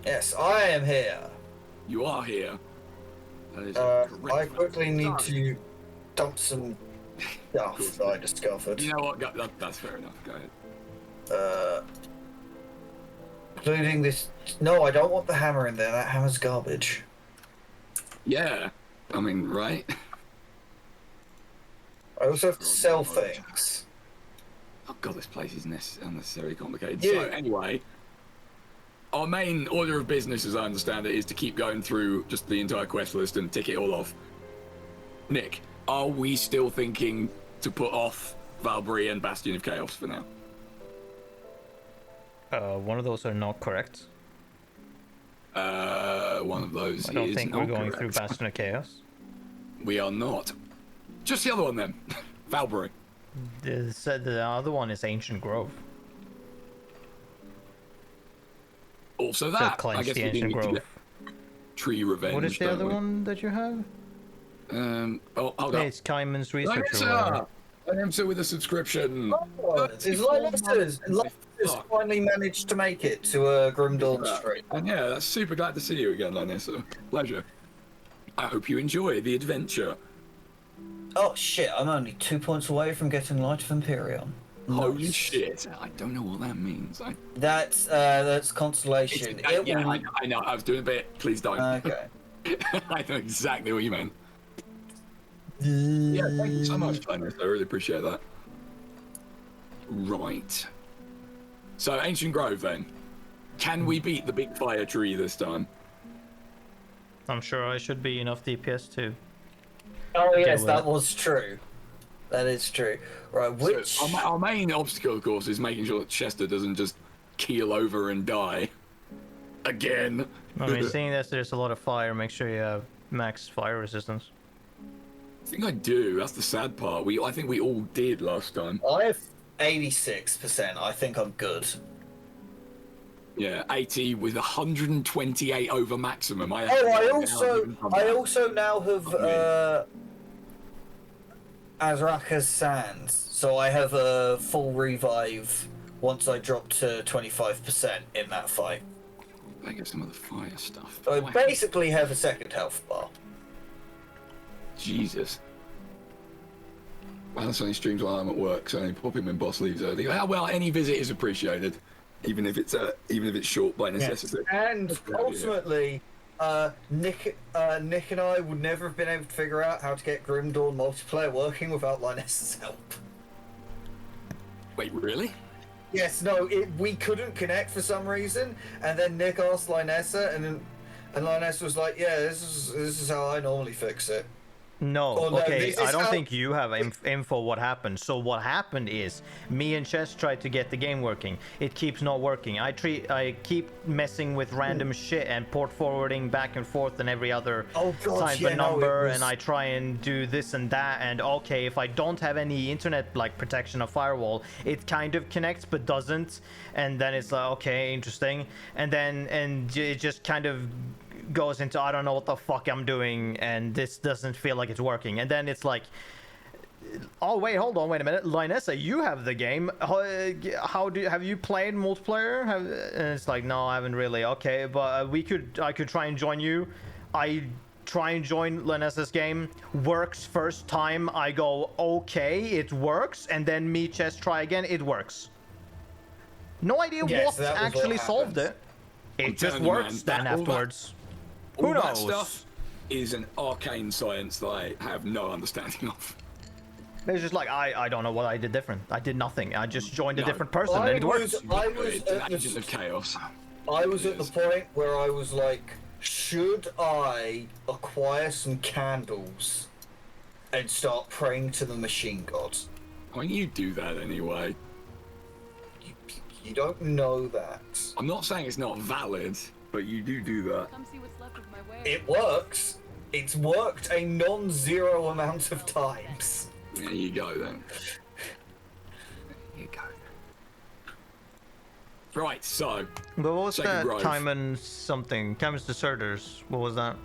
Yes, I am here. You are here. I quickly need to dump some stuff that I discovered. You know what? That's fair enough. Go ahead. Including this. No, I don't want the hammer in there. That hammer's garbage. Yeah. I mean, right? I also have to sell things. Oh god, this place is unnecessarily complicated. Yeah. So anyway, our main order of business, as I understand it, is to keep going through just the entire quest list and tick it all off. Nick, are we still thinking to put off Valkyrie and Bastion of Chaos for now? One of those are not correct. One of those. I don't is think not we're going correct. through Bastion of Chaos. We are not. Just the other one then, Valkyrie. The other one is Ancient Grove. Also that. Cleanse I guess the we Ancient need to Grove. get Tree Revenge. What is the other one that you have? Oh, hold Yeah, up. it's Kaiman's Research or whatever. An MC with a subscription. Oh, it's Linus's. Linus finally managed to make it to a Grim Dawn stream. And yeah, that's super glad to see you again, Linus. Pleasure. I hope you enjoy the adventure. Oh shit, I'm only 2 points away from getting Light of Empyrean. Holy Nice. shit. I don't know what that means. That's constellation. I know. I was doing a bit. Please don't. Okay. I know exactly what you meant. Yeah, thank you so much, Linus. I really appreciate that. Right. So, Ancient Grove then. Can we beat the big fire tree this time? I'm sure I should be enough DPS too. Oh yes, with that it. was true. That is true. Right, which... So our main obstacle, of course, is making sure that Chester doesn't just keel over and die. Again. I mean, seeing as there's a lot of fire, make sure you have max fire resistance. I think I do. That's the sad part. I think we all did last time. I have 86%. I think I'm good. Yeah, 80 with 128 over maximum. I also now have Azraka's Sands, so I have a full revive once I drop to 25% in that fight. I get some of the fire stuff. So I basically have a second health bar. Jesus. Balance only streams while I'm at work, so I only pop him when boss leaves early. Well, any visit is appreciated, even if it's short by necessity. Yes. And ultimately, Nick and I would never have been able to figure out how to get Grim Dawn multiplayer working without Linus's help. Wait, really? Yes, no, we couldn't connect for some reason, and then Nick asked Linessa, and Linus was like, "Yeah, this is how I normally fix it." No, Oh, no, okay, this I is don't how- think you have info what happened. So what happened is, me and Chess tried to get the game working. It keeps not working. I keep messing with random shit and port forwarding back and forth and every other type of number, and I try and do this and that, and okay, if I don't have any internet like protection or firewall, it kind of connects but doesn't, and then it's like, okay, interesting, and it just kind of goes into I don't know what the fuck I'm doing, and this doesn't feel like it's working, and then it's like, oh wait, hold on, wait a minute, Linessa, you have the game. Have you played multiplayer? And it's like, no, I haven't really. Okay, but I could try and join you. I try and join Linessa's game. Works first time. I go, okay, it works, and then me Chess try again. It works. No idea what actually solved it. It just works then afterwards. Who knows? That stuff is an arcane science that I have no understanding of. It's just like, I don't know what I did different. I did nothing. I just joined a different person and it worked. It's an agent of chaos. I was at the point where I was like, should I acquire some candles and start praying to the machine gods? Why don't you do that anyway? You don't know that. I'm not saying it's not valid, but you do that. Come see what's left of my way. It works. It's worked a non-zero amount of times. There you go then. There you go. Right, so. But what was Second that? Grove. Kaiman's Deserters. What was that?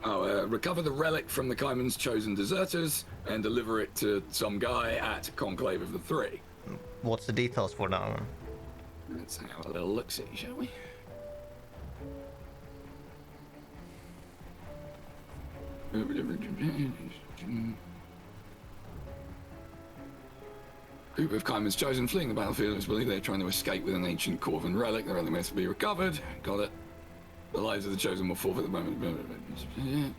Oh, recover the relic from the Kaiman's chosen deserters and deliver it to some guy at Conclave of the Three. What's the details for that one? Let's have a little look-see, shall we? Group of Kaiman's chosen fleeing the battlefield. It's believed they're trying to escape with an ancient Corvin relic. The relic must be recovered. Got it. The lives of the chosen will forfeit at the moment.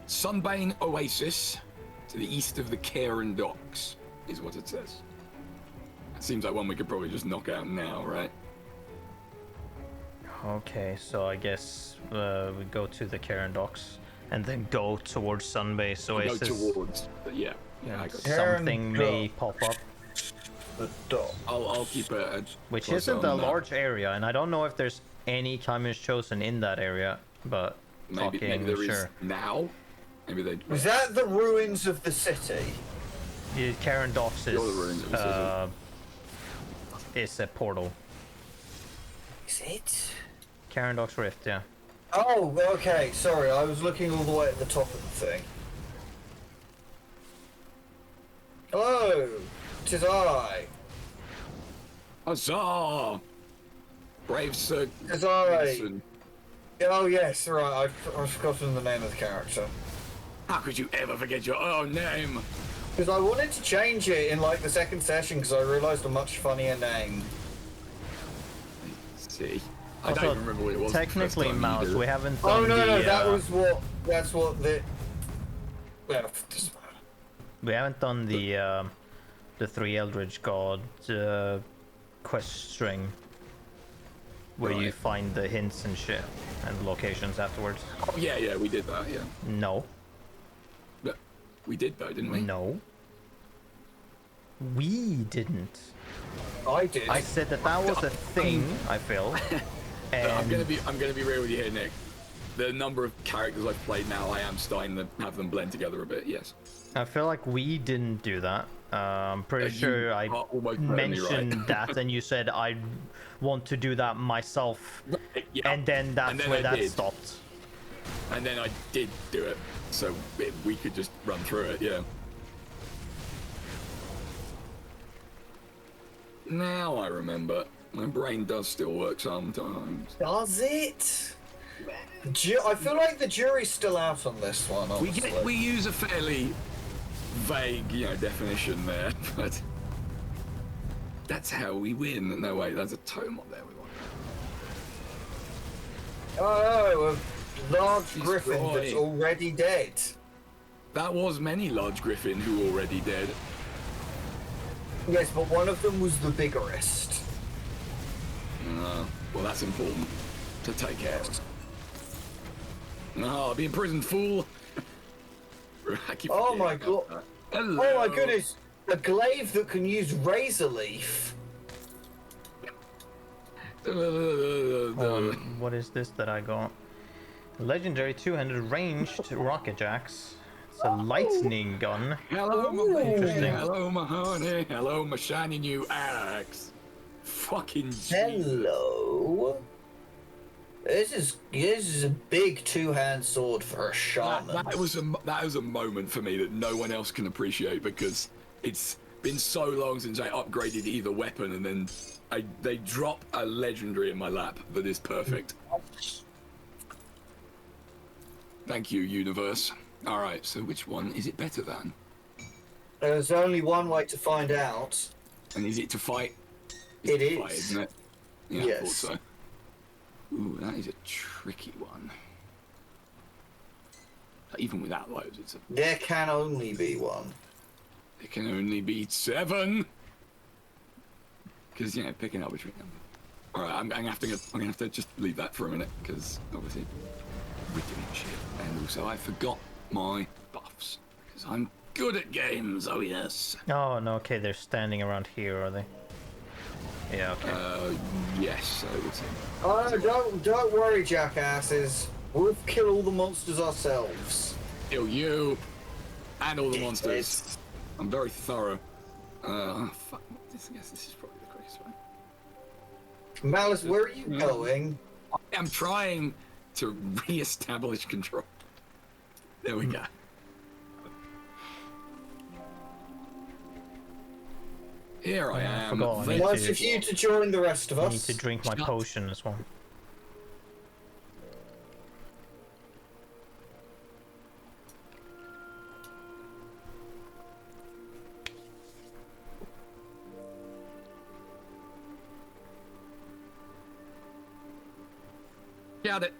Sunbane Oasis to the east of the Cairn Docks is what it says. It seems like one we could probably just knock out now, right? Okay, so I guess we go to the Cairn Docks and then go towards Sunbase Oasis. Go towards, yeah. I got Something may pop up. The dock. I'll keep it. Which isn't a large area, and I don't know if there's any Kaiman's chosen in that area, but maybe there is now. Maybe they. Was that the ruins of the city? The Cairn Docks is, the ruins of the city. is a portal. Is it? Cairn Docks Rift, yeah. Oh, okay. Sorry, I was looking all the way at the top of the thing. Hello, 'tis I. Huzzah! Brave Sir. 'Tis I. Gibson. Oh yes, right. I've forgotten the name of the character. How could you ever forget your own name? Because I wanted to change it in like the second session because I realised a much funnier name. Let's see. I Also, don't even remember what it was. technically, Mouse, we haven't Oh done no, the, that's what the. Well, doesn't matter. we haven't done the three Eldritch God quest string where you Right. find the hints and shit and locations afterwards. Oh yeah, we did that. Yeah, No, but we did though, didn't we? no, we didn't. I did. I said that was a thing. I feel. And I'm gonna be real with you here, Nick. The number of characters I've played now, I am starting to have them blend together a bit. Yes. I feel like we didn't do that. I'm pretty sure I are almost certainly mentioned right. that, and you said I want to do that myself, Yeah. and then that's And then where I that did. stopped. And then I did do it, so we could just run through it. Yeah. Now I remember. My brain does still work sometimes. Does it? I feel like the jury's still out on this one. Honestly. We use a fairly vague, definition there, but that's how we win. No wait, there's a tome up there we want. Oh, a large griffin Destroy. that's already dead. That was many large griffin who already dead. Yes, but one of them was the biggerest. Well, that's important to take care of. I'll be imprisoned, fool. I keep Oh my forgetting about god. that. Hello. Oh my goodness. A glaive that can use razor leaf. What is this that I got? Legendary two-handed ranged rocket axe. It's a lightning gun. Hello, my baby. Interesting. Hello, my honey. Hello, my shiny new axe. Fucking Jesus. Hello. This is a big two-hand sword for a shaman. That was a moment for me that no one else can appreciate because it's been so long since I upgraded either weapon, and then they drop a legendary in my lap that is perfect. Thank you, universe. All right, so which one is it better than? There's only one way to find out. And is it to fight? It to is. fight, isn't it? Yeah, Yes. I thought so. Ooh, that is a tricky one. Even without those, it's a. There can only be one. It can only be 7. Because picking up between them. All right, I'm gonna have to just leave that for a minute because obviously we're doing shit, and also I forgot my buffs because I'm good at games. Oh yes. Oh no, okay, they're standing around here, are they? Yeah, okay. Yes, I would say. Oh, don't worry, jackasses. We'll kill all the monsters ourselves. Kill you and all the monsters. I'm very thorough. Fuck. I guess this is probably the quickest way. Malus, where are you going? I am trying to re-establish control. There we go. Here I am. forgot. Thank Nice you. of you to join the rest of I us. need to drink my potion as well. Got it.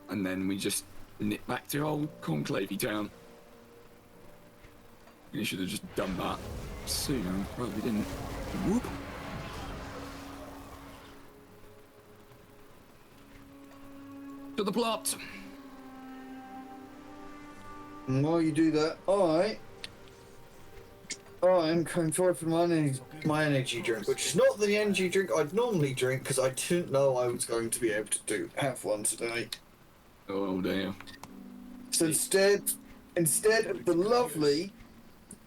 And then we just nip back to old Conclavey Town. You should have just done that sooner. Probably didn't. Whoop. To the plot. While you do that, I'm going forward for my energy drink, which is not the energy drink I'd normally drink because I didn't know I was going to be able to have one today. Oh dear. So instead of the lovely,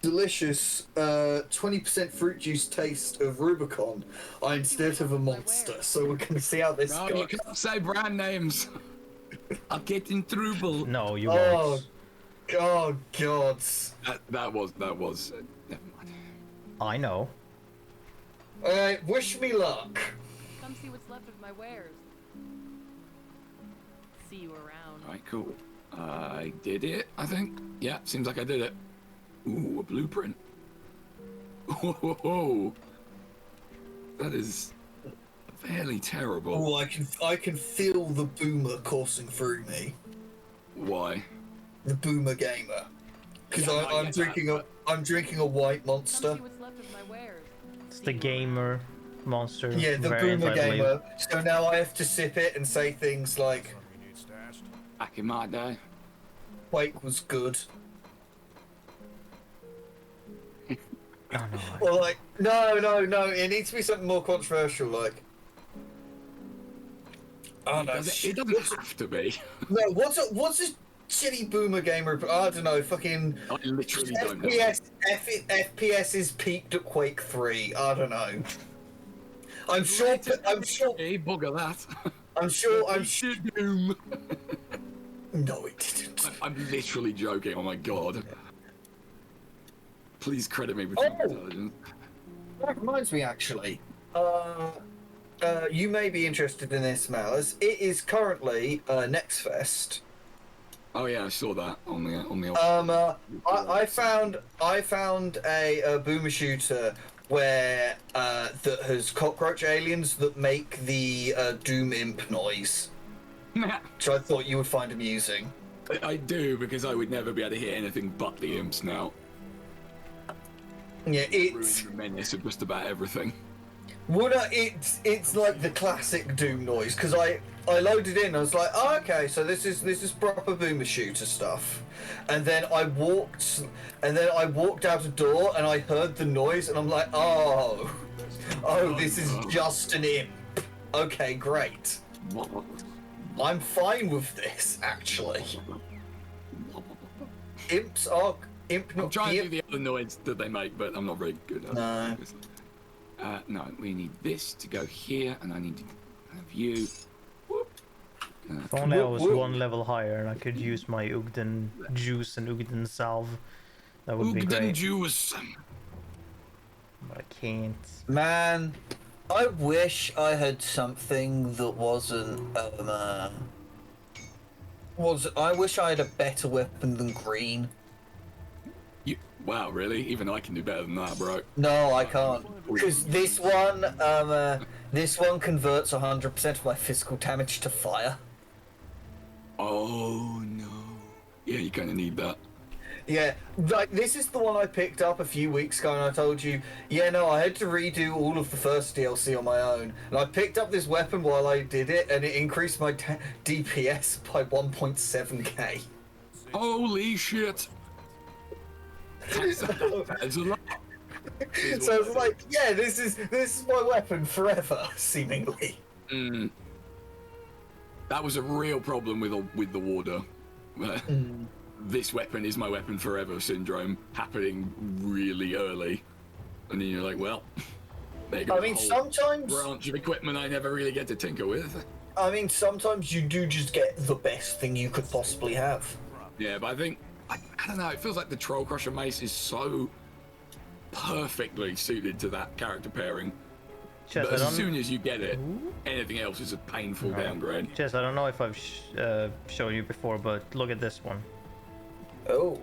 delicious 20% fruit juice taste of Rubicon, I instead have a Monster. So we're going to see how this No, goes. you can't say brand names. I'm getting trouble. No, you won't. Oh God. That was. Never mind. I know. Alright, wish me luck. Come see what's left of my wares. See you around. Alright, cool. I did it, I think. Yeah, seems like I did it. Ooh, a blueprint. Oh, that is fairly terrible. Oh, I can feel the boomer coursing through me. Why? The boomer gamer. Because Yeah, I'm drinking a white Come Monster. see what's left of my wares. It's the gamer monster. Yeah, the variant, boomer I believe. gamer. So now I have to sip it and say things like, Back in my day. Quake was good. Oh, no. Or like, no, it needs to be something more controversial, like. Oh no, It doesn't have to be. no, what's a shitty boomer gamer? I don't know, fucking I literally don't know. FPS is peaked at Quake 3. I don't know. I'm sure. Hey, bugger that. I'm sure. Doom. No, it didn't. I'm literally joking. Oh my god. Please credit me with your intelligence. That reminds me, actually. You may be interested in this, Malus. It is currently Next Fest. Oh yeah, I saw that on the. I found a boomer shooter where that has cockroach aliens that make the Doom imp noise, which I thought you would find amusing. I do, because I would never be able to hit anything but the imps now. Yeah, Ruin it's the menace of just about everything. it's like the classic Doom noise, because I loaded in. I was like, oh, okay, so this is proper boomer shooter stuff. And then I walked out a door and I heard the noise and I'm like, oh, this is just an imp. Okay, great. I'm fine with this, actually. Imps are I'm trying to do the other noise that they make, but I'm not very good at No. it. No, we need this to go here, and I need to have you. Whoop. If only I was one level higher and I could use my Ugden juice and Ugden salve. That would be Ugden great. juice. But I can't. Man, I wish I had something that wasn't I wish I had a better weapon than green. Wow, really? Even I can do better than that, bro. No, I can't. Because this one converts 100% of my physical damage to fire. Oh no. Yeah, you kind of need that. Yeah, like this is the one I picked up a few weeks ago, and I told you, yeah, no, I had to redo all of the first DLC on my own, and I picked up this weapon while I did it, and it increased my DPS by 1.7k. Holy shit. That's a lot. So I was like, yeah, this is my weapon forever, seemingly. That was a real problem with the warder. This weapon is my weapon forever syndrome happening really early, and then you're like, well, there goes I mean, a whole sometimes branch of equipment I never really get to tinker with. I mean, sometimes you do just get the best thing you could possibly have. Yeah, but I think I don't know. It feels like the Troll Crusher mace is so perfectly suited to that character pairing. Chess, But I as don't... soon as you get it, anything else is a painful downgrade. Chess, I don't know if I've shown you before, but look at this one. Oh.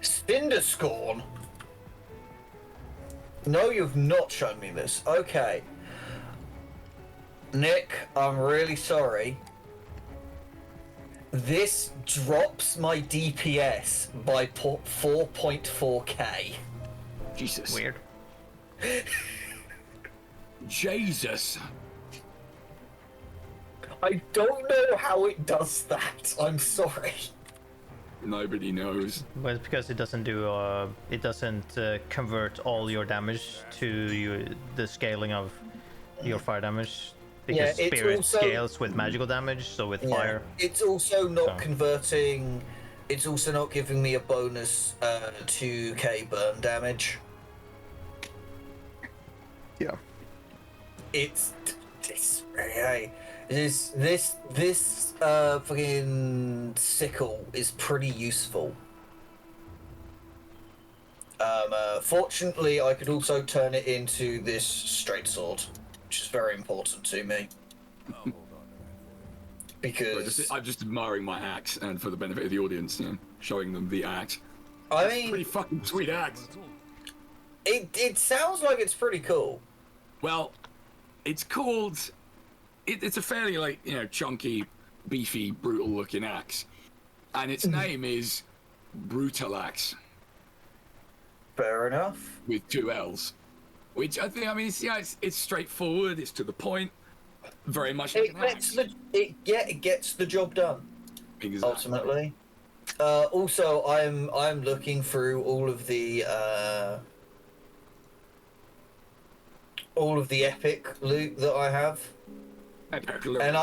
Cinderscorn? No, you've not shown me this. Okay. Nick, I'm really sorry, This drops my DPS by 4.4k. Jesus. Weird. Jesus. I don't know how it does that. I'm sorry. Nobody knows. Well, it's because it doesn't do it doesn't convert all your damage to the scaling of your fire damage. Because Yeah, it's spirit also- scales with magical damage, so with fire. It's also not So. converting. It's also not giving me a bonus 2k burn damage. Yeah. It's this fucking sickle is pretty useful. Fortunately, I could also turn it into this straight sword, which is very important to me. Because I'm just admiring my axe, and for the benefit of the audience, you know, showing them the axe. I Pretty mean, fucking sweet axe. it sounds like it's pretty cool. Well, it's called. It's a fairly chunky, beefy, brutal-looking axe, and its name is Brutal Axe Fair enough. with 2 L's. Which I think, it's straightforward. It's to the point. Very much like It an axe. it gets the job done. Exactly. Ultimately. Also, I'm looking through all of the epic loot that I have, and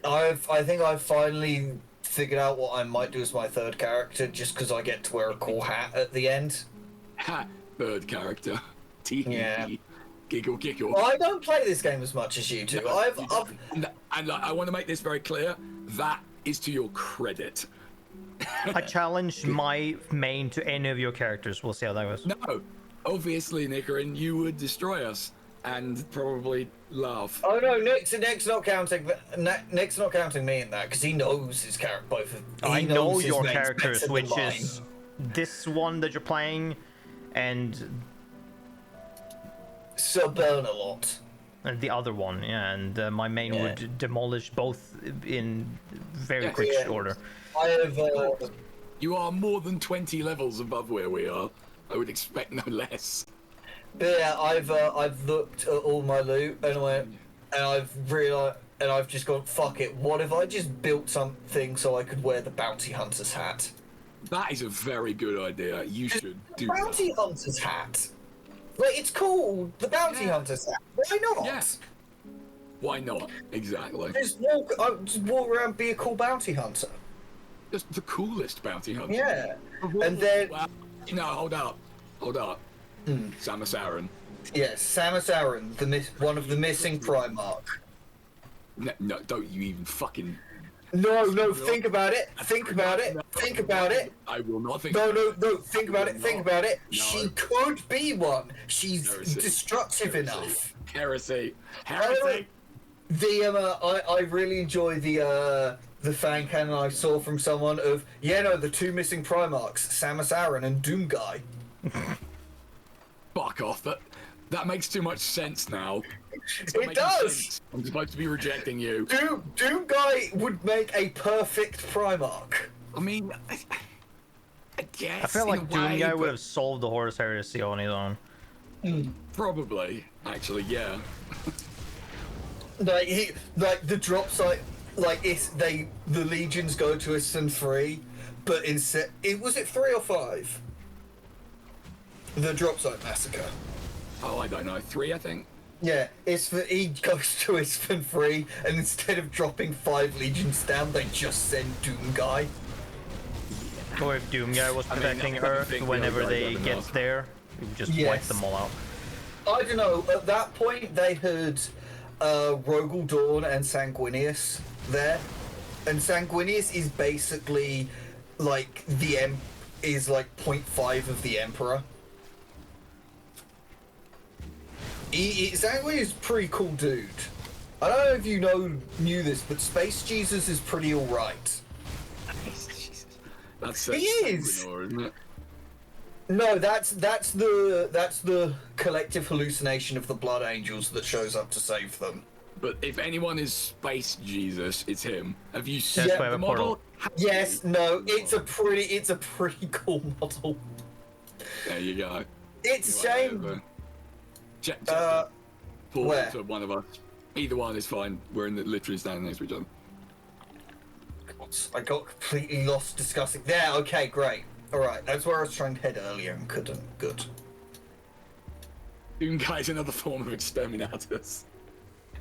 I think I've finally figured out what I might do as my third character, just because I get to wear a cool hat at the end. Ha! Third character. Tee hee Yeah. hee. Giggle, giggle. I don't play this game as much as you do. I've And I want to make this very clear. That is to your credit. I challenge my main to any of your characters. We'll see how that goes. No, obviously, Nicarin, you would destroy us and probably laugh. Oh no, Nick's not counting. Nick's not counting me in that because he knows his character. I know knows his your mains characters, better than which mine. is this one that you're playing, and Burn a lot. the other one. Yeah, and my main Yeah. would demolish both in very Yeah. quick Yeah. order. I have. You are more than 20 levels above where we are. I would expect no less. But yeah, I've looked at all my loot and I've realized, and I've just gone, fuck it. What if I just built something so I could wear the bounty hunter's hat? That is a very good idea. You should do Bounty that. hunter's hat. Like it's cool. The bounty Yeah. hunter's hat. Why not? Yeah. Why not? Exactly. Just walk around, be a cool bounty hunter. Just the coolest bounty hunter. Yeah. And then Well, no, hold up. Samus Aran. yes, Samus Aran, one of the missing Primarch. No, don't you even fucking. No, think about it. Think about it. Think about it. I will not think. No, think about it. Think about it. No. She could be one. She's Heresy. destructive enough. Heresy. I really enjoy the fan cannon I saw from someone of the 2 missing Primarchs, Samus Aran and Doomguy. Fuck off. That makes too much sense now. It's not It making does. sense. I'm supposed to be rejecting you. Doomguy would make a perfect Primarch. I mean, I guess. I feel like in a way, Doomguy but would have solved the Horus Heresy on his own. Probably, actually, yeah. Like the drop site, like the legions go to Isstvan 3, but instead was it 3 or 5? The drop site massacre. Oh, I don't know. 3, I think. Yeah, he goes to Isstvan 3, and instead of dropping 5 legions down, they just send Doomguy. Or if Doomguy was I mean, protecting I don't Earth think whenever the other they guy get enough. there, you just wipe Yes. them all out. I don't know. At that point, they had Rogel Dawn and Sanguinius there, and Sanguinius is basically like is like 0.5 of the Emperor. Sanguinius is a pretty cool dude. I don't know if you knew this, but Space Jesus is pretty alright. That's He is! Sanguinor, isn't it? No, that's the collective hallucination of the Blood Angels that shows up to save them. But if anyone is Space Jesus, it's him. Have you seen That's the why I have a model? portal. Have you? Yes, no, it's a pretty cool model. There you go. It's a Right shame. over. Check portal where? to one of us. Either one is fine. We're literally standing next to each other. I got completely lost discussing. There, okay, great. Alright, that's where I was trying to head earlier and couldn't. Good. Doomguy is another form of exterminatus.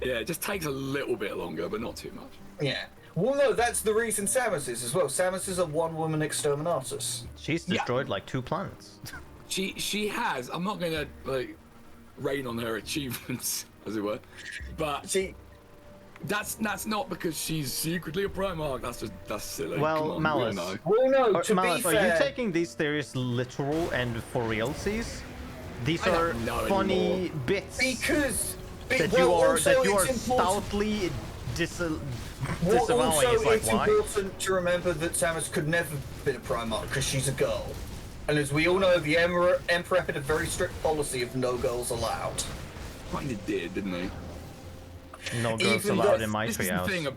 Yeah, it just takes a little bit longer, but not too much. Yeah. Well, no, that's the reason Samus is as well. Samus is a one-woman exterminatus. She's destroyed like 2 planets. She has. I'm not gonna like rain on her achievements, as it were, but that's not because she's secretly a Primarch. That's silly. Well, Come on, Malus. we all know. Well, no, to Malus, be are fair... you taking these theories literal and for realsies? These I are don't know funny anymore. bits Because... that well, you are also stoutly it's important- disavowing. Also, It's like, it's why? important to remember that Samus could never have been a Primarch because she's a girl. And as we all know, the Emperor had a very strict policy of no girls allowed. Kinda did, didn't he? No girls Even allowed though- in my This is the treehouse. thing.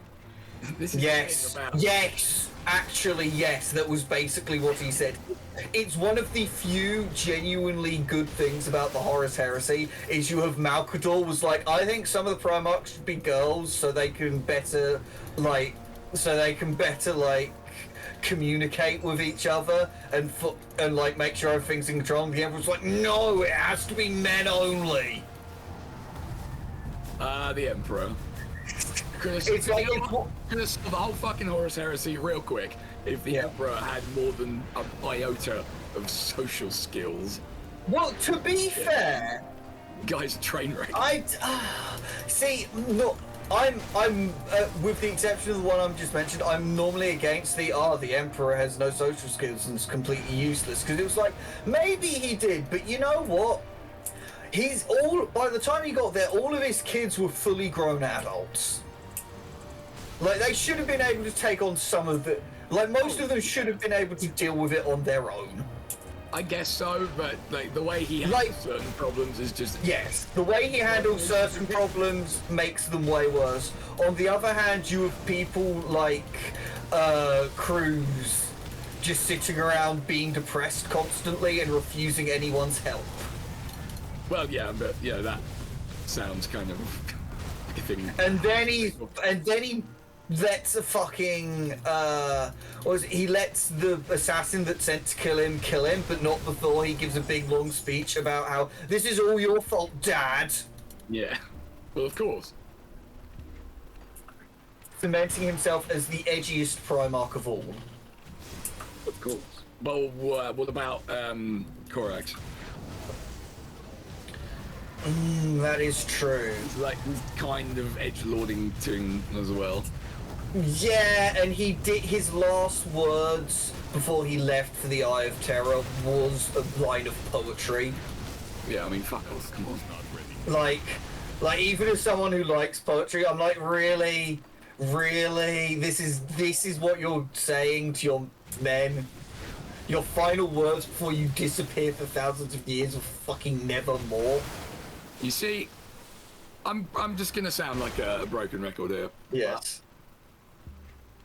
This is Yes, the thing about. yes, actually, yes, that was basically what he said. It's one of the few genuinely good things about the Horus Heresy is you have Malkador was like, I think some of the Primarchs should be girls so they can better, like, communicate with each other and like make sure everything's in control. And the Emperor's like, no, it has to be men only. The Emperor. It's like Gonna solve the whole fucking Horus Heresy real quick if the Emperor had more than a iota of social skills. well, to be fair. Guy's a train wreck. See, no, I'm with the exception of the one I've just mentioned, I'm normally against the Emperor has no social skills and is completely useless, because it was like, maybe he did, but you know what? By the time he got there, all of his kids were fully grown adults. Like, they should have been able to take on some of it. Like, most of them should have been able to deal with it on their own. I guess so, but like the way he handles certain problems is just Yes, the way he handles certain problems makes them way worse. On the other hand, you have people like Cruz just sitting around being depressed constantly and refusing anyone's help. well, yeah, but yeah, that sounds kind of like a thing. And then he lets a fucking he lets the assassin that's sent to kill him, but not before he gives a big long speech about how this is all your fault, Dad. Yeah, well, of course. Cementing himself as the edgiest Primarch of all. Of course. Well, what about Korax? That is true. Like kind of edgelording thing as well. Yeah, and he did his last words before he left for the Eye of Terror was a line of poetry. Yeah, I mean, fuck off, come on. Like even as someone who likes poetry, I'm like, really, this is what you're saying to your men. Your final words before you disappear for thousands of years of fucking nevermore. You see, I'm just gonna sound like a broken record here. Yes.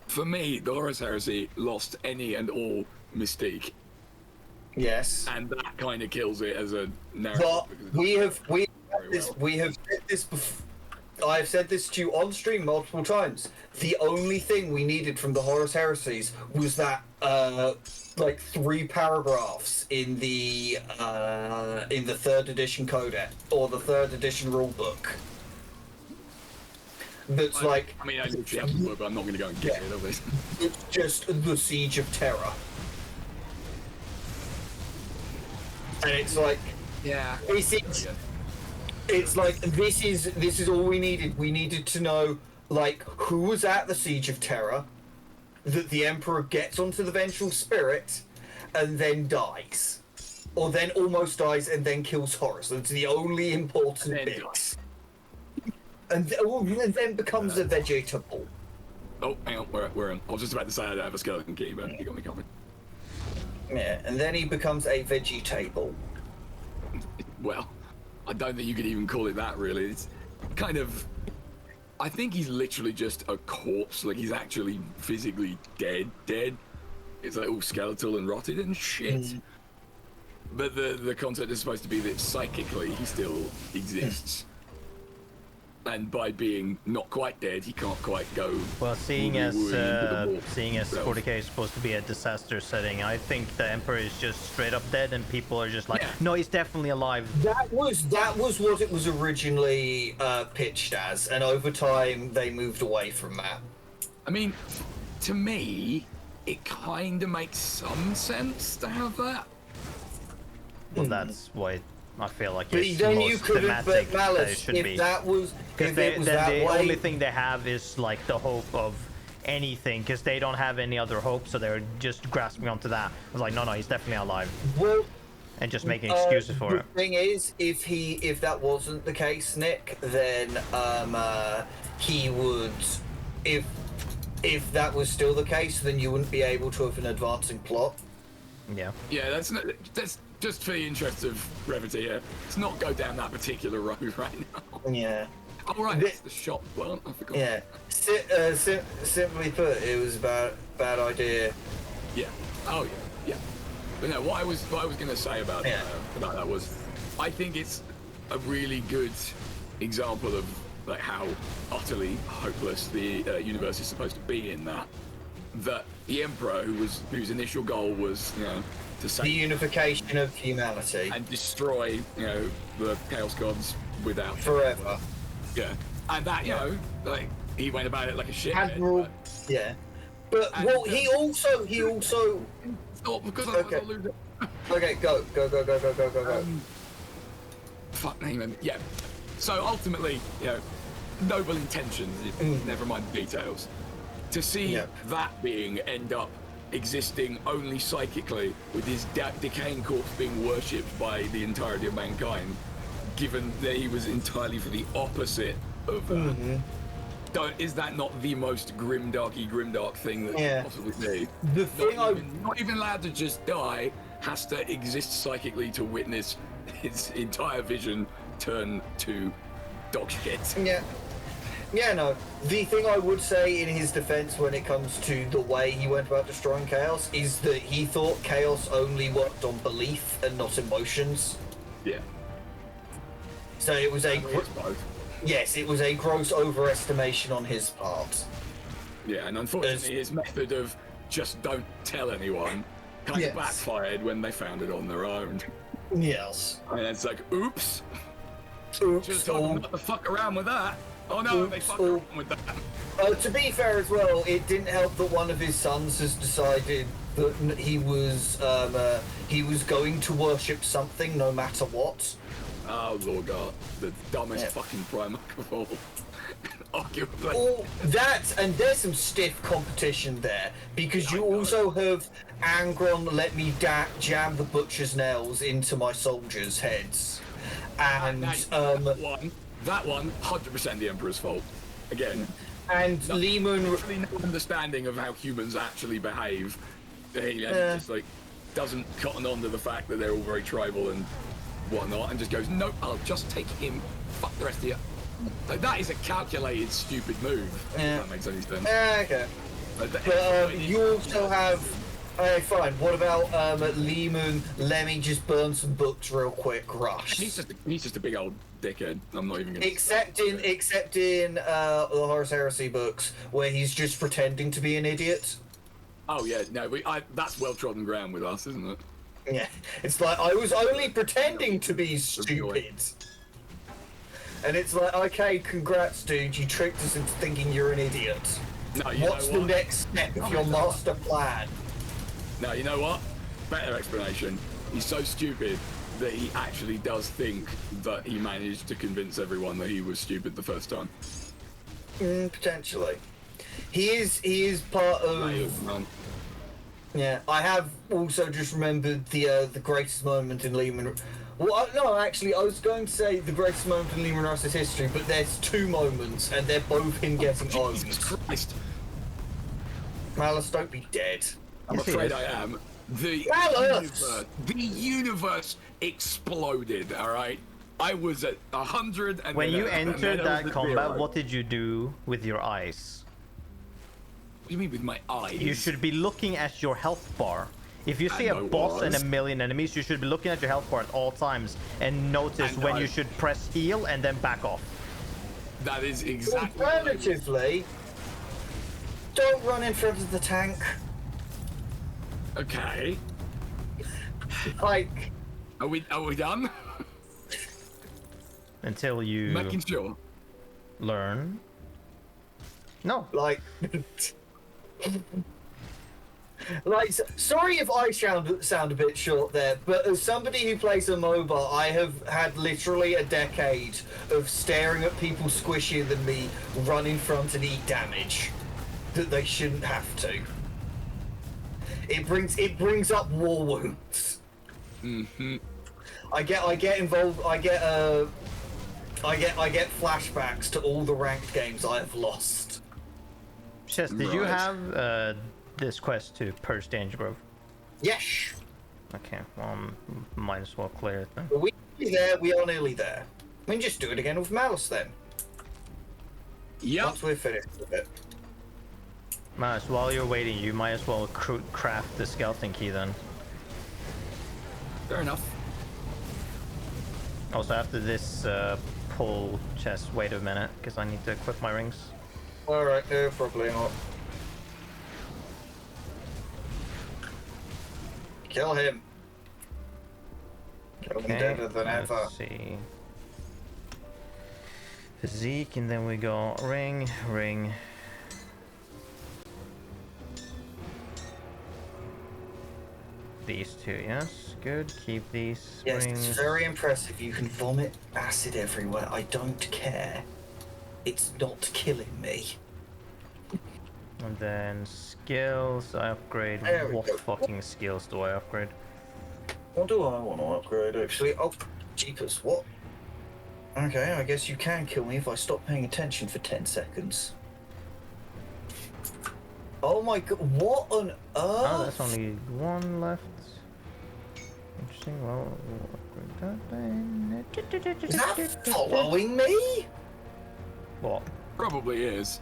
For me, the Horus Heresy lost any and all mystique, Yes. and that kind of kills it as a narrative. But because we have said this before. I've said this to you on stream multiple times. The only thing we needed from the Horus Heresies was that like 3 paragraphs in the 3rd edition codex or the 3rd edition rulebook. That's like I mean, I literally have to work, but I'm not gonna go and get it, obviously. it's just the Siege of Terror, and it's like Yeah. it's like this is all we needed. We needed to know like who was at the Siege of Terror, that the Emperor gets onto the Vengeful Spirit, and then dies, or then almost dies and then kills Horus. That's the only important And then bit. And then becomes a vegetable. Oh, hang on, we're in. I was just about to say I don't have a skeleton key, but you got me covered. Yeah, and then he becomes a vegetable. Well, I don't think you could even call it that, really. It's kind of I think he's literally just a corpse. Like, he's actually physically dead. It's like all skeletal and rotted and shit. But the concept is supposed to be that psychically he still exists. And by being not quite dead, he can't quite go. Well, seeing as wooey 40k is supposed to be a disaster setting, I think the Emperor is just straight up dead, and people are just like, no, he's definitely alive. That was what it was originally pitched as, and over time they moved away from that. I mean, to me, it kind of makes some sense to have that. Well, that's why I feel like But it's then most you could have, thematic but that it Malus, should if be. that was, Because if it was then that the way, only thing they have is like the hope of anything, because they don't have any other hope, so they're just grasping onto that. I was like, no, he's definitely alive, well, and just making excuses for the it. thing is, if that wasn't the case, Nick, then he would, if that was still the case, then you wouldn't be able to have an advancing plot. Yeah. Yeah, that's just for the interest of brevity here. Let's not go down that particular road right now. Yeah. Oh, right, that's the shop plant. I forgot. Yeah. Simply put, it was a bad idea. Yeah. Oh, yeah. But no, what I was going to say about that was, I think it's a really good example of like how utterly hopeless the universe is supposed to be in that the Emperor, whose initial goal was, to save The unification of humanity. and destroy, the Chaos Gods without Forever. Yeah, and that, like he went about it like a shithead. Admiral. Yeah. But And, well, he also. Oh, because I Okay. was losing. Okay, go. Fuck name. Yeah. So ultimately, noble intentions. Never mind the details. To see Yep. that being end up existing only psychically, with his decaying corpse being worshipped by the entirety of mankind, given that he was entirely for the opposite of that. Is that not the most grimdark thing that Yeah. could possibly be? The thing Not even allowed to just die, has to exist psychically to witness his entire vision turn to dog shit. Yeah, no. The thing I would say in his defense when it comes to the way he went about destroying chaos is that he thought chaos only worked on belief and not emotions. Yeah. So it was It's both. yes, it was a gross overestimation on his part. Yeah, and unfortunately his method of just don't tell anyone kind Yes. of backfired when they found it on their own. Yes. And it's like, oops, Oops. just told them not to fuck around with that. Oh no, they fucked around with that. To be fair as well, it didn't help that one of his sons has decided that he was going to worship something no matter what. Oh Lord God, the dumbest fucking Primarch of all. Arguably. All that, and there's some stiff competition there, because you also have Angron let me jam the butcher's nails into my soldiers' heads. And That one, 100% the Emperor's fault. Again. And Lehman Really no understanding of how humans actually behave. He just like doesn't cotton on to the fact that they're all very tribal and whatnot, and just goes, nope, I'll just take him. Fuck the rest of you. Like, that is a calculated, stupid move. If that makes any sense. okay. But you also have. Alright, fine. What about Lehman? Let me just burn some books real quick. Rush. He's just a big old dickhead. I'm not even gonna. Except in the Horus Heresy books, where he's just pretending to be an idiot. Oh yeah, no, that's well trodden ground with us, isn't it? Yeah, it's like I was only pretending to be stupid. And it's like, okay, congrats, dude. You tricked us into thinking you're an idiot. No, What's the next step of your master plan? No, you know what? Better explanation. He's so stupid that he actually does think that he managed to convince everyone that he was stupid the first time. Potentially. He is part of. Yeah, I have also just remembered the greatest moment in Lehman. Well, no, actually, I was going to say the greatest moment in Lehman Russ's history, but there's two moments, and they're both him getting owned. Jesus Christ! Malus, don't be dead. I'm afraid I am. The Malus! universe exploded. All right. I was at 100 and When then you and entered then I was that at combat, 0. what did you do with your eyes? What do you mean with my eyes? You should be looking at your health bar. If you see And a I boss and a was. million enemies, you should be looking at your health bar at all times and notice And when I- you should press heal and then back off. That is exactly what I was- Alternatively, don't run in front of the tank. Okay. Like, Are we done? Until you Making sure. learn. No. like, like. Sorry if I sound a bit short there, but as somebody who plays a MOBA, I have had literally a decade of staring at people squishier than me run in front and eat damage that they shouldn't have to. It brings up war wounds. Mm-hmm. I get involved. I get flashbacks to all the ranked games I have lost. Chess, did you Right. have this quest to purge Danger Grove? Yes, Okay, well, might as well clear it then. but we are nearly there. We can just do it again with Malus then. Yep. Once we're finished with it. Mas, while you're waiting, you might as well craft the skeleton key then. Fair enough. Also, after this pull chest, wait a minute, because I need to equip my rings. All right, no, probably not. Kill him. Kill him deader than ever. let's see. Physique, and then we go ring, ring. These two, yes, good. Keep these Yes, rings. it's very impressive. You can vomit acid everywhere. I don't care. It's not killing me. And then skills, I upgrade. There we What go. fucking skills do I upgrade? What do I want to upgrade, actually? Oh, jeepers, what? Okay, I guess you can kill me if I stop paying attention for 10 seconds. Oh my god, what on earth? Oh, that's only one left. Interesting, well, we'll upgrade that then. Is that following me? What? Probably is.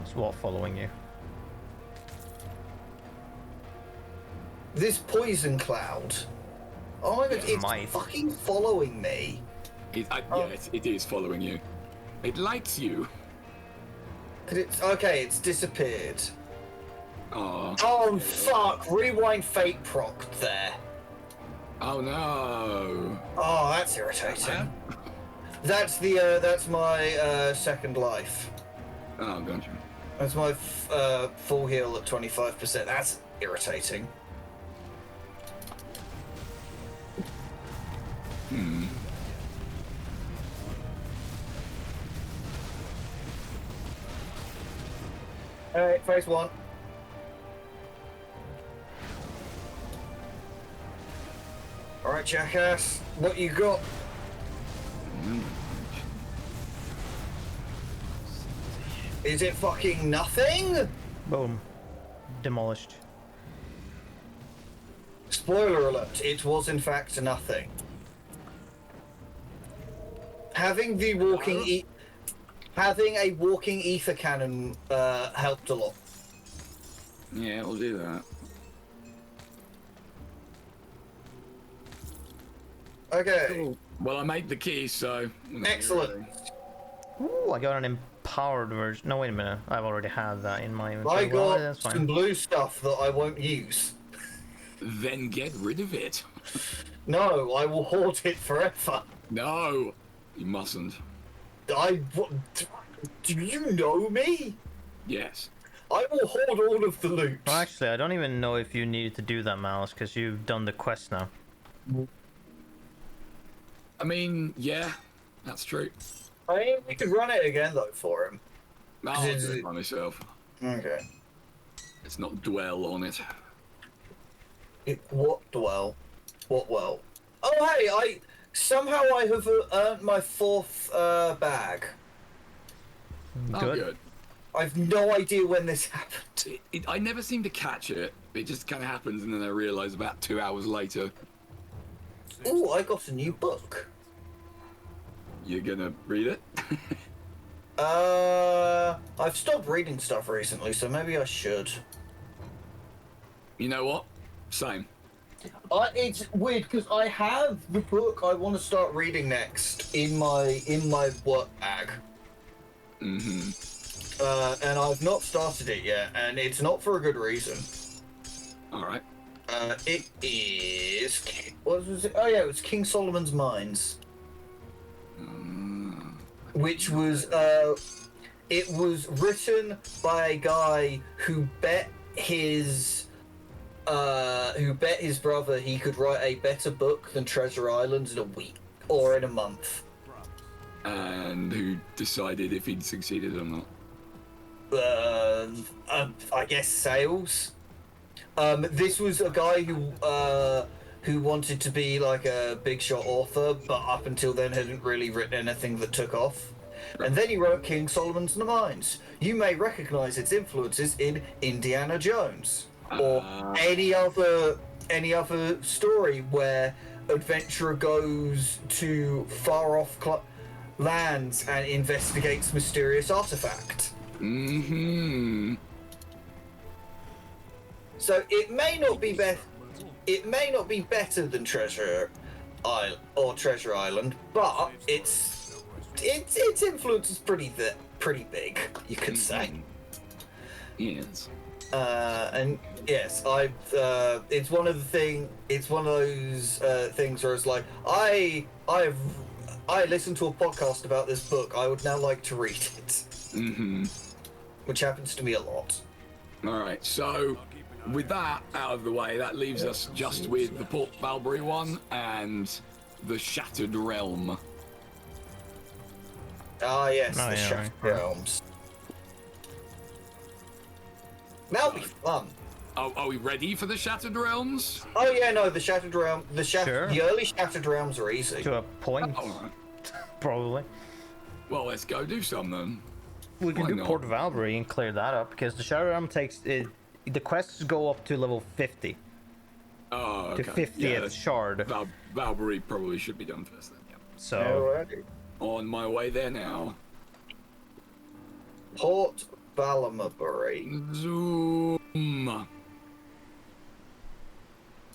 It's what following you? This poison cloud. Oh my god, It it's might. fucking following me. Yeah, it is following you. It likes you. Okay, it's disappeared. Oh. Oh fuck, rewind fate proc there. Oh no. Oh, that's irritating. That's my second life. Oh, gotcha. That's my full heal at 25%. That's irritating. Alright, phase one. Alright, jackass. What you got? Is it fucking nothing? Boom. Demolished. Spoiler alert, it was in fact nothing. Having a walking ether cannon helped a lot. Yeah, we'll do that. Okay, Cool. Well, I made the key, so. excellent. Ooh, I got an empowered version. No, wait a minute. I've already had that in my inventory. I Well, got that's some fine. blue stuff that I won't use. Then get rid of it. No, I will hoard it forever. No, you mustn't. Do you know me? Yes. I will hoard all of the loot. Well, actually, I don't even know if you needed to do that, Malice, because you've done the quest now. I mean, yeah, that's true. I mean, we could run it again though for him. I'll do it by myself. Okay. Let's not dwell on it. What well? What well? Oh hey, I have earned my 4th bag. Oh, Good. good. I've no idea when this happened. I never seem to catch it. It just kind of happens, and then I realise about 2 hours later. Ooh, I got a new book. You gonna read it? I've stopped reading stuff recently, so maybe I should. You know what? Same. It's weird because I have the book I want to start reading next in my work bag. And I've not started it yet, and it's not for a good reason. All right. It is. What was it? Oh yeah, it was King Solomon's Mines, which was it was written by a guy who bet his brother he could write a better book than Treasure Island in a week or in a month. And who decided if he'd succeeded or not? I guess sales. This was a guy who wanted to be like a big shot author, but up until then hadn't really written anything that took off. And then he wrote King Solomon's Mines. You may recognize its influences in Indiana Jones or any other story where adventurer goes to far off lands and investigates mysterious artifact. So it may not be better than Treasure Island, but its influence is pretty big, you could say. Yes. And yes, it's one of those things where it's like I listened to a podcast about this book. I would now like to read it. Which happens to me a lot. All right. So, with that out of the way, that leaves us just with the Port Valbury one and the Shattered Realm. Ah, yes, Oh, the yeah, Shattered right. Realms. That'll be fun. Are we ready for the Shattered Realms? Oh yeah, no, the Shattered Realm, Sure. the early Shattered Realms are easy. To a point, All right. probably. Well, let's go do some then. We can Why do not? Port Valbury and clear that up because the Shadow Realm takes it. The quests go up to level 50 Oh, to okay. 50th shard. Valbury probably should be done first then. Yeah. So Alrighty. On my way there now. Port Valbury. Zoom.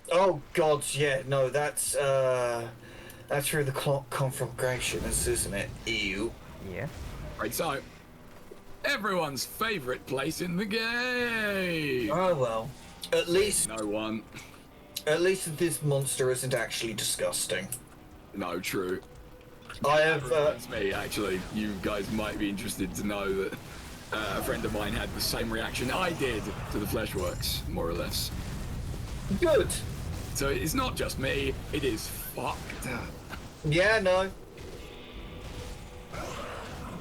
Oh god, yeah, no, that's through the conflagration, isn't it? Ew. yeah. Right, so everyone's favorite place in the game. Oh well. At least No one. this monster isn't actually disgusting. No, true. I have That's me, actually. You guys might be interested to know that a friend of mine had the same reaction I did to the Fleshworks, more or less. good. So it's not just me, it is fucked. Yeah, no.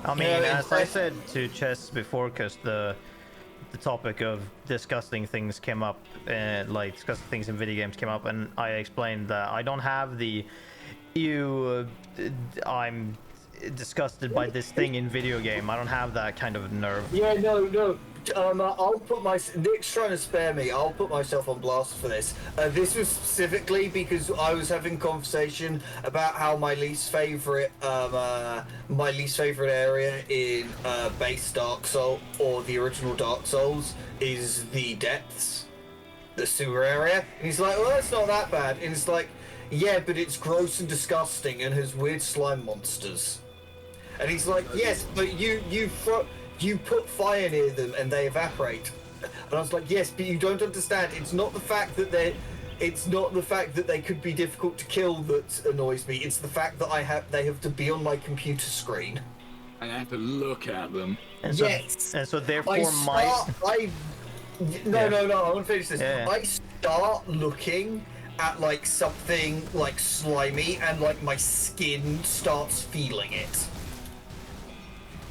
I mean, Yeah, as I said to Chess before, because the topic of discussing things came up, like discussing things in video games came up, and I explained that I don't have the I'm disgusted by this thing in video game. I don't have that kind of nerve. Yeah, no. I'll put Nick's trying to spare me. I'll put myself on blast for this. This was specifically because I was having conversation about how my least favorite area in base Dark Souls or the original Dark Souls is the depths, the sewer area. And he's like, well, that's not that bad. And it's like, yeah, but it's gross and disgusting and has weird slime monsters. And he's like, yes, but you put fire near them and they evaporate. And I was like, yes, but you don't understand. It's not the fact that they could be difficult to kill that annoys me. It's the fact that they have to be on my computer screen. And I have to look at them. And so, Yes. and so therefore I want to finish this. Yeah. I start looking at like something like slimy and like my skin starts feeling it.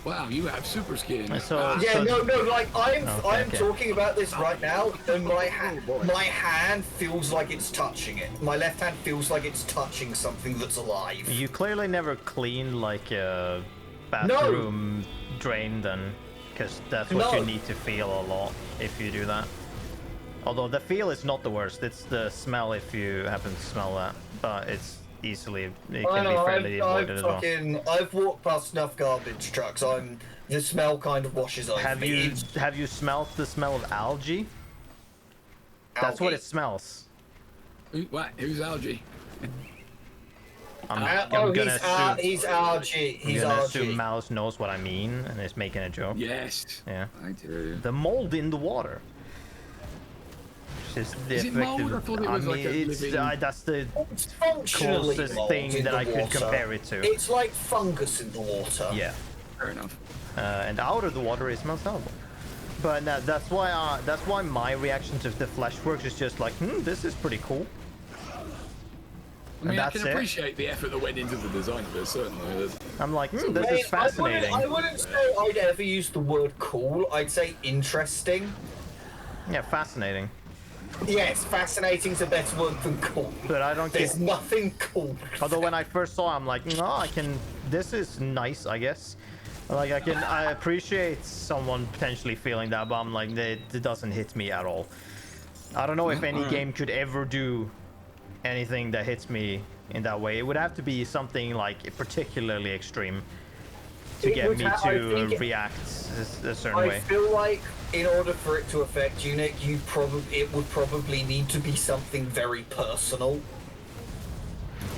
Wow, you have super skin. And so, Ah, Yeah, so- no, like I'm okay. talking about this right now, and my hand feels like it's touching it. My left hand feels like it's touching something that's alive. You clearly never cleaned like a bathroom drain then, because that's what No. you need to feel a lot if you do that. Although the feel is not the worst, it's the smell if you happen to smell that. But easily. It I can be know, fairly avoided as well. I've walked past enough garbage trucks. The smell kind of washes over Have me. you smelled the smell of algae? That's what Algae. it smells. Who's Algae? I'm Oh, gonna assume. he's RG. I'm He's gonna RG. assume Malus knows what I mean and is making a joke. Yes. Yeah. I do. The mold in the water. Just the Is it effect mold? of- I thought it was like a it's, living- that's the It's functionally closest mold thing in that the I could water. compare it to. It's like fungus in the water. yeah. Fair enough. And out of the water it smells terrible. But that's why my reaction to the Fleshworks is just like, this is pretty cool. I mean, I that's can it. appreciate the effort that went into the design of it, certainly. I'm like, this I is fascinating. I wouldn't say I'd ever use the word cool. I'd say interesting. Yeah, fascinating. Yes, fascinating's a better word than cool. But I don't There's get. nothing cool. Although when I first saw, it, I'm like, no, I can. This is nice, I guess. Like I appreciate someone potentially feeling that, but I'm like, it doesn't hit me at all. I don't know if any game could ever do anything that hits me in that way. It would have to be something like particularly extreme to It get would me ha- I to think it- react a certain I way. feel like in order for it to affect you, Nick, it would probably need to be something very personal.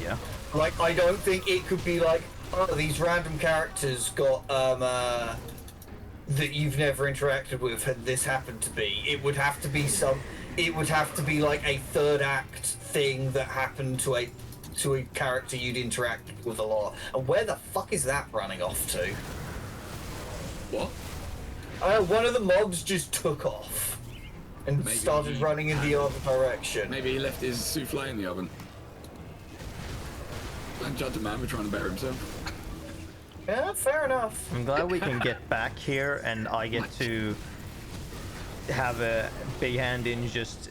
Yeah. Like, I don't think it could be like, oh, these random characters got that you've never interacted with, and this happened to be. It would have to be It would have to be like a third act thing that happened to a character you'd interact with a lot. And where the fuck is that running off to? What? One of the mobs just took off and Maybe started he running in the other direction. Maybe he left his souffle in the oven. Don't judge a man for trying to better himself. Yeah, fair enough. I'm glad we can get back here and I get to have a big hand in just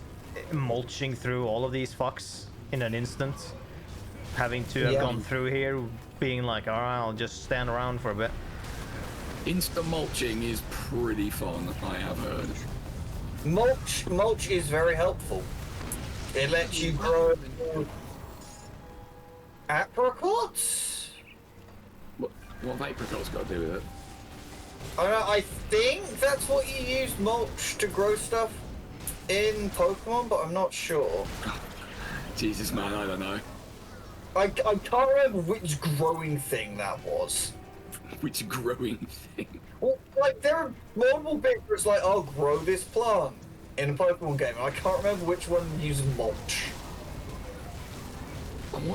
mulching through all of these fucks in an instant. Having to have Yeah. gone through here, being like, alright, I'll just stand around for a bit. Insta mulching is pretty fun, I have heard. Mulch is very helpful. It lets you grow apricots. What have apricots got to do with it? I think that's what you use mulch to grow stuff in Pokemon, but I'm not sure. Jesus, man, I don't know. I can't remember which growing thing that was. Which growing thing? Well, like, there are multiple bits where it's like, oh, grow this plant in a Pokemon game. I can't remember which one uses mulch.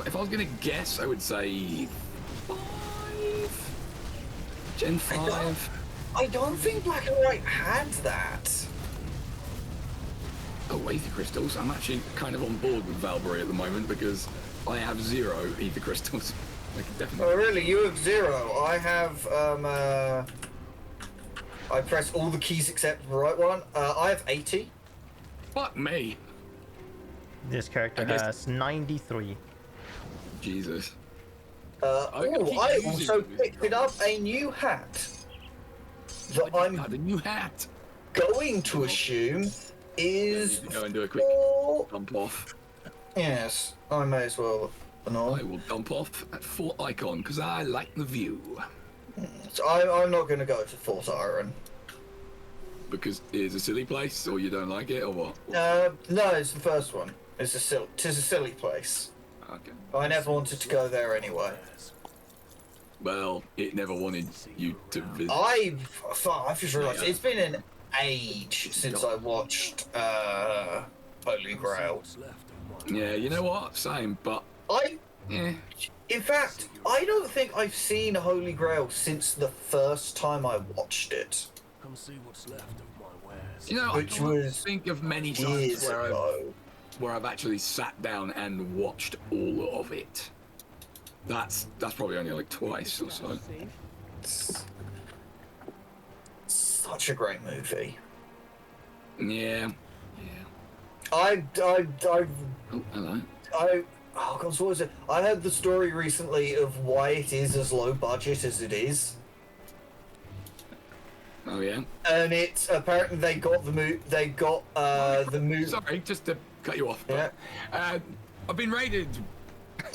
If I was going to guess, I would say 5? Gen 5? I don't think Black and White had that. Oh, Aether Crystals. I'm actually kind of on board with Valbury at the moment because I have 0 Aether Crystals. I can Oh, definitely... really? You have 0. I have, I press all the keys except the right one. I have 80. Fuck me. This character I guess- has 93. Jesus. I keep also using picked it up a new hat that I'm Got a new hat. going to assume is Need to go and do a quick for... dump off. Yes, I may as well. No. I will dump off at Fort Icon because I like the view. So I'm not going to go to Fort Iron. Because it's a silly place, or you don't like it, or what? No, it's the first one. Tis a silly place. Okay. I never wanted to go there anyway. Well, it never wanted you to visit. I've just realised it's been an age since I watched Holy Grail. Yeah, you know what? Same, but yeah. In fact, I don't think I've seen Holy Grail since the first time I watched it. Come see what's left of my wares. You know, Which I can't was think of many times Years ago. where I've actually sat down and watched all of it. That's probably only like twice or so. Such a great movie. Yeah. I Oh, hello. oh god, what was it? I heard the story recently of why it is as low budget as it is, Oh yeah. and it's apparently they got the movie. Sorry, just to cut you off. Yeah. I've been raided.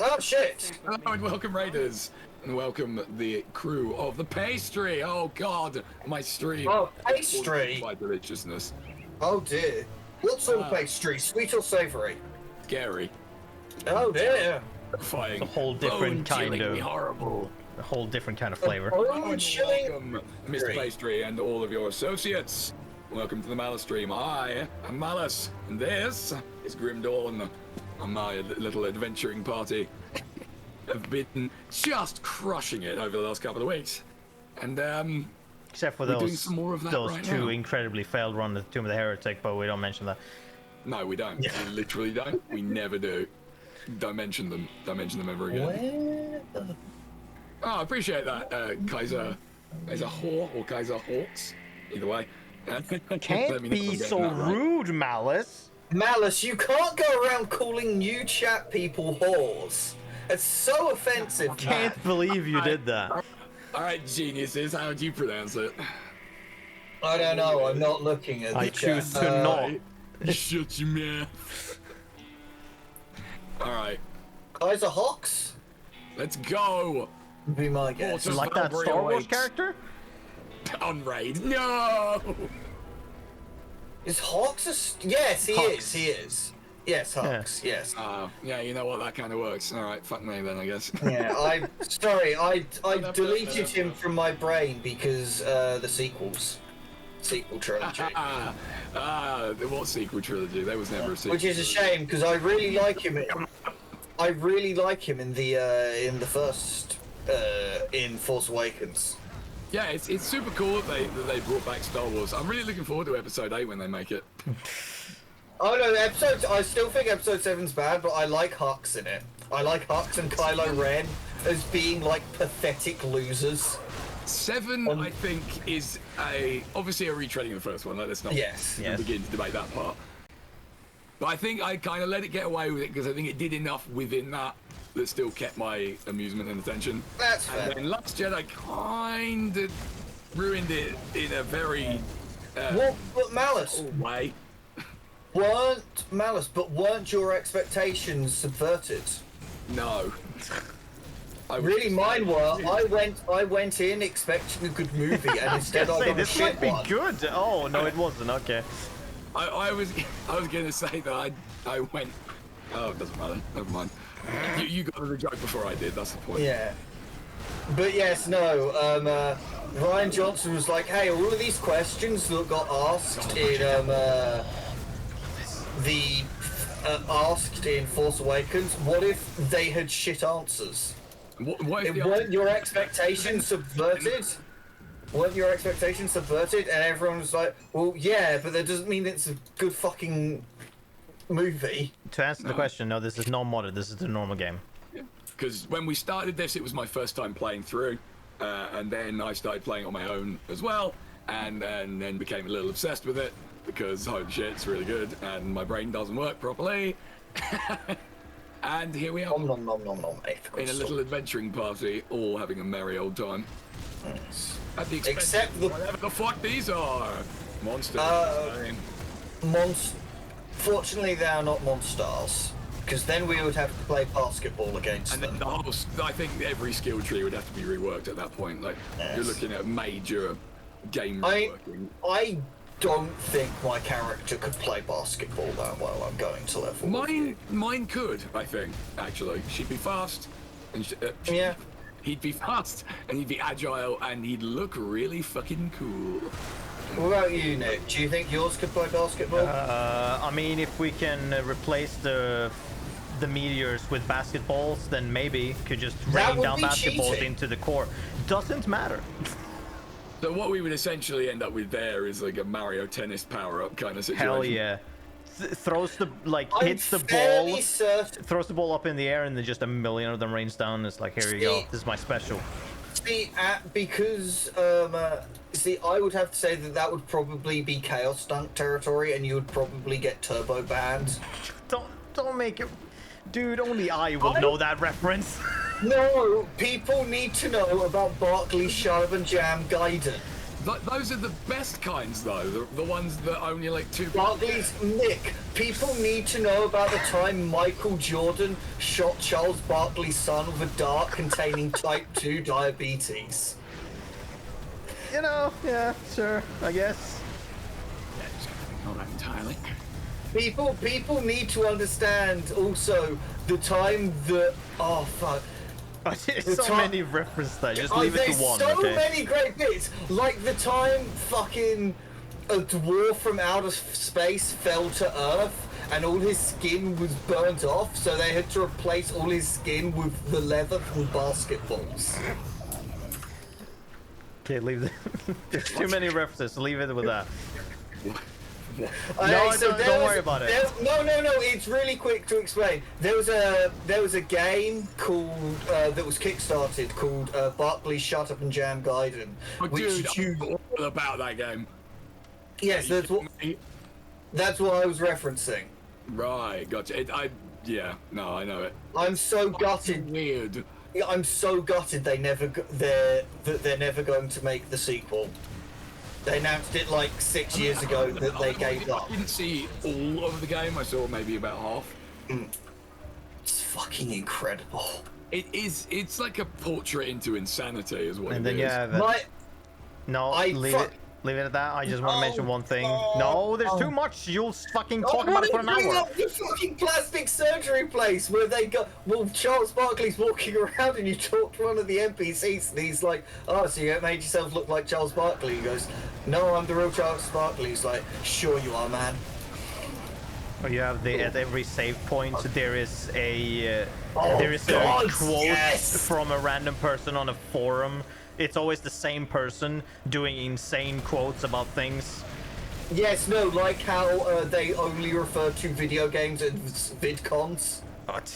Oh shit! Hello and welcome, Raiders. And welcome the crew of the pastry. Oh God, my stream. Oh, pastry! My deliciousness. Oh dear. What sort of pastry? Sweet or savoury? Scary. Oh dear. Terrifying. A whole different kind Bone-chillingly of- horrible. A whole different kind of flavor. Oh, chilling. Welcome, Mr. Pastry and all of your associates. Welcome to the Malus stream. I am Malus, and this is Grim Dawn. And my little adventuring party have been just crushing it over the last couple of weeks. And Except for we're doing those some more of that those right two now. incredibly failed run of Tomb of the Heretic, but we don't mention that. No, we don't. We literally don't. We never do. Don't mention them. Don't mention them ever again. Where the... Oh, I appreciate that, Kaiser Whore or Kaiser Hawks. Either way. Let me Can't know if be I'm getting so that right. rude, Malice. Malice, you can't go around calling new chat people whores. It's so offensive, man. Can't believe you did that. All right, geniuses, how would you pronounce it? I don't know, I'm not looking at the I chat. choose to not. Shut your mouth. All right, Kaiser Hawks? let's go. Be my guess. Awesome. Like that Valkyrie Star Wars awaits. character? On raid. No. Is Hawks yes, he Hawks. is, he is. Yes, Hawks, yes. Yeah, you know what? That kind of works. All right, fuck me then, I guess. Yeah, I deleted him from my brain because the sequel trilogy. What sequel trilogy? There was never a sequel. Which is a shame because I really like him. I really like him in the first in Force Awakens. Yeah, it's super cool that they brought back Star Wars. I'm really looking forward to Episode 8 when they make it. Oh no, I still think Episode 7's bad, but I like Hux in it. I like Hux and Kylo Ren as being like pathetic losers. 7, I think, is obviously a retreading of the first one. Let's not Yes. begin to debate that part. But I think I kind of let it get away with it because I think it did enough within that still kept my amusement and attention. That's fair. And then Last Jedi kind of ruined it in a very Well, but Malice, way. weren't your expectations subverted? No. I would Really, just mine say- were. I went in expecting a good movie, and instead I got a this shit might be one. good. Oh no, it wasn't. Okay. I was gonna say that I went. Oh, it doesn't matter. Never mind. You got the joke before I did. That's the point. Yeah. But yes, no. Ryan Johnson was like, "Hey, all of these questions that got asked in asked in Force Awakens, what if they had shit answers? What if Weren't your expectations subverted? Weren't your expectations subverted?" And everyone was like, "Well, yeah, but that doesn't mean it's a good fucking movie." To answer the question, no, this is not modded. This is the normal game. Because when we started this, it was my first time playing through, and then I started playing on my own as well, and then became a little obsessed with it because holy shit, it's really good, and my brain doesn't work properly. And here we are Nom nom nom nom nom. in a little adventuring party, all having a merry old time. Yes. At the expense Except of the- whatever the fuck these are. Monsters. Fortunately, they are not monsters, because then we would have to play basketball against And them. then the whole, I think every skill tree would have to be reworked at that point. Like, you're Yes. looking at major game I reworking. don't think my character could play basketball that well. I'm going to level. with you. Mine could, I think, actually. She'd be fast. And Yeah. He'd be fast, and he'd be agile, and he'd look really fucking cool. What about you, Nick? Do you think yours could play basketball? I mean, if we can replace the meteors with basketballs, then maybe could just That rain would down be basketballs cheating. into the core. Doesn't matter. So what we would essentially end up with there is like a Mario Tennis power-up kind of situation. Hell yeah. Throws the I'm hits the fairly ball, certain. throws the ball up in the air, and then just a million of them rains down. It's like, here you go. See- This is my special. See, because I would have to say that would probably be Chaos Dunk territory, and you would probably get turbo banned. Don't make it, dude. Only I will know that reference. No, people need to know about Barkley's Sharp and Jam Gaiden. Those are the best kinds, though. The ones that only like 2. Barkley's Nick, people need to know about the time Michael Jordan shot Charles Barkley's son with a dart containing type 2 diabetes. You know, yeah, sure, I guess. Yeah, just not that entirely. People need to understand also the time that fuck. There's so many references there. Just leave it to one. There's so okay? many great bits, like the time fucking a dwarf from outer space fell to Earth and all his skin was burnt off, so they had to replace all his skin with the leather from basketballs. Okay, leave it. There's too many references. Leave it with that. Alright, don't worry about it. No, it's really quick to explain. There was a game called that was kickstarted called Barkley Shut Up and Jam Gaiden. Oh, dude, I'm all about that game. Yes, that's what I was referencing. Right, gotcha. I know it. I'm so gutted. Weird. I'm so gutted they're never going to make the sequel. They announced it like 6 years ago that they gave up. I didn't see all of the game. I saw maybe about half. It's fucking incredible. It's like a portrait into insanity, is what And it then is. you have leave it at that. I just want to mention one thing. No, there's too much. You'll fucking talk about it for an hour. Up the fucking plastic surgery place where they got. Well, Charles Barkley's walking around and you talk to one of the NPCs and he's like, "Oh, so you made yourself look like Charles Barkley?" He goes, "No, I'm the real Charles Barkley." He's like, "Sure you are, man." Or you have at every save point there is a God, quote yes! from a random person on a forum. It's always the same person doing insane quotes about things. Yes, no, like how they only refer to video games at VidCons. But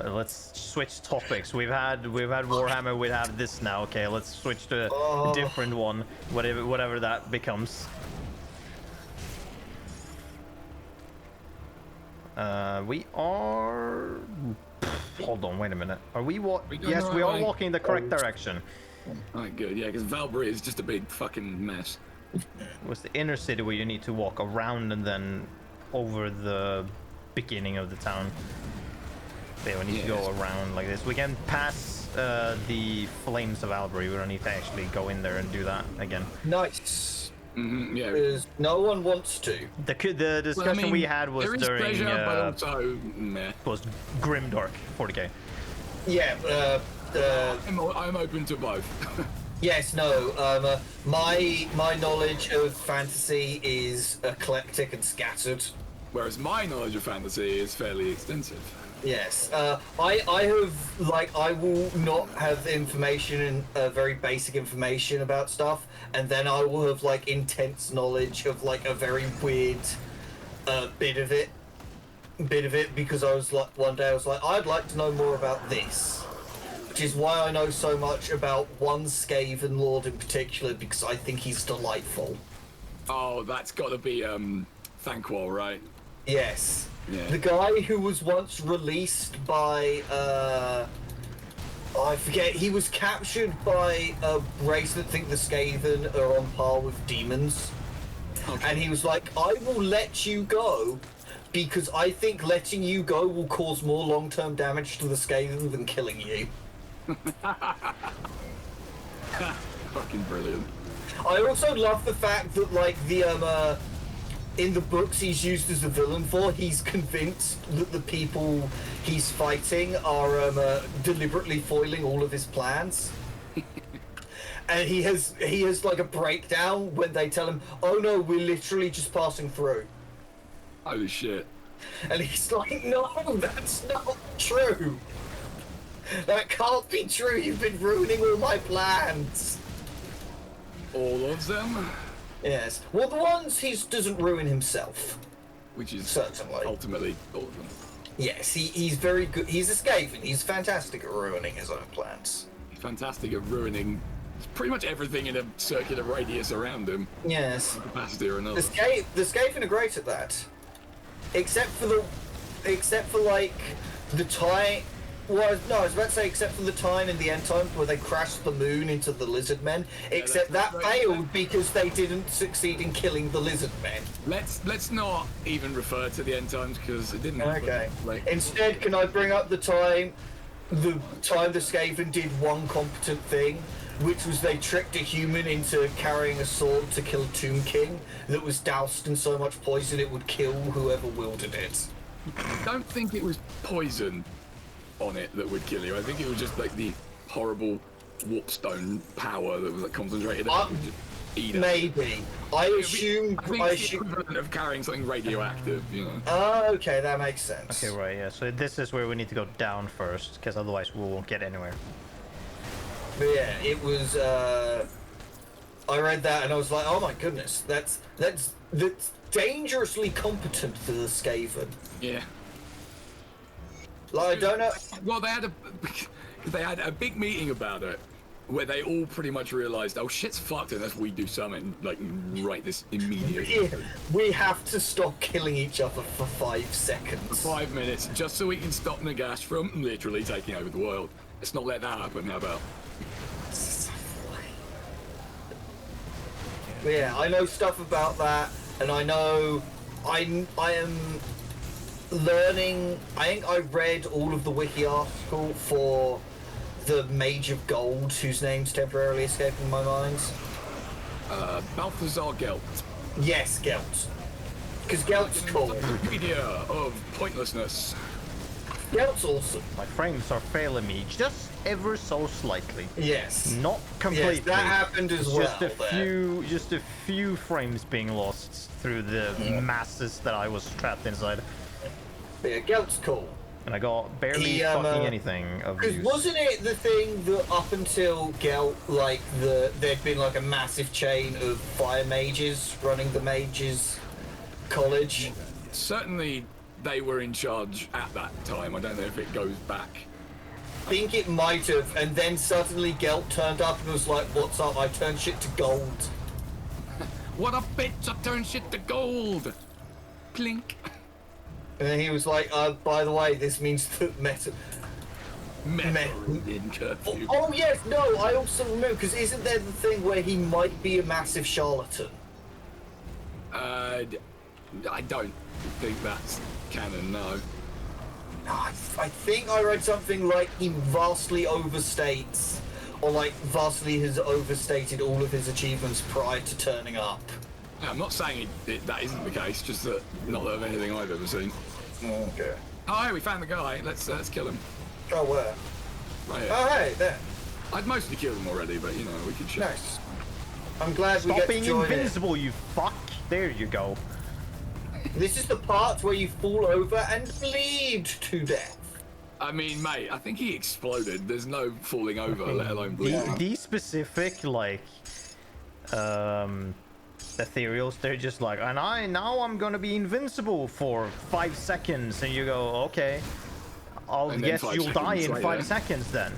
let's switch topics. We've had Warhammer. We have this now. Okay, let's switch to a different one. Whatever that becomes. We are. Hold on, wait a minute. Are we Yes, we are walking in the correct direction. Alright, good. Yeah, because Valkyrie is just a big fucking mess. It was the inner city where you need to walk around and then over the beginning of the town. Yeah, we need to go around like this. We can pass the flames of Valkyrie. We don't need to actually go in there and do that again. Nice. Yeah. Because no one wants to. The discussion we had was there is during pleasure, but also meh. was grimdark 40k. Yeah. I'm open to both. Yes. No. My knowledge of fantasy is eclectic and scattered. Whereas my knowledge of fantasy is fairly extensive. Yes, I will not have information and very basic information about stuff, and then I will have like intense knowledge of like a very weird bit of it because I was like one day I was like I'd like to know more about this, which is why I know so much about one Skaven Lord in particular because I think he's delightful. Oh, that's got to be Thankwall, right? Yes. Yeah. The guy who was once released by, I forget, he was captured by a race that think the Skaven are on par with demons. Okay. And he was like, I will let you go because I think letting you go will cause more long-term damage to the Skaven than killing you. Fucking brilliant. I also love the fact that, like, the, in the books he's used as a villain for, he's convinced that the people he's fighting are deliberately foiling all of his plans. And he has like a breakdown when they tell him, "Oh no, we're literally just passing through." Holy shit. And he's like, "No, that's not true. That can't be true. You've been ruining all my plans." All of them? Yes. Well, the ones he doesn't ruin himself. Which is certainly ultimately all of them. Yes, he's very good. He's a Skaven. He's fantastic at ruining his own plans. He's fantastic at ruining pretty much everything in a circular radius around him. Yes. Capacity or another. The Skaven are great at that. Except for like the time Well, no, I was about to say, except for the time in the end times where they crashed the moon into the lizard men, except that that's right. failed because they didn't succeed in killing the lizard men. Let's not even refer to the end times because it didn't happen. Okay. Like, Instead, can I bring up the time the Skaven did one competent thing, which was they tricked a human into carrying a sword to kill Tomb King that was doused in so much poison it would kill whoever wielded it. I don't think it was poison on it that would kill you. I think it was just like the horrible warpstone power that was like concentrated. That would just eat it. Maybe. I assumed. I think it's the equivalent of carrying something radioactive, you know. Oh, okay, that makes sense. Okay, right, yeah. So this is where we need to go down first, because otherwise we won't get anywhere. But yeah, it was. I read that and I was like, oh my goodness, that's dangerously competent for the Skaven. Yeah. Like, I don't know. Well, they had a big meeting about it, where they all pretty much realized, oh shit's fucked unless we do something like right this immediately. Yeah, we have to stop killing each other for 5 seconds. 5 minutes, just so we can stop Nagash from literally taking over the world. Let's not let that happen. How about? But yeah, I know stuff about that, and I know I am learning. I think I read all of the wiki article for the Mage of Gold, whose name's temporarily escaping my mind. Balthazar Gelt. Yes, Gelt. Because Gelt's cool. Media of pointlessness. Gelt's awesome. My frames are failing me just ever so slightly. Yes. Not completely. Yes, that happened as well. Just a few frames being lost through the masses that I was trapped inside. But yeah, Gelt's cool. And I got barely fucking anything of Because use. wasn't it the thing that up until Gelt, like there'd been like a massive chain of fire mages running the mages college? Certainly, they were in charge at that time. I don't know if it goes back. I think it might have, and then suddenly Gelt turned up and was like, "What's up? I turned shit to gold." What a bitch! I turned shit to gold. Clink. And then he was like, "By the way, this means that meta." In curfew. Oh yes, no. I also remember because isn't there the thing where he might be a massive charlatan? I don't think that's canon. No. I think I read something like he vastly overstates, or like vastly has overstated all of his achievements prior to turning up. I'm not saying that isn't the case. Just that not of anything I've ever seen. Okay. Oh, hey, we found the guy. Let's kill him. Oh, where? Right here. Oh, hey, there. I'd mostly killed him already, but you know we could share. Nice. I'm glad we Stop get being to join invincible, you fuck! There you go. it. This is the part where you fall over and bleed to death. I mean, mate, I think he exploded. There's no falling over, let alone bleeding. These specific, like, ethereals, they're just like, and now I'm gonna be invincible for 5 seconds, and you go, okay, I'll And then guess 5 you'll die in seconds 5 later. seconds then.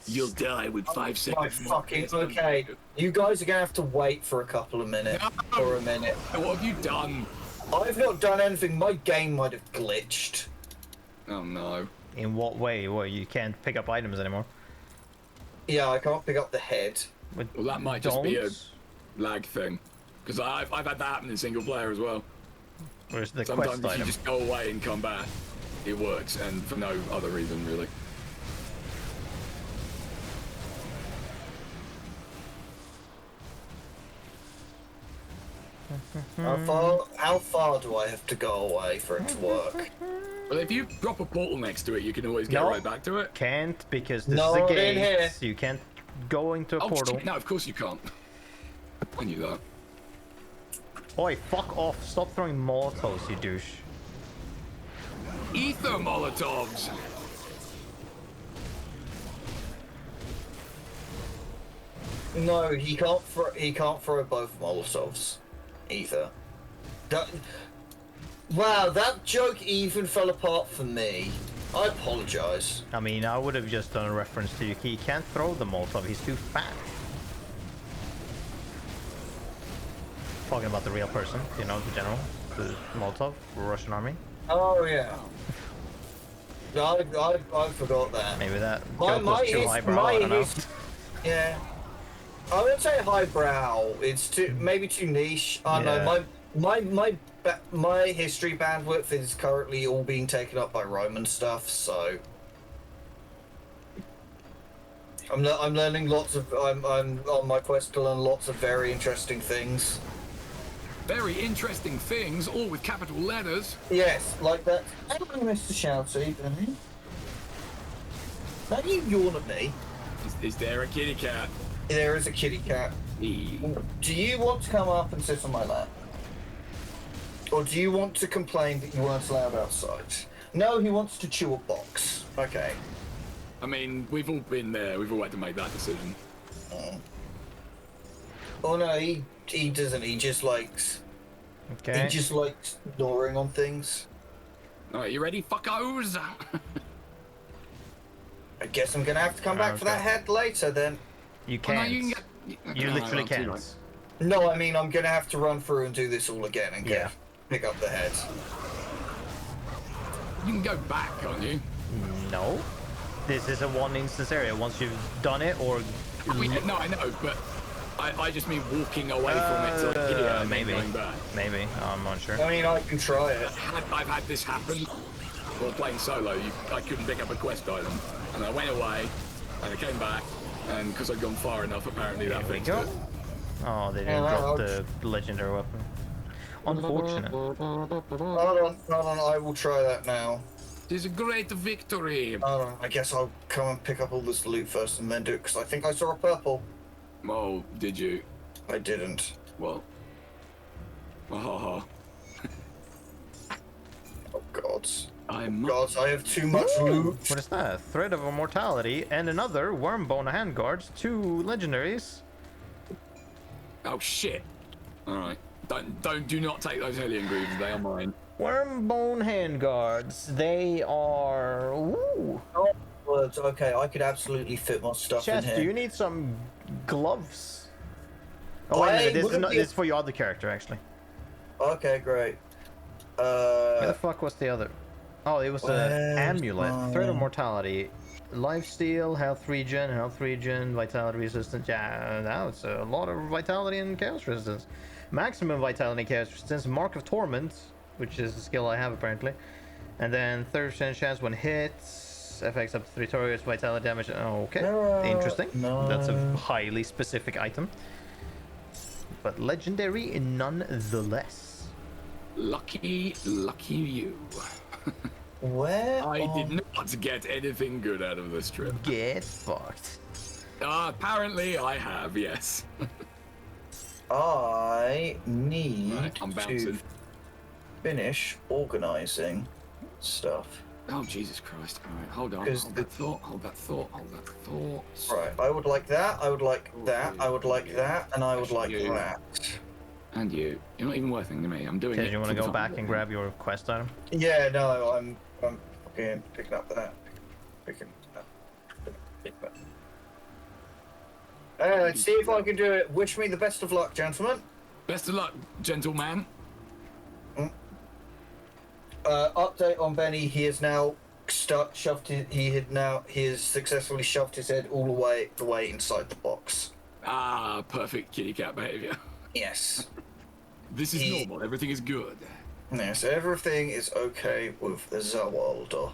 You'll die with 5 My seconds. fucking okay. You guys are gonna have to wait for a couple of minutes. For a minute. What have you done? I've not done anything. My game might have glitched. Oh no. In what way? Well, you can't pick up items anymore. Yeah, I can't pick up the head. Well, that might just be a Don't? lag thing. Because I've had that happen in single player as well. Where's the Sometimes quest if you item? just go away and come back, it works, and for no other reason really. How far do I have to go away for it to work? But if you drop a portal next to it, you can always get No. right back to it. Can't, because this No, is a it ain't here. gate. You can't go into a Oh portal. shit, no, of course you can't. I knew that. Oi, fuck off. Stop throwing Molotovs, you douche. Ether Molotovs! No, he can't. He can't throw both Molotovs, either. Wow, that joke even fell apart for me. I apologize. I mean, I would have just done a reference to he can't throw the Molotov, he's too fat. Talking about the real person, you know, the general, the Molotov, Russian army. Oh yeah. I forgot that. Maybe that joke was too highbrow. I don't know. Yeah. I would say highbrow. It's too maybe too niche. I don't know. My history bandwidth is currently all being taken up by Roman stuff, so I'm learning lots of. I'm on my quest to learn lots of very interesting things. Very interesting things, all with capital letters. Yes, like that. Hello, Mr. Shouty. Don't you yawn at me? Is there a kitty cat? There is a kitty cat. Do you want to come up and sit on my lap? Or do you want to complain that you weren't allowed outside? No, he wants to chew a box. Okay. I mean, we've all been there. We've all had to make that decision. Oh no, he doesn't. He just likes... Okay. He just likes gnawing on things. Alright, you ready, fuckos? I guess I'm gonna have to come back for that head later then. You Oh, no, can't. you can get... You literally too can't. late. No, I mean, I'm gonna have to run through and do this all again and pick up the head. You can go back, can't you? No. This is a one instance area. Once you've done it or... No, I know, but I just mean walking away from it to like here and maybe. then going back. Maybe. I'm not sure. I mean, I can try it. I've had this happen. While playing solo, I couldn't pick up a quest item. And I went away, and I came back, and because I'd gone far enough, apparently that There we fixed go. it. Oh, they didn't drop the legendary weapon. Unfortunate. Hold on, I will try that now. It is a great victory. Hold on, I guess I'll come and pick up all this loot first and then do it, because I think I saw a purple. Oh, did you? I didn't. Well. Oh, Oh, God. I'm God, I have too much loot. What is that? Thread of Immortality and another Wormbone Handguards, 2 legendaries. Oh shit! All right, do not take those Hellion Greaves. They are mine. Wormbone Handguards. They are. Ooh. Oh, words. Okay, I could absolutely fit my stuff in Chest, here. do you need some gloves? Oh, wait a minute. This is for your other character, actually. Okay, great. Where the fuck was the other? Oh, it was an amulet. Thread of Mortality. Lifesteal, health regen, vitality resistance. Yeah, now it's a lot of vitality and chaos resistance. Maximum vitality and chaos resistance. Mark of Torment, which is a skill I have apparently. And then 30% chance when hits. Affects up to 3 targets, vitality damage. Okay, interesting. That's a highly specific item. But legendary nonetheless. Lucky you. Where? I did not get anything good out of this trip. Get fucked. Apparently I have, yes. I need Right, I'm to bouncing. finish organizing stuff. Oh, Jesus Christ. All right, hold on. Because Hold that thought. Right, I would like that, I would like that, I would like that, and I would like You. that. And you. You're not even worth anything to me. I'm doing it. Okay, you want to for go fun. back and grab your quest item? Yeah, no, I'm fucking picking up that. Picking up. Let's see if I can do it. Wish me the best of luck, gentlemen. Best of luck, gentleman. Update on Benny. He has now he has successfully shoved his head all the way inside the box. Ah, perfect kitty cat behavior. Yes. This is normal. Everything is good. Yes, everything is okay with the Zawalder.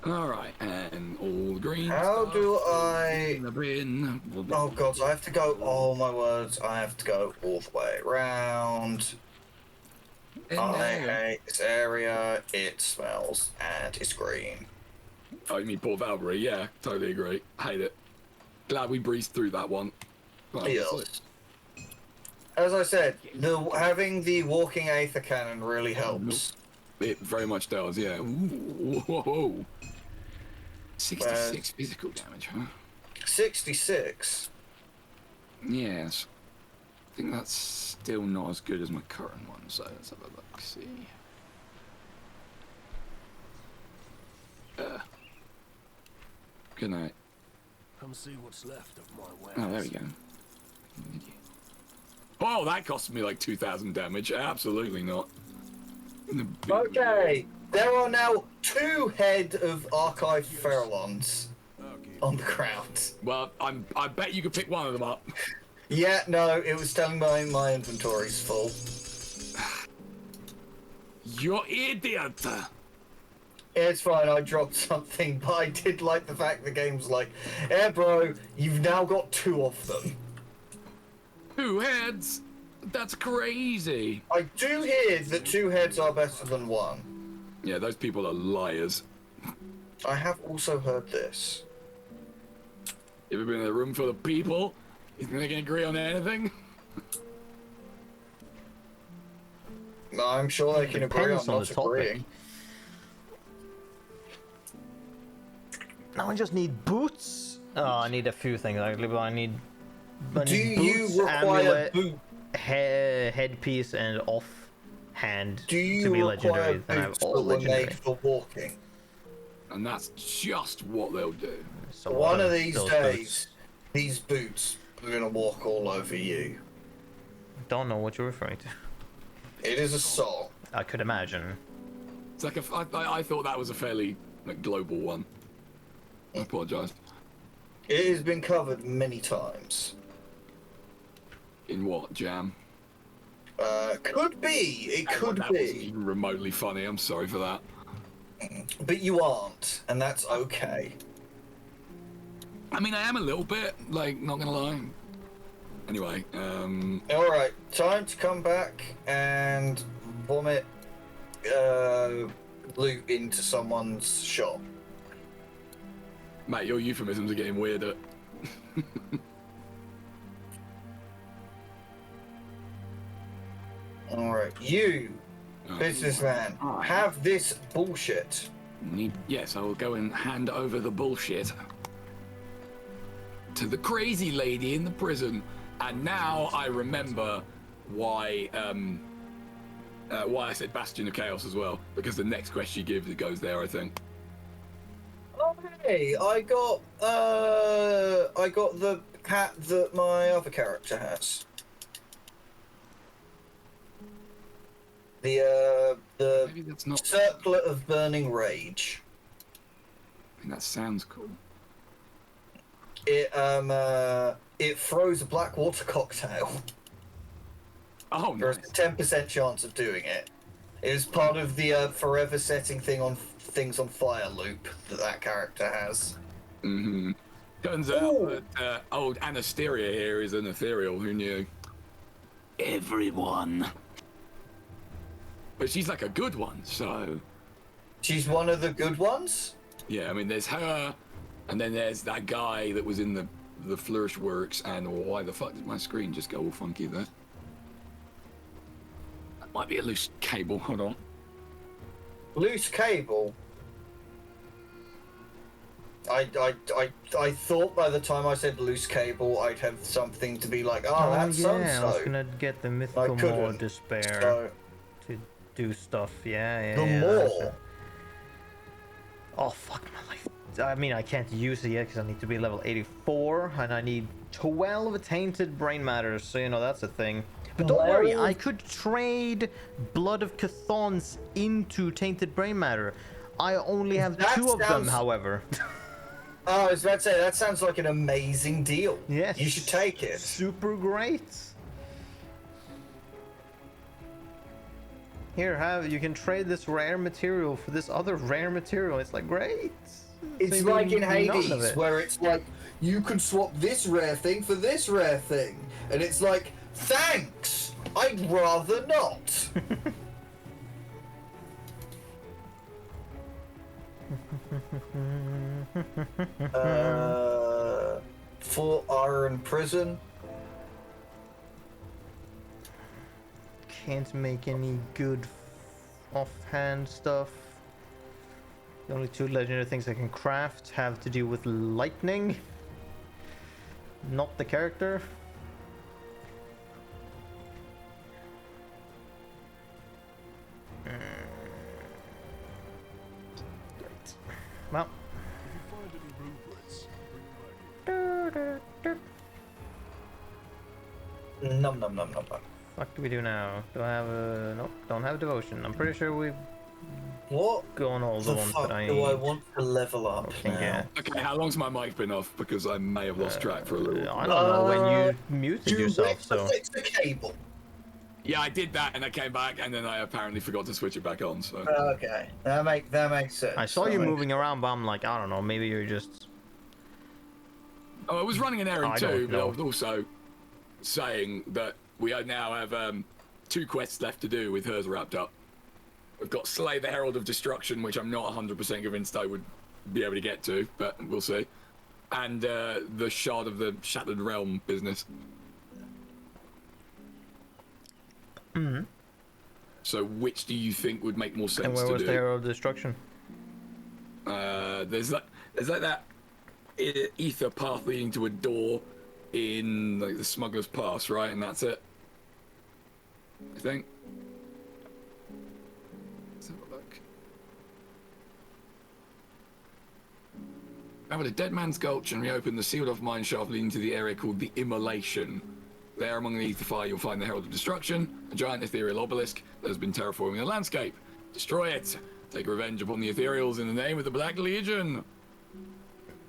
All right, and all green. How stuff do I? in the bin. Oh God, I have to go. Oh my words, I have to go all the way around. I hate this area. It smells and it's green. Oh, you mean Port Valbury? Yeah, totally agree. Hate it. Glad we breezed through that one. Right, Yes. As I said, having the walking Aether cannon really helps. It very much does, yeah. Ooh, whoa. 66 physical damage, huh? 66. Yes. I think that's still not as good as my current one, so let's have a look, see. Good night. Come see what's left of my wares. Oh, there we go. Oh, that cost me like 2,000 damage. Absolutely not. Okay, There are now 2 head of archive Farallons on the ground. Well, I bet you could pick one of them up. Yeah, no, it was telling me my inventory's full. You're idiot. It's fine, I dropped something, but I did like the fact the game's like, eh bro, you've now got 2 of them. 2 heads? That's crazy. I do hear that 2 heads are better than 1. Yeah, those people are liars. I have also heard this. You ever been in a room full of people? You think they can agree on anything? I'm sure they can agree on Depends on not the topic. agreeing. Now I just need boots. Oh, I need a few things. I need Do you boots, require amulet, boot? headpiece, and offhand Do to you be require legendary? Then I have boots that all were legendary. made for walking? And that's just what they'll do. So One what of are these those days, boots? these boots are gonna walk all over you. Don't know what you're referring to. It is a song. I could imagine. It's like I thought that was a fairly global one. I apologise. It has been covered many times. In what, Jam? Could be. It could That wasn't be. even remotely funny. I'm sorry for that. But you aren't, and that's okay. I mean, I am a little bit, like, not gonna lie. Anyway, Alright, time to come back and vomit loot into someone's shop. mate, your euphemisms are getting weirder. Alright, you, Oh, businessman, have this bullshit. Yes, I will go and hand over the bullshit to the crazy lady in the prison. And now I remember why I said Bastion of Chaos as well, because the next quest she gives, it goes there, I think. Oh hey, I got the hat that my other character has. The Maybe that's not. Circlet of Burning Rage. I think that sounds cool. It throws a black water cocktail. Oh, There's nice. a 10% chance of doing it. It is part of the forever setting things on fire loop that character has. Mm-hmm. Turns out that old Anasteria here is an ethereal. Who knew? Everyone. But she's like a good one, so. She's one of the good ones? Yeah, I mean, there's her, and then there's that guy that was in the Flourish Works, and why the fuck did my screen just go all funky there? That might be a loose cable, hold on. Loose cable? I thought by the time I said loose cable, I'd have something to be like, oh, that's yeah, I was so-and-so. gonna get the mythical couldn't, more despair So, to do stuff. Yeah. the that's more. it. Oh fuck my life. I mean, I can't use it yet because I need to be level 84, and I need 12 tainted brain matters. So you know that's a thing. But don't worry, I could trade Blood of Chthons into tainted brain matter. I only have That 2 of them, sounds- however. Oh, I was about to say, that sounds like an amazing deal. Yes. You should take it. Super great. Here, you can trade this rare material for this other rare material. It's like, great. It's Maybe like in none of Hades, it. where it's like, you can swap this rare thing for this rare thing. And it's like, thanks! I'd rather not. Full Iron Prison. Can't make any good offhand stuff. The only 2 legendary things I can craft have to do with lightning, not the character. Great. Well. If you find any rubrics, bring them back in. Num num num num num. What do we do now? Do I have a... Nope, don't have devotion. I'm pretty sure we've What go on all the the ones fuck that I do I want to level up can now? get. Okay, how long's my mic been off? Because I may have lost track for a little. I don't know when Uh, you muted You yourself, went to so fix the cable. Yeah, I did that, and I came back, and then I apparently forgot to switch it back on. So Okay, that makes sense. I saw That you makes- moving around, but I'm like, I don't know, maybe you're just. I was running an errand I too, don't but I know. was also saying that we now have 2 quests left to do with hers wrapped up. We've got Slay the Herald of Destruction, which I'm not 100% convinced I would be able to get to, but we'll see. And the Shard of the Shattered Realm business. Mm-hmm. So which do you think would make more sense And where to was do? the Arrow of Destruction? There's like that ether path leading to a door in like the Smuggler's Pass, right? And that's it. I think. Let's have a look. Now with a Dead Man's Gulch and reopen the sealed-off mine shaft leading to the area called the Immolation. There, among the ether fire, you'll find the Herald of Destruction, a giant ethereal obelisk that has been terraforming the landscape. Destroy it. Take revenge upon the ethereals in the name of the Black Legion.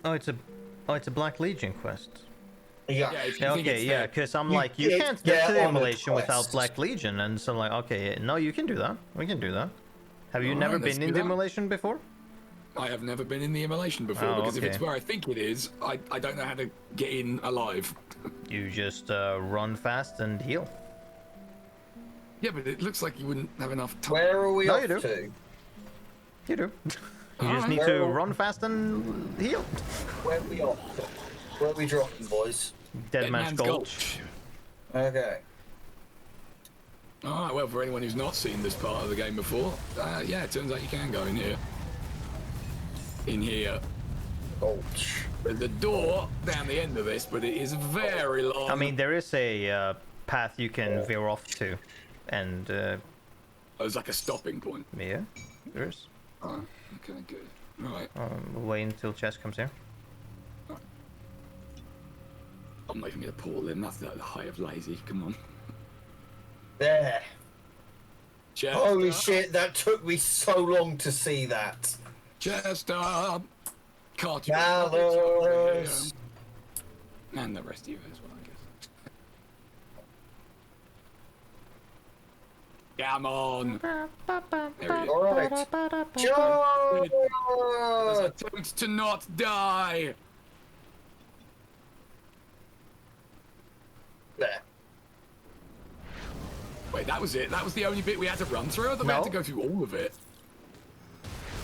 Oh, it's a Black Legion quest. Yeah. Yeah, if you think Okay, it's yeah, there- because I'm You like, you did can't get to get the on a Immolation without quest. Black Legion, and so I'm like, okay, no, you can do that. We can do that. Have you never Alright, let's been do in the that. Immolation before? I have never been in the Immolation before, Oh, because if it's okay. where I think it is, I don't know how to get in alive. You just run fast and heal. Yeah, but it looks like you wouldn't have enough time. Where are we No, off you do. to? You do. You just Alright. need to Well- run fast and heal. Where are we off to? Where are we dropping, boys? Dead Man's Gulch. Okay. Alright, well, for anyone who's not seen this part of the game before, yeah, it turns out you can go in here. In here. Gulch. There's a door down the end of this, but it is very long. I mean, there is a path you can veer off to, and There's like a stopping point. yeah, there is. Oh, okay, good. Right. We'll wait until Chess comes here. I'm not even gonna pull in. That's the height of lazy. Come on. There. Chester. Holy shit, that took me so long to see that. Chester. Cartridge. Malus. And the rest of you as well, I guess. Come on. There he is. Alright. Let's Charge! attempt to not die. There. Wait, that was it? That was the only bit we had to run through? I thought we had No. to go through all of it.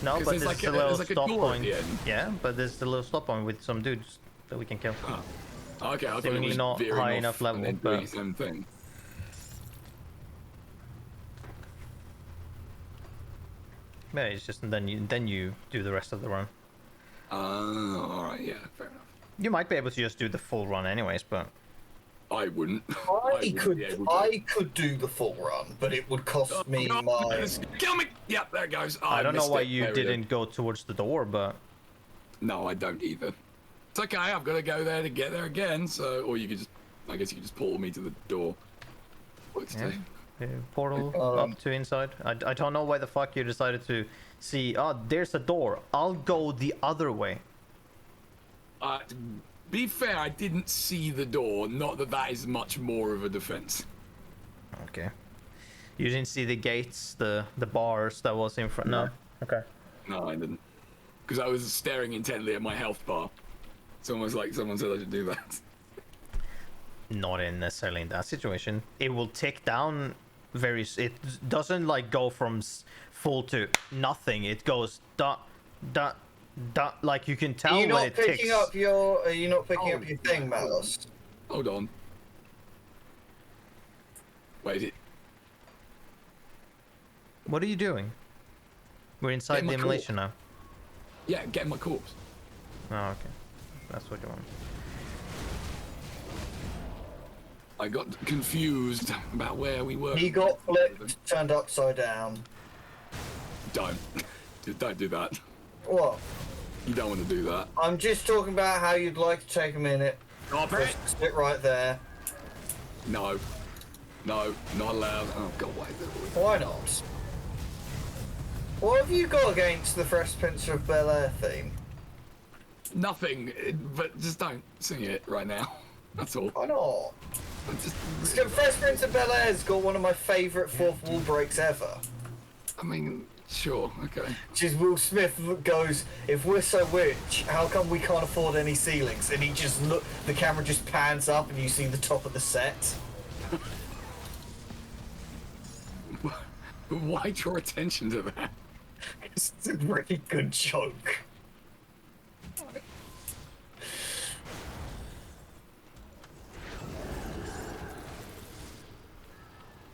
No, 'Cause but there's there's like a a- little there's like a stop door at point. the end. Yeah, but there's a little stop point with some dudes that we can kill. Okay, I thought it Seemingly was not veering high off enough and level, then but- doing its own thing. Yeah, it's just then you do the rest of the run. Alright, yeah, fair enough. You might be able to just do the full run anyways, but I wouldn't. I wouldn't could be able to. I could do the full run, but it would cost me Oh, my goodness, kill me! Yep, there it goes. Oh, I don't know missed why it. you There we go. didn't go towards the door, but No, I don't either. It's okay, I've got to go there to get there again, so... Or you could just... I guess you could just pull me to the door. What's yeah. the... Portal up to inside. I don't know why the fuck you decided to see. Oh, there's a door. I'll go the other way. To be fair, I didn't see the door. Not that that is much more of a defense. Okay. You didn't see the gates, the bars that was in front. No. Okay. No, I didn't. Because I was staring intently at my health bar. It's almost like someone said I should do that. Not in necessarily in that situation. It will tick down it doesn't like go from full to nothing. It goes dot dot dot, like you can tell Are you when not it picking ticks. up your are you not picking Oh, up your thing, Malus? Hold on. Wait, it... What are you doing? We're inside Getting the my immolation now. Yeah, get my corpse. Oh, okay. That's what you want. I got confused about where we were. He got flipped, turned upside down. Don't. Don't do that. What? You don't want to do that. I'm just talking about how you'd like to take a minute. Stop it! Just sit right there. No. No, not allowed. Oh, God, why is it always... Why not? What have you got against the Fresh Prince of Bel-Air theme? Nothing, but just don't sing it right now. That's all. Why not? Just, Fresh Prince of Bel-Air's got one of my favourite fourth wall breaks ever. I mean, sure, okay. Which is Will Smith goes, if we're so rich, how come we can't afford any ceilings? And he just the camera just pans up and you see the top of the set. Why draw attention to that? It's a really good joke.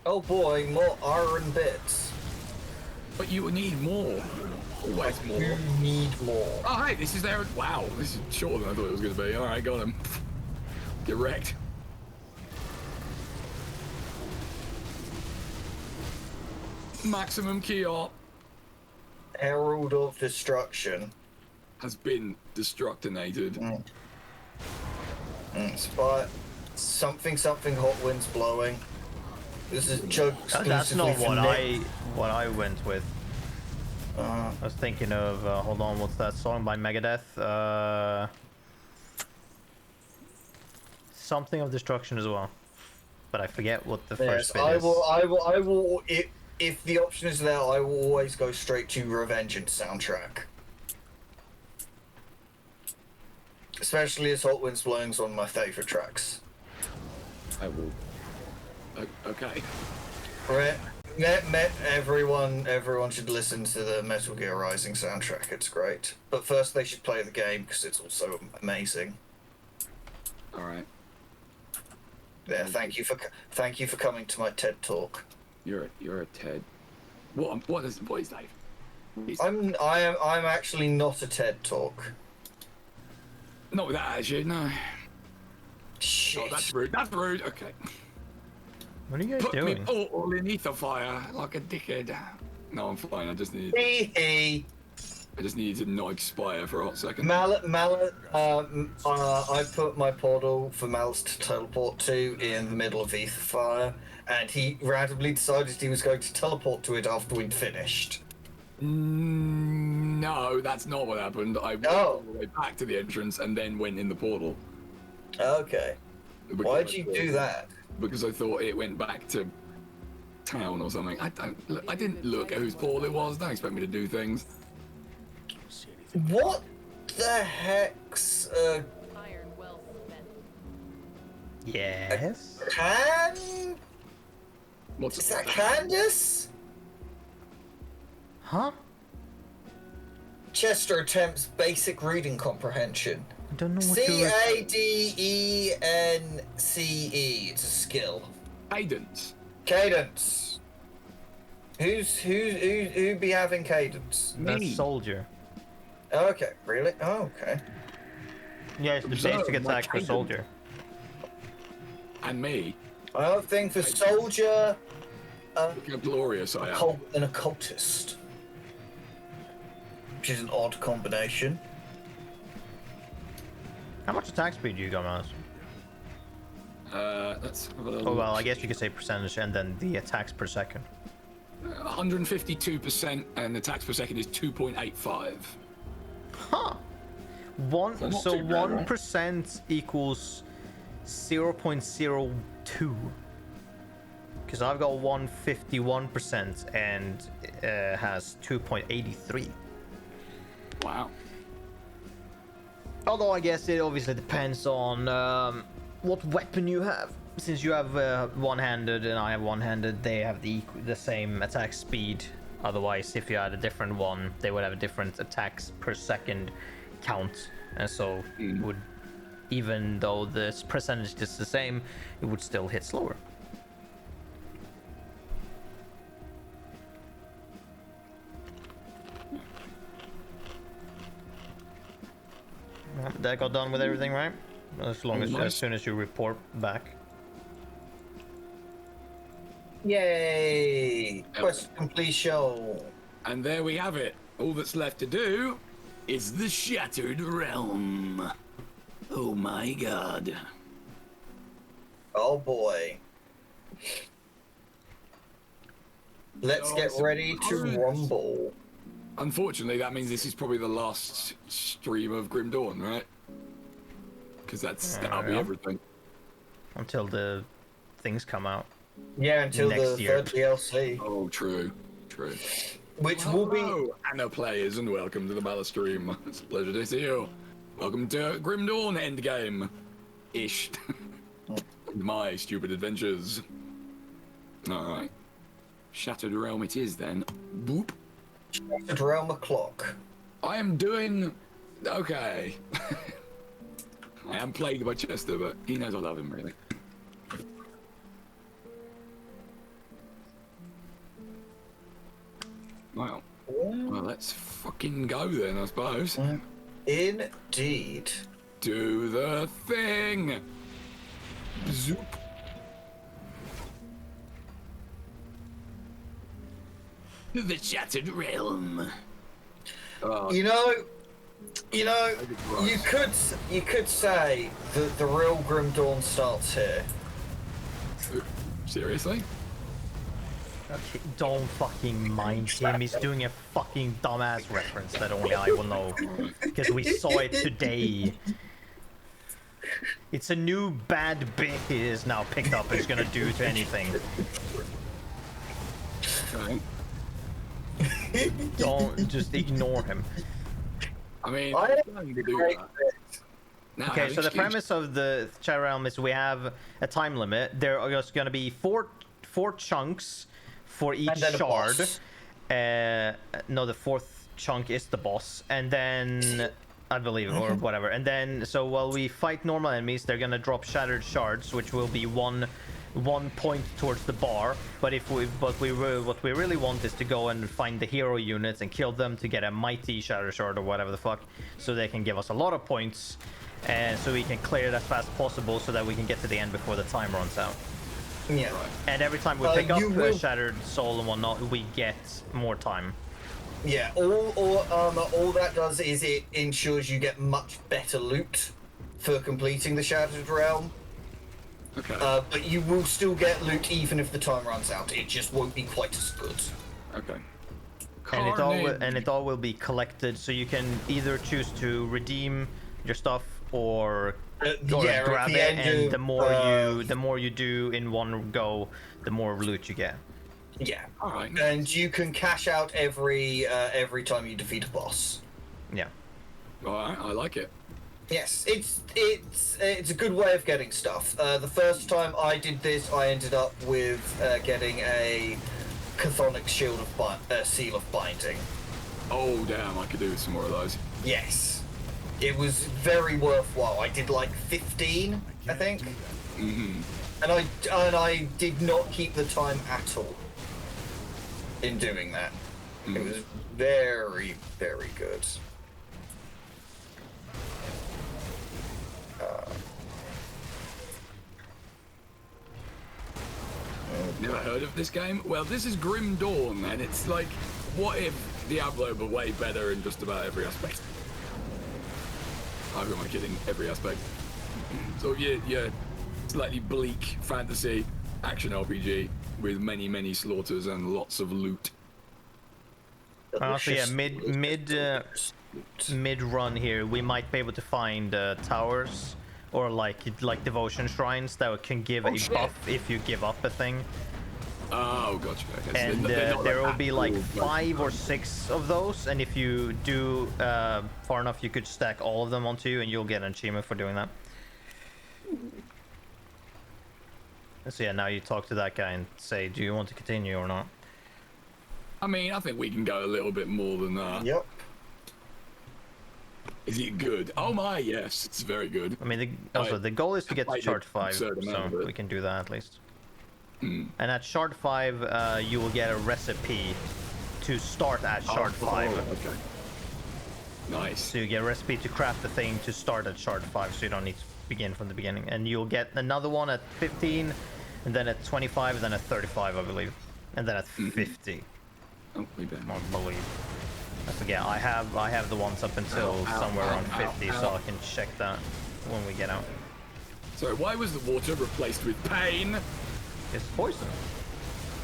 Oh boy, more iron bits. But you need more. Always more. You need more. Oh, hey, this is there. Wow, this is shorter than I thought it was going to be. All right, got him. Get wrecked. Maximum key art Herald of Destruction. has been destructinated. Spot. Something hot winds blowing. This is joke That's not exclusively for Nick. what I went with. I was thinking of hold on, what's that song by Megadeth? Something of Destruction as well, but I forget what the first bit is. I will. If the option is there, I will always go straight to Revengeance soundtrack. Especially as Hot Winds Blowing is one of my favourite tracks. I will. Okay. Right. Everyone should listen to the Metal Gear Rising soundtrack. It's great. But first, they should play the game because it's also amazing. All right. Yeah. Thank you for coming to my TED talk. You're a Ted. What is that? I'm actually not a TED talk. Not with that attitude, no. Shit. Oh, that's rude. That's rude. Okay. What are you guys Put doing? me all in ether fire like a dickhead. No, I'm fine. I just needed to not expire for a hot second. I put my portal for Malus to teleport to in the middle of ether fire, and he randomly decided he was going to teleport to it after we'd finished. No, that's not what happened. I went all the way back to the entrance and then went in the portal. Okay. Why'd you do that? Because I thought it went back to town or something. I didn't look at whose portal it was. Don't expect me to do things. What the heck's Iron well spent. Yes. What's Is that Candace? Huh? Chester attempts basic reading comprehension. I don't know what you're... Cadence. It's a skill. Cadence. Who be having cadence? That's Me. soldier. Okay, really? Oh, okay. Yeah, it's the Observe basic my attack for cadence. soldier. And me. I have a thing for soldier, Look how glorious I am. an occultist. Which is an odd combination. How much attack speed do you got, Miles? Let's have a little Oh well, I guess you could say percentage and then the attacks per second. 152% and attacks per second is 2.85. Huh. not So too bad, right? 1% equals 0.02. Because I've got 151% and has 2.83. Wow. Although I guess it obviously depends on what weapon you have. Since you have one-handed and I have one-handed, they have the same attack speed. Otherwise, if you had a different one, they would have a different attacks per second count. And so it would, even though this percentage is the same, it would still hit slower. That got done with everything, right? As long as soon as you report back. Yay! Quest completion. And there we have it. All that's left to do is the Shattered Realm. Oh my god. Oh boy. Let's get ready to rumble. Unfortunately, that means this is probably the last stream of Grim Dawn, right? Because that'll be Yeah. everything. Until the things come out. Yeah, until Next the year. third DLC, Oh, true. which will be. Hello, Anna players, and welcome to the Malus stream. It's a pleasure to see you. Welcome to Grim Dawn Endgame. Ish. My stupid adventures. Alright. Shattered Realm it is then. Boop. Shattered Realm o'clock. I am doing okay. I am plagued by Chester, but he knows I love him, really. Well, let's fucking go then, I suppose. Indeed. Do the thing! Zoop. The Shattered Realm. You know, you could say that the real Grim Dawn starts here. Seriously? Okay, don't fucking mind him. He's doing a fucking dumbass reference that only I will know. Because we saw it today. It's a new bad bit he is now picked up and is gonna do to anything. Right. Don't just ignore him. I mean, I I'm planning to do that. Now I Okay, have so the excuse. premise of the Shattered Realm is we have a time limit. There are just gonna be four chunks for each And then a shard. boss. No, the fourth chunk is the boss, and then I believe, or whatever. And then, so while we fight normal enemies, they're gonna drop shattered shards, which will be one point towards the bar. But what we really want is to go and find the hero units and kill them to get a mighty shatter shard or whatever the fuck, so they can give us a lot of points, and so we can clear it as fast as possible, so that we can get to the end before the time runs out. Yeah. And every time we pick up you a will- shattered soul and whatnot, we get more time. Yeah, all that does is it ensures you get much better loot for completing the Shattered Realm. Okay. But you will still get loot even if the time runs out. It just won't be quite as good. Okay. And it all will be collected, so you can either choose to redeem your stuff or Yeah, at grab the it, end and of, the more you do in one go, the more loot you get. Yeah. All right. And you can cash out every time you defeat a boss. Yeah. All right. I like it. Yes, it's a good way of getting stuff. The first time I did this, I ended up with getting a Chthonic Shield of Seal of Binding. Oh damn! I could do with some more of those. Yes, it was very worthwhile. I did like 15, I think, and I did not keep the time at all in doing that. It was very, very good. Never heard of this game? Well, this is Grim Dawn, and it's like, what if Diablo were way better in just about every aspect? Who am I kidding? Every aspect. So yeah, slightly bleak fantasy action RPG with many slaughters and lots of loot. So yeah, mid run here, we might be able to find towers or like devotion shrines that can give a shit. buff if you give up a thing. Oh, gotcha. Okay, so And they're not there like will be like actual, 5 or 6 of those, and if you do far enough, you could stack all of them onto you, and you'll get an achievement for doing that. So yeah, now you talk to that guy and say, do you want to continue or not? I mean, I think we can go a little bit more than that. Yep. Is it good? Oh my, yes, it's very good. I mean, the goal is to get to played shard a 5, certain so amount of it. we can do that at least. And at shard 5, you will get a recipe to start at shard 5. Okay. Nice. So you get a recipe to craft the thing to start at shard 5, so you don't need to begin from the beginning. And you'll get another one at 15, and then at 25, and then at 35, I believe. And then at 50, Oh, we better. I believe. I forget. I have the ones up until Ow, somewhere ow, around ow, 50, ow. so I can check that when we get out. So why was the water replaced with pain? It's poison.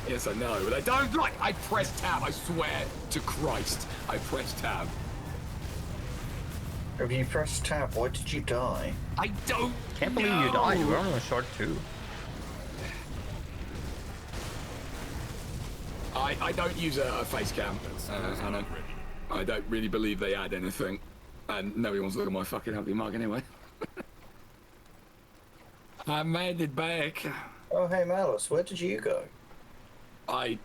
Yes, I know, but I don't like. I pressed tab. I swear to Christ, I pressed tab. Have you pressed tab? Why did you die? I don't. Can't believe you died. You were only on short 2. I don't use a face cam, Hannah. I don't really believe they add anything, and nobody wants to look at my fucking ugly mug anyway. I made it back. Oh, hey, Malus, where did you go? I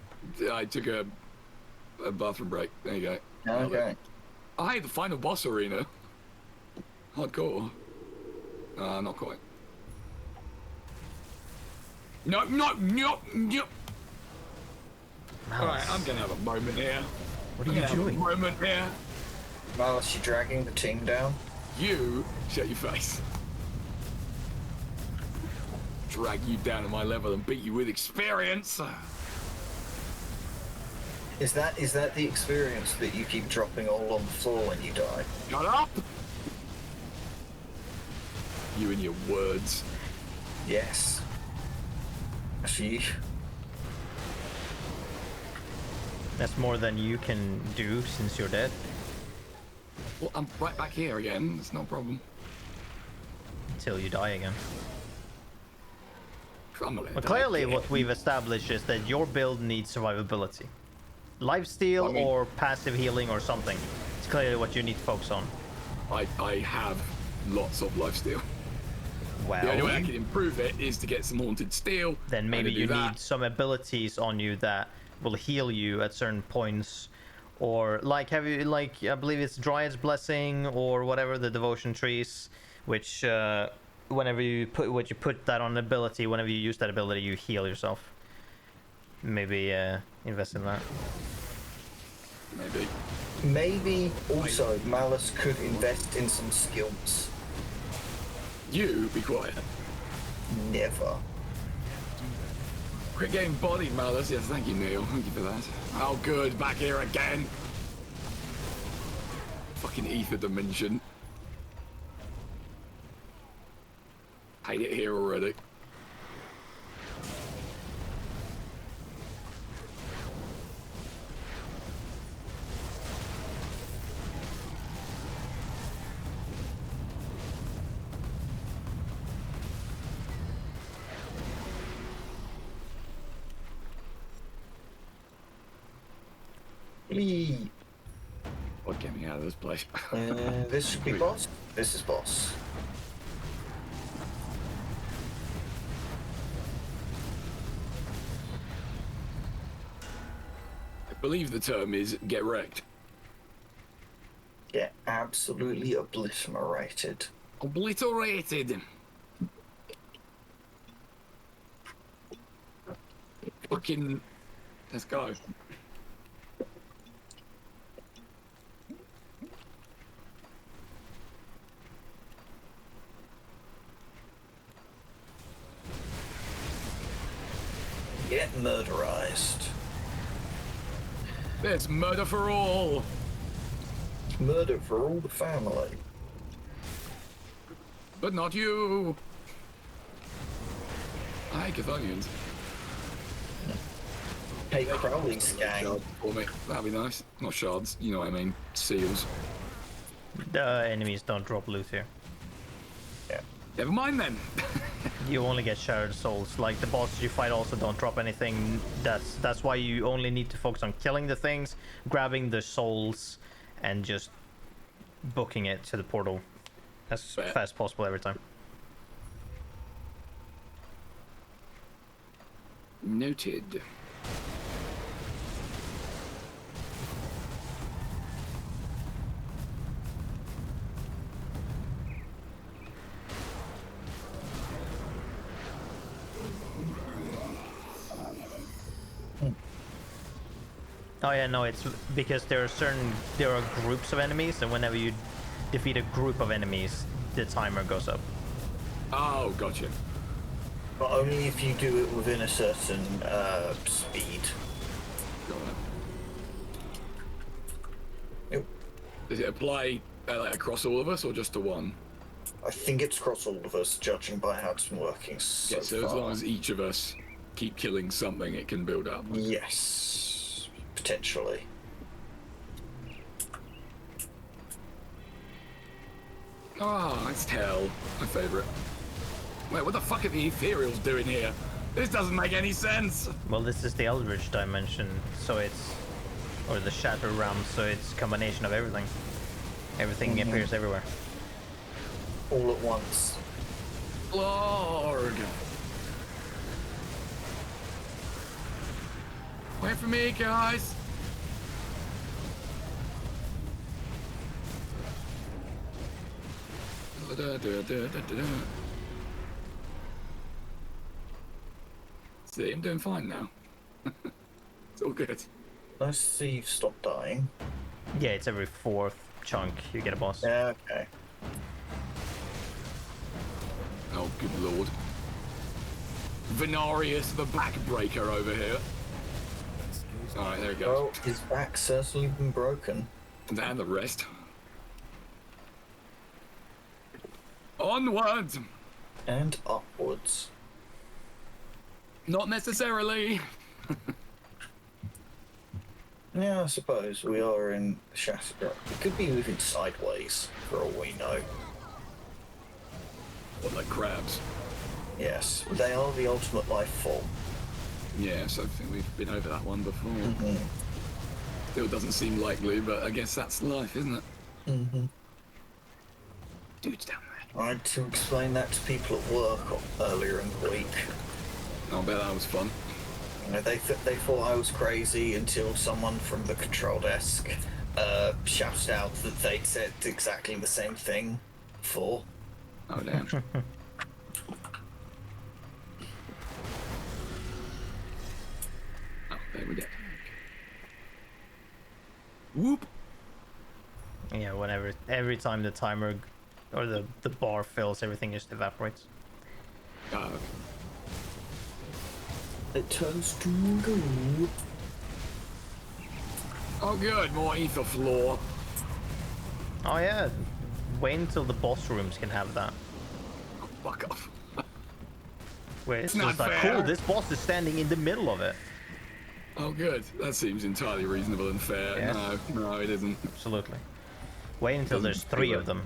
took a bathroom break. There you go. Okay. Oh, hey, the final boss arena. Hardcore. Not quite. No. Alright, I'm gonna have a moment here. What are you doing? A moment here. Malus, you dragging the team down? You shut your face. Drag you down to my level and beat you with experience. Is that the experience that you keep dropping all on the floor when you die? Shut up! You and your words. Yes. Actually, That's more than you can do since you're dead. Well, I'm right back here again. It's no problem. Until you die again. I'm not But clearly what we've established is that your build needs survivability. Lifesteal or passive healing or something. It's clearly what you need to focus on. I have lots of lifesteal. Well, The only way I can improve it is to get some haunted steel. then maybe and to you do that. need some abilities on you that will heal you at certain points. Or like I believe it's Dryad's Blessing or whatever, the devotion trees, which whenever you put that on ability, whenever you use that ability, you heal yourself. Maybe invest in that. maybe also Malus could invest in some skills. You be quiet. Never. Quit getting bodied, Malus. Yes, thank you, Neil. Thank you for that. Oh, good. Back here again. Fucking ether dimension. Hate it here already. Eee. What get me out of this place? This should be boss. This is boss. I believe the term is get wrecked. Get absolutely obliterated. Obliterated. Fucking. Let's go. Get murderized. There's murder for all. Murder for all the family. But not you. I hate Chthonians. Hey, Crowley's gang. Shard for me. That'd be nice. Not shards, you know what I mean. Seals. The enemies don't drop loot here. Yeah. Never mind then. You only get shattered souls. Like the bosses you fight also don't drop anything. That's why you only need to focus on killing the things, grabbing the souls, and just booking it to the portal as fast as possible every time. Noted. Oh yeah, no, it's because there are groups of enemies, and whenever you defeat a group of enemies, the timer goes up. Oh, gotcha. But only if you do it within a certain speed. Got it. Yep. Does it apply like across all of us or just to one? I think it's across all of us, judging by how it's been working so Yeah, so far. as long as each of us keep killing something, it can build up. Yes, potentially. Oh, it's hell. My favorite. Wait, what the fuck are the ethereals doing here? This doesn't make any sense. Well, this is the Eldritch dimension, so it's... Or the Shatter Realm, so it's a combination of everything. Everything appears everywhere. All at once. Lord. Wait for me, guys. See, I'm doing fine now. It's all good. Nice to see you've stopped dying. Yeah, it's every 4th chunk you get a boss. Yeah, okay. Oh, good lord. Venarius the backbreaker over here. Alright, there he goes. Well, his back's certainly been broken. And the rest. Onwards! And upwards. Not necessarily. Yeah, I suppose we are in Shatter. We could be moving sideways, for all we know. What, like crabs? Yes, they are the ultimate life form. Yes, I think we've been over that one before. Mm-hmm. Still doesn't seem likely, but I guess that's life, isn't it? Mm-hmm. Dude's down there. I had to explain that to people at work earlier in the week. I'll bet that was fun. You know, they thought I was crazy until someone from the control desk shouted out that they'd said exactly the same thing before. Oh, damn. Oh, there we go. Whoop! Yeah, whenever, every time the timer or the bar fills, everything just evaporates. Okay. It turns to goo. Oh, good. More ether floor. Oh yeah, wait until the boss rooms can have that. Oh, fuck off. Where it's Not just like, fair. cool, this boss is standing in the middle of it. Oh, good. That seems entirely reasonable and fair. Yes. No, it isn't. Absolutely. Wait until there's Doesn't 3 feel of them.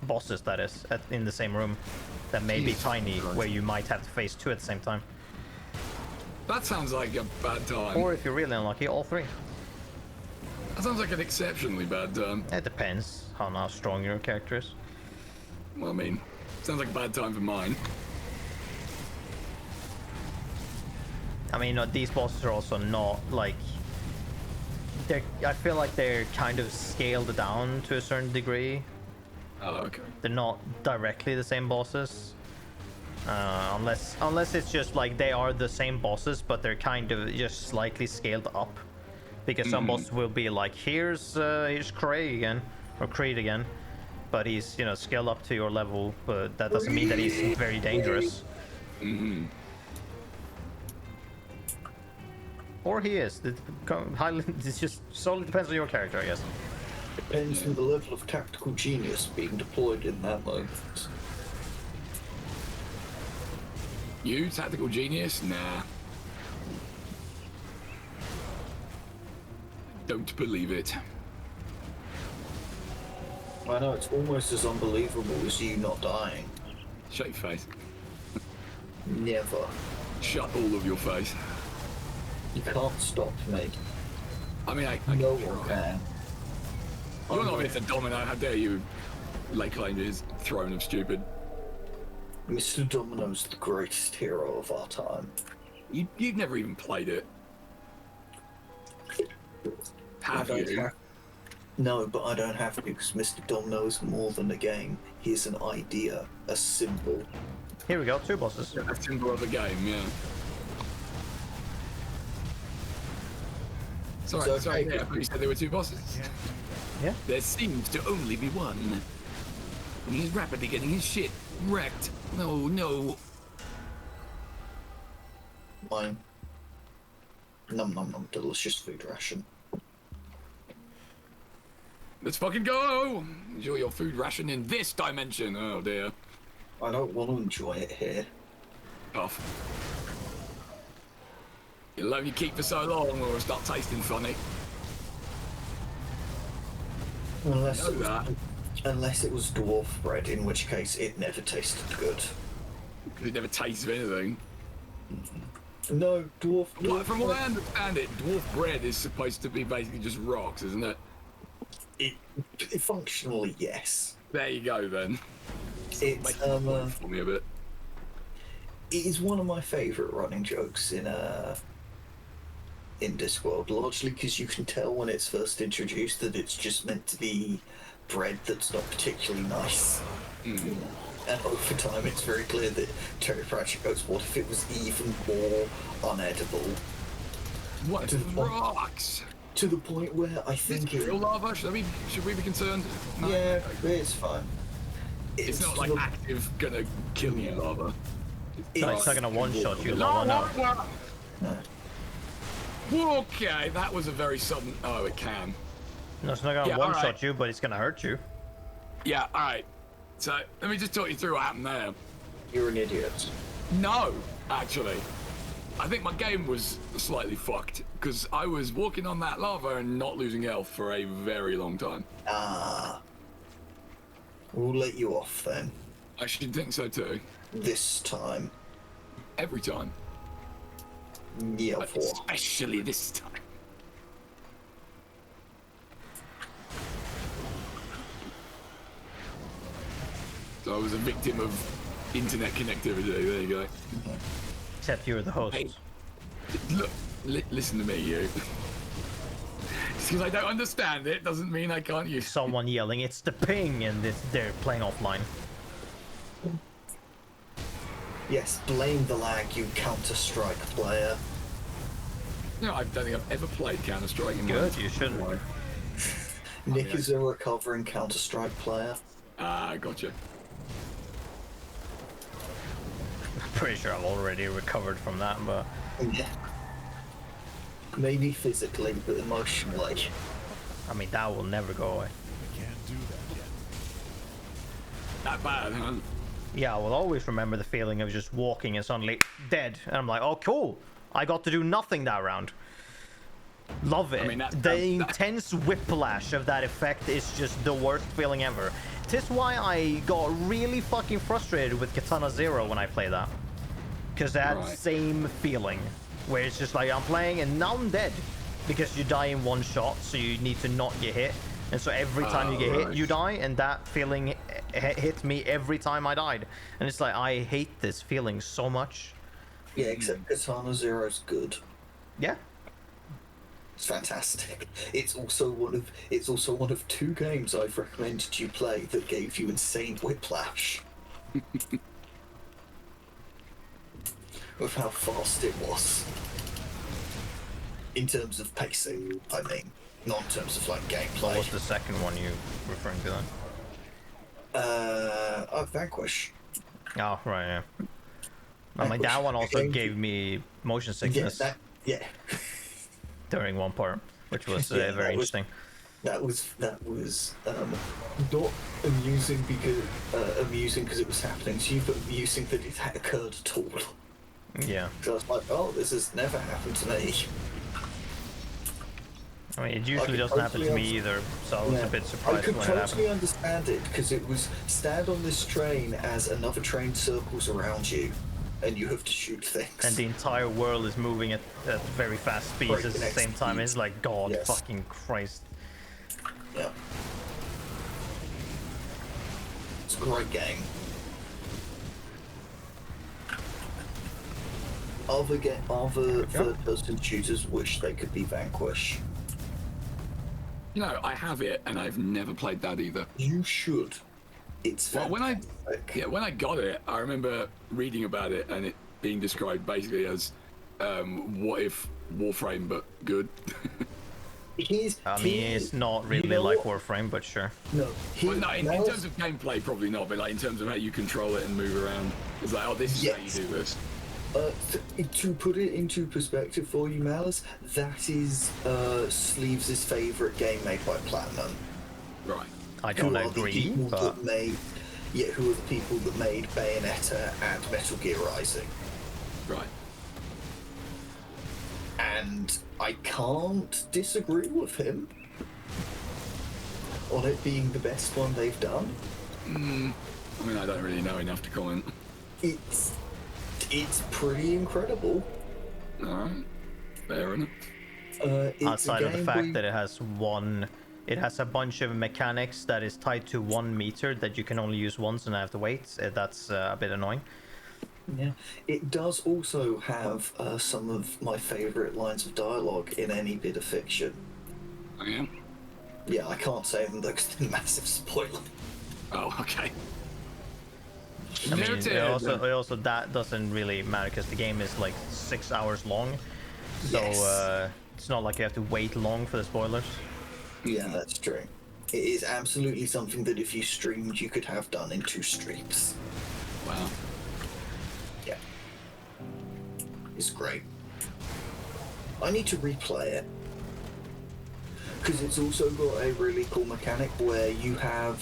Bosses, that is, in the same room. That may be Jesus tiny, Christ. where you might have to face 2 at the same time. That sounds like a bad time. Or if you're really unlucky, all 3. That sounds like an exceptionally bad time. It depends on how strong your character is. Well, I mean, sounds like a bad time for mine. I mean, these bosses are also not like... I feel like they're kind of scaled down to a certain degree. Oh, okay. They're not directly the same bosses. Unless it's just like they are the same bosses, but they're kind of just slightly scaled up. Because some bosses will be like, here's Craig again, or Creed again, but he's, you know, scaled up to your level, but that doesn't mean that he's very dangerous. Mm-hmm. Or he is. It just solely depends on your character, I guess. Depends on the level of tactical genius being deployed in that moment. You, tactical genius? Nah. Don't believe it. I know, it's almost as unbelievable as you not dying. Shut your face. Never. Shut all of your face. You can't stop me. I mean, I No can one try. can. You're not Mr. Domino, how dare you lay claim to his throne of stupid. Mr. Domino's the greatest hero of our time. You've never even played it. Have I don't you? have- No, but I don't have to because Mr. Domino is more than a game. He's an idea, a symbol. Here we go, 2 bosses. A symbol of the game, yeah. Sorry, So, sorry, okay. yeah, I thought you said there were 2 bosses. Yeah. There seems to only be one. And he's rapidly getting his shit wrecked. No, no. Mine. Num num num, delicious food ration. Let's fucking go! Enjoy your food ration in this dimension. Oh dear. I don't want to enjoy it here. Tough. It'll only keep for so long or it'll start tasting funny. Unless Know that. unless it was dwarf bread, in which case it never tasted good. Because it never tastes of anything. No, dwarf. Like, from what I understand it, dwarf bread is supposed to be basically just rocks, isn't it? It functionally, yes. There you go then. It's Make it work for me a bit. it is one of my favourite running jokes in Discworld, largely because you can tell when it's first introduced that it's just meant to be bread that's not particularly nice. And over time, it's very clear that Terry Pratchett goes, "What if it was even more unedible?" What To the point- rocks? To the point where I Is think it real lava? Should we be concerned? No. yeah, it's fine. It's not to like the- active gonna kill you lava. No, it's not gonna one-shot you, lava, no. Okay, that was a very sudden. Oh, it can. No, it's not gonna Yeah, one-shot alright. you, but it's gonna hurt you. Yeah, alright. So, let me just talk you through what happened there. You're an idiot. No, actually. I think my game was slightly fucked, because I was walking on that lava and not losing health for a very long time. We'll let you off then. I should think so too. This time. Every time. Yeah, But for. especially this time. So I was a victim of internet connectivity. There you go. Except you're the host. Hey, look, listen to me, you. Just because I don't understand it doesn't mean I can't use. Someone yelling, "It's the ping!" and they're playing offline. Yes, blame the lag, you Counter-Strike player. No, I don't think I've ever played Counter Strike in my Good, you shouldn't. life. Nick yeah. is a recovering Counter-Strike player. Ah, gotcha. Pretty sure I've already recovered from that, but Yeah. Maybe physically, but emotionally. I mean that will never go away. Can't do that yet. That bad, huh? Yeah, I will always remember the feeling of just walking and suddenly dead, and I'm like, oh cool, I got to do nothing that round. Love it. I mean, that's- the intense whiplash of that effect is just the worst feeling ever. This why I got really fucking frustrated with Katana Zero when I play that. Because that Right. same feeling, where it's just like I'm playing and now I'm dead. Because you die in one shot, so you need to not get hit. And so every time you get hit, right. you die, and that feeling hit me every time I died. And it's like, I hate this feeling so much. Yeah, except Katana Zero's good. Yeah. It's fantastic. It's also one of two games I've recommended you play that gave you insane whiplash. With how fast it was. In terms of pacing, I mean. Not in terms of like What was gameplay. the second one you referring to then? Vanquish. Oh, right, yeah. I mean, that one also gave me motion sickness Yeah. during one part, which was Yeah, that very was- interesting. That was not amusing because it was happening to you, but amusing that it had occurred at all. Yeah. So I was like, oh, this has never happened to me. I mean, it usually could doesn't happen to totally me either, so I was a bit I surprised could when it totally happened. understand it because it was stand on this train as another train circles around you, and you have to shoot things. And the entire world is moving at very fast speeds at the Breakneck same time. speeds. It's like, God Yes. fucking Christ. Yeah. It's a great game. Other third-person shooters wish they could be Vanquish. You know, I have it, and I've never played that either. You should. It's Well, fantastic. when I got it, I remember reading about it and it being described basically as, what if Warframe but good. I mean, it's not really know like what? Warframe, but sure. No, Well, no, in terms of gameplay, probably not, but like in terms of how you control it and move around, it's like, oh, this is how you Yes. do this. To put it into perspective for you, Malus, that is Sleeves' favourite game made by Platinum. Right. I Who don't are the agree, people but that made? Yeah, who are the people that made Bayonetta and Metal Gear Rising? Right. and I can't disagree with him on it being the best one they've done. I mean, I don't really know enough to comment. It's pretty incredible. Alright, fair enough. It's Outside a of the game fact that it has a bunch of mechanics that is tied to 1 meter that you can only use once and I have to wait. That's a bit annoying. Yeah, it does also have some of my favourite lines of dialogue in any bit of fiction. I am. Yeah, I can't say them though because they're a massive spoiler. Oh, okay. I mean, Noted. it also that doesn't really matter because the game is like 6 hours long, so Yes. it's not like you have to wait long for the spoilers. Yeah, that's true. It is absolutely something that if you streamed, you could have done in 2 streams. Wow. Yeah. It's great. I need to replay it. Because it's also got a really cool mechanic where you have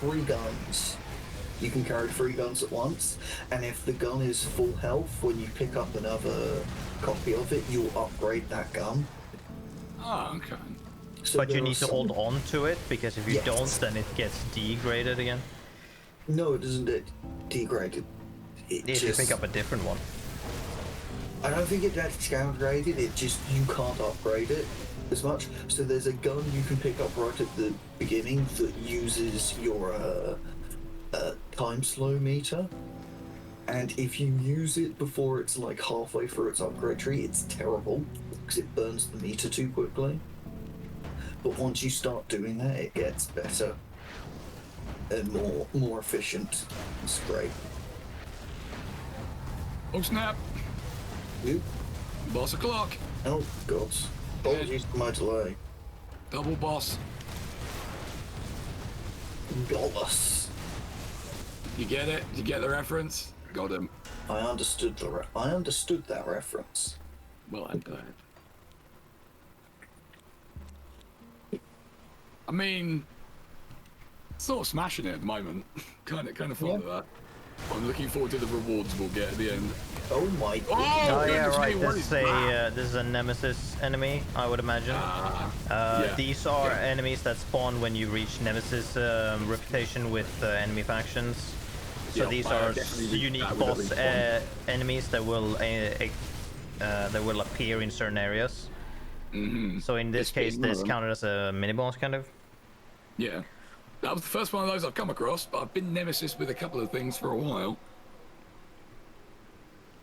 3 guns. You can carry 3 guns at once, and if the gun is full health, when you pick up another copy of it, you'll upgrade that gun. Oh, okay. So But you there need are to some- hold on to it because if you Yes. don't, then it gets degraded again. No, it doesn't get degraded. It If you just... pick up a different one. I don't think it gets downgraded, it just, you can't upgrade it as much. So there's a gun you can pick up right at the beginning that uses your time slow meter. And if you use it before it's like halfway through its upgrade tree, it's terrible because it burns the meter too quickly. But once you start doing that, it gets better and more efficient. It's great. Oh, snap. Oop. Boss o'clock. Oh, God. Apologies for my delay. Double boss. Gollus. You get it? You get the reference? Got him. I understood that reference. Well, I'm glad. I mean, sort of smashing it at the moment. kind of fun with that. I'm looking forward to the rewards we'll get at the end. Oh my Oh, Oh yeah, goodness right. me, what This is is that? this is a nemesis enemy, I would imagine. Yeah. These are Yeah. enemies that spawn when you reach nemesis reputation with enemy factions. So Yeah, these I are definitely reached unique that with at boss least enemies that will appear in certain areas. Mm-hmm. So in this This being case, one of this them. counted as a mini boss, kind of. Yeah. That was the first one of those I've come across, but I've been nemesis with a couple of things for a while.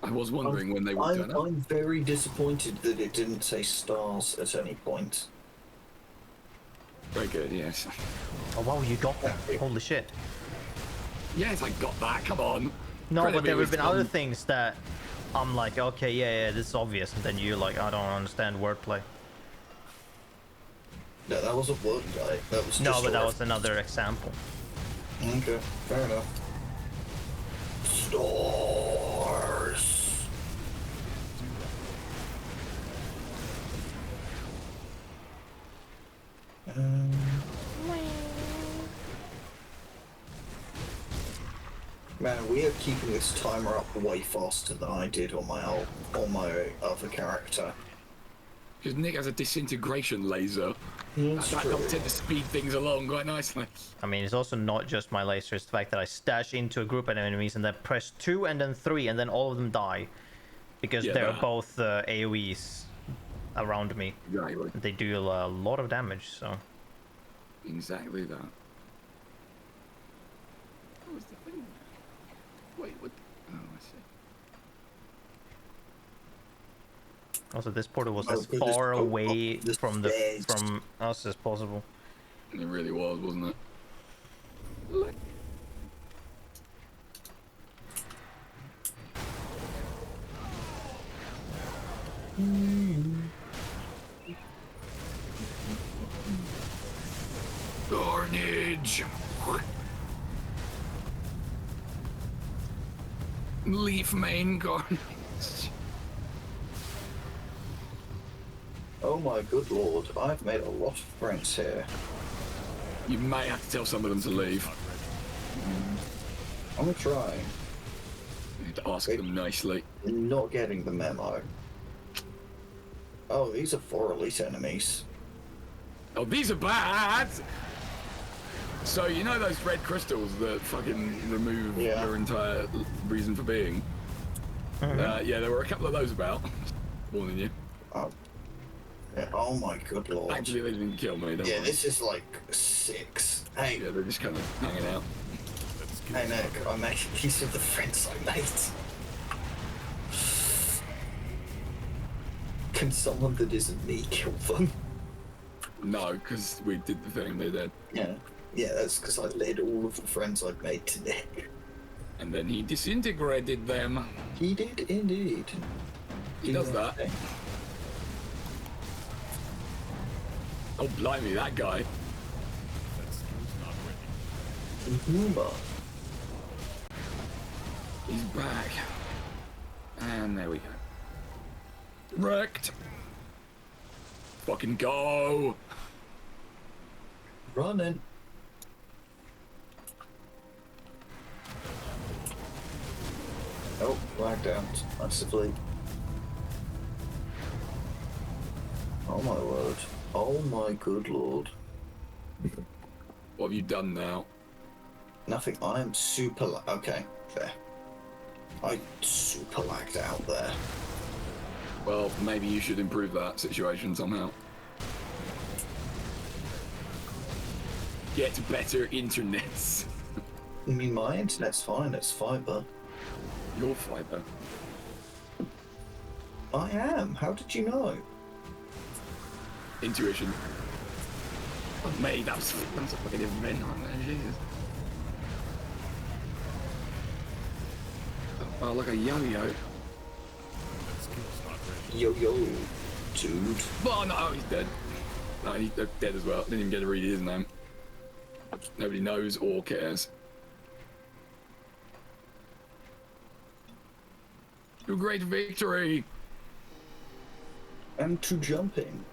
I was wondering when they would turn up. I'm very disappointed that it didn't say stars at any point. Very good, yes. Oh wow, you got that! Holy shit! Yes, I got that, come on. No, Credit but me there with have been other some- things that I'm like, okay, yeah, this is obvious, and then you're like, I don't understand wordplay. No, that wasn't wordplay. That was No, just but a that was another example. Okay, fair enough. Stars. Man, we are keeping this timer up way faster than I did on my other character. Because Nick has a disintegration laser. That's That true. does tend to speed things along quite nicely. I mean, it's also not just my laser, it's the fact that I stash into a group of enemies and then press 2 and then 3 and then all of them die. Because Yeah, they're that- both AoEs around me. Exactly. They do a lot of damage, so... Exactly that. What was the thing? Wait, what? Oh, I see. Also, this portal was Oh, as good, far this- oh, away this from stairs. from us as possible. It really was, wasn't it? Like, Carnage! Leaf main carnage. Oh my good lord, I've made a lot of friends here. You may have to tell some of them to leave. I'm trying. You need to ask them nicely. Not getting the memo. Oh, these are 4 elite enemies. Oh, these are bad! So, you know those red crystals that fucking remove Yeah. your entire reason for being? Yeah, there were a couple of those about. Warning you. Oh. Yeah, oh my good lord. Actually, they didn't kill me, don't Yeah, worry. this is like 6. Hey, Yeah, they're just kind of hanging out. hey Nick, I made these are the friends I made. Can someone that isn't me kill them? No, because we did the thing, they're dead. Yeah. Yeah, that's because I led all of the friends I've made to Nick. And then he disintegrated them. He did indeed. He does that. Oh, blimey, that guy. That skill's not ready. Uma. He's back. And there we go. Wrecked. Fucking go. Running. Oh, lagged out massively. Oh my word. Oh my good lord. What have you done now? Nothing. I am super. Okay, fair. I super lagged out there. Well, maybe you should improve that situation somehow. Get better internets. I mean, my internet's fine. It's fiber. Your fiber. I am. How did you know? Intuition. Oh, mate, that was a fucking event on there, Jesus. Oh, look, a yo-yo. That skill's not ready. Yo yo, dude. Oh, no, he's dead. No, he's dead as well. Didn't even get to read his name. Nobody knows or cares. To great victory! And to jumping,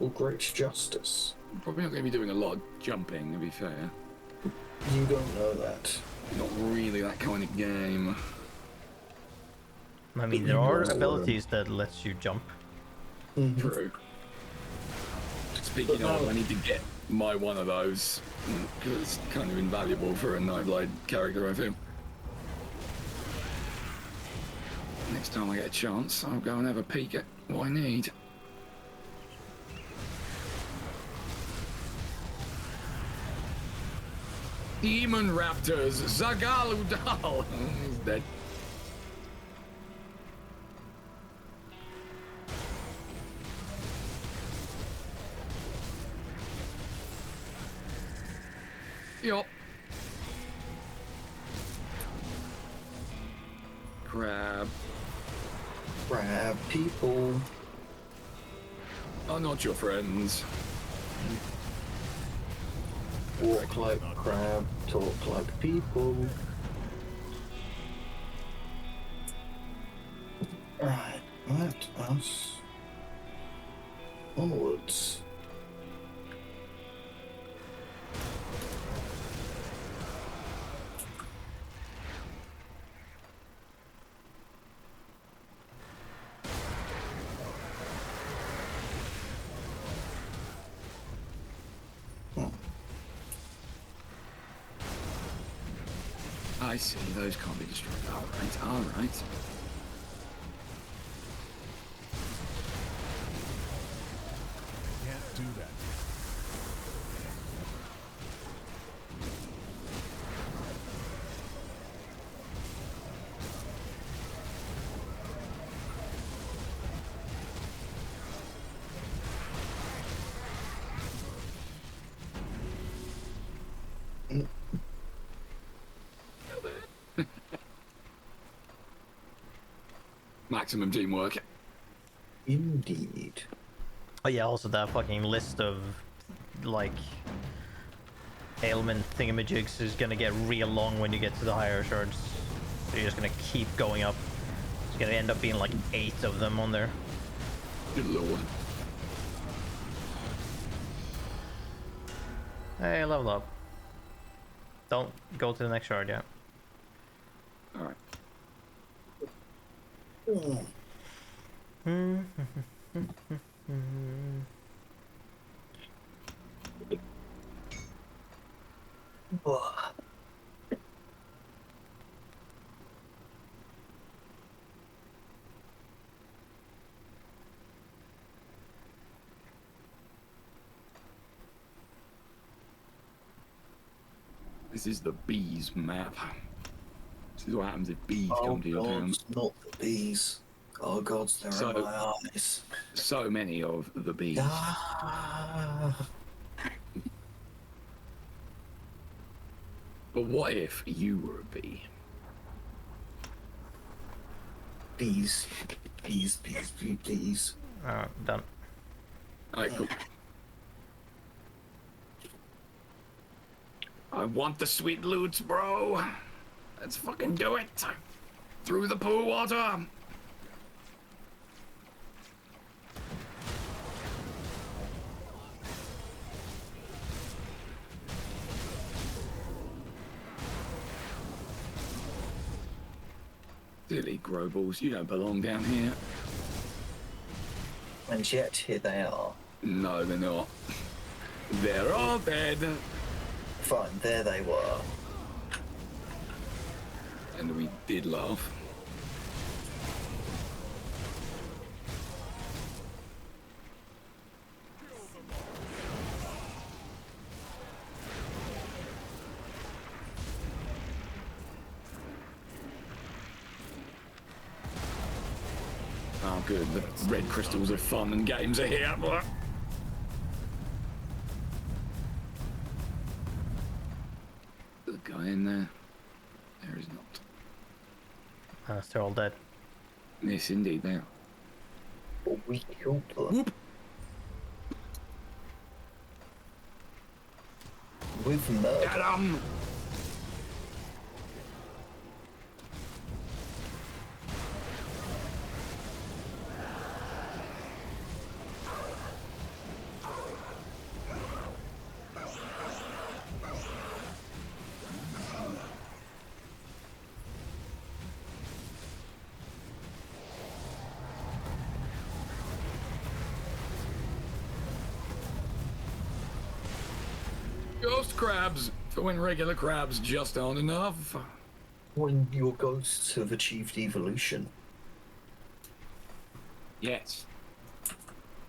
or great justice. Probably not going to be doing a lot of jumping, to be fair. You don't know that. Not really that kind of game. I mean, there are abilities that lets you jump. True. Speaking of, I need to get my one of those, because it's kind of invaluable for a Nightblade character, I think. Next time I get a chance, I'll go and have a peek at what I need. Demon Raptors, Zagaludal! He's dead. Yup. Crab. Crab people. Are not your friends. Walk like crab, talk like people. Right, let us onwards. I see, those can't be destroyed. Alright, alright. Can't do that. Maximum teamwork. Indeed. Oh yeah, also that fucking list of like ailment thingamajigs is gonna get real long when you get to the higher shards. So you're just gonna keep going up. It's gonna end up being like 8 of them on there. Good lord. Hey, level up. Don't go to the next shard yet. Alright. This is the bees map. This is what happens if bees Oh come to your town. gods, not the bees. Oh gods, they're So- in my eyes. So many of the bees. Ah. But what if you were a bee? Bees. Bees, bees, bees, bees. Done. Alright, cool. I want the sweet loot, bro. Let's fucking do it. Through the pool water. Silly Grobles, you don't belong down here. And yet here they are. No, they're not. They're all dead. Fine, there they were. And we did laugh. Oh, good. The red crystals of fun and games are here. The guy in there? There is not. They're all dead. Yes, indeed, they are. But we killed them. Whoop! With murder. Get 'em! Ghost crabs for when regular crabs just aren't enough. When your ghosts have achieved evolution. Yes.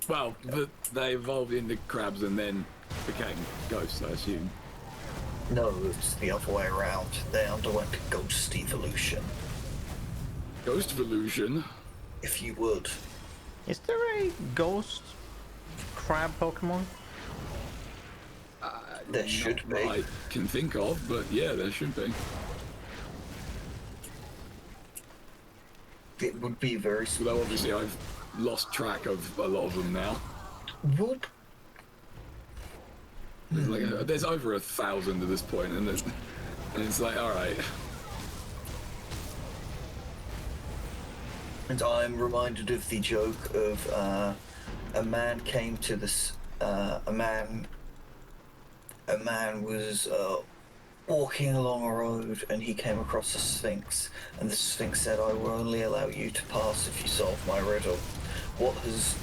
Well, they evolved into crabs and then became ghosts, I assume. No, it's the other way around. They underwent a ghost evolution. Ghost evolution? If you would. Is there a ghost crab Pokemon? There should be. I can think of, but yeah, there should be. It would be very Although obviously I've lost track of a lot of them now. Whoop. There's, like there's over 1,000 at this point, and it's like, all right. And I'm reminded of the joke of a man came to this. A man was walking along a road, and he came across a sphinx. And the sphinx said, "I will only allow you to pass if you solve my riddle. What has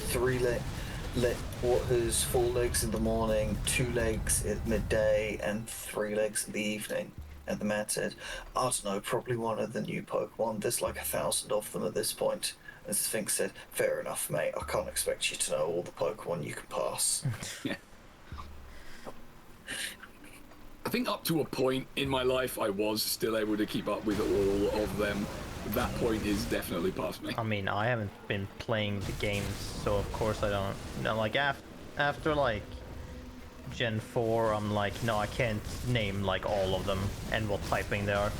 what has 4 legs in the morning, 2 legs at midday, and 3 legs in the evening?" And the man said, "I don't know, probably one of the new Pokemon. There's like 1,000 of them at this point." And the Sphinx said, "Fair enough, mate. I can't expect you to know all the Pokemon you can pass." Yeah. I think up to a point in my life, I was still able to keep up with all of them. That point is definitely past me. I mean, I haven't been playing the games, so of course I don't know. Like after like Gen 4, I'm like, no, I can't name like all of them and what typing they are.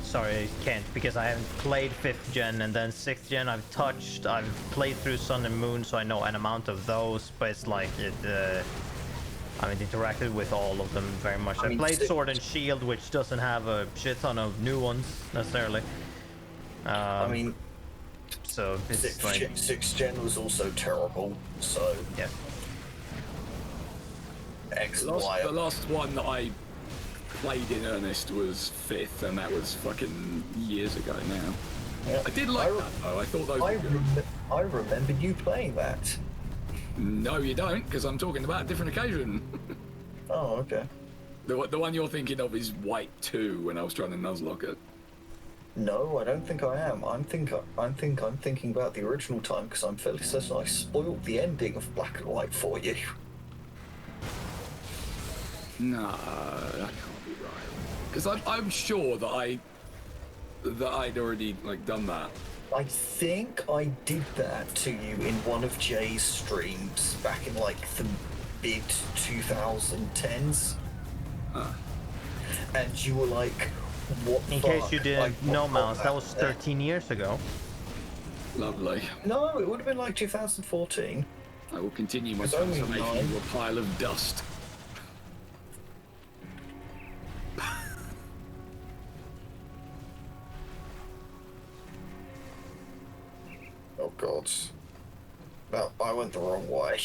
Sorry, I can't, because I haven't played 5th gen, and then 6th gen I've played through Sun and Moon, so I know an amount of those, but it's like I haven't interacted with all of them very much. I mean, played Sword and Shield, which doesn't have a shit ton of new ones necessarily. I mean, So it's like, 6th gen was also terrible, so yeah. X and The Y. last one that I played in earnest was 5th, and that was fucking years ago now. Yeah. I did like that though. I thought those were good. I remember you playing that. No, you don't, because I'm talking about a different occasion. Oh, okay. The one you're thinking of is White 2, when I was trying to Nuzlocke it. No, I don't think I am. I'm thinking about the original time, because I'm fairly certain I spoiled the ending of Black and White for you. No, that can't be right. Because I'm sure that I'd already like done that. I think I did that to you in one of Jay's streams back in like the mid 2010s. And you were like, what the In fuck? case you didn't know, Mouse, that was 13 years ago. Lovely. No, it would have been like 2014. I will continue my It's only transformation 9. into a pile of dust. Oh god. No, I went the wrong way.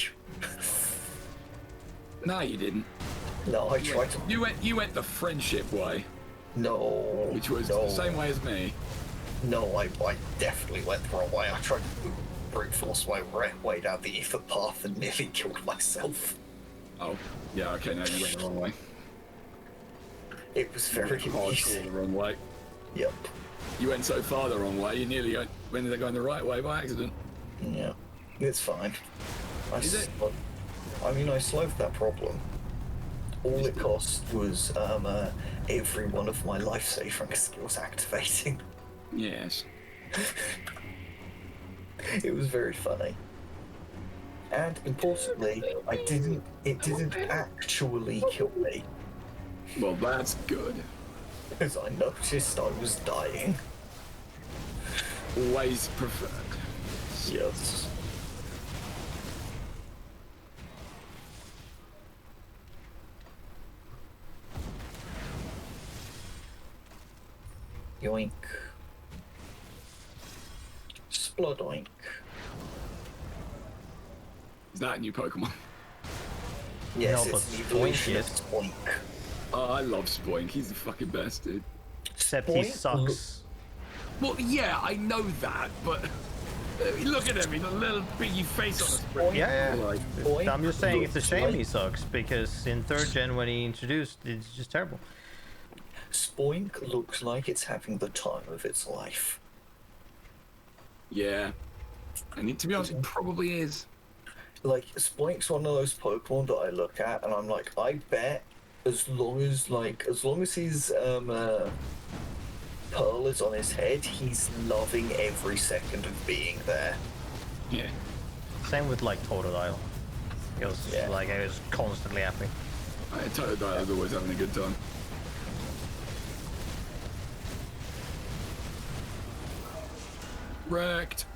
No, you didn't. No, I tried to. You went the friendship way, No. which was no, the same way as me. No, I definitely went the wrong way. I tried to brute force my way down the ether path and nearly killed myself. Oh, yeah, okay, no, you went the wrong way. It was very Hardcore easy. the wrong way. Yep. You went so far the wrong way, you nearly ended up going the right way by accident. Yeah. It's fine. Is it? I mean, I solved that problem. All it cost was every one of my life-saving skills activating. Yes. It was very funny. And importantly, it didn't actually kill me, Well, that's good. because I noticed I was dying. Always preferred. Yes. Yoink. Splodoink. Is that a new Pokemon? Yes, No, it's but an evolution of Spoink Spoink. Oh, I love Spoink. He's the fucking best, dude. Except he Spoink sucks. Well, yeah, I know that, but look at him. He's got a little piggy face on his Spoink. Yeah, Like, Spoink I'm just saying it's a looks shame like- he sucks, because in 3rd gen when he introduced, it's just terrible. Spoink looks like it's having the time of its life. yeah. And to be honest, it probably is. Like, Spoink's one of those Pokemon that I look at and I'm like, I bet as long as his pearl is on his head, he's loving every second of being there. Yeah. Same with like Totodile. He was Yeah. like, I was constantly happy. Totodile's always having a good time. Wrecked.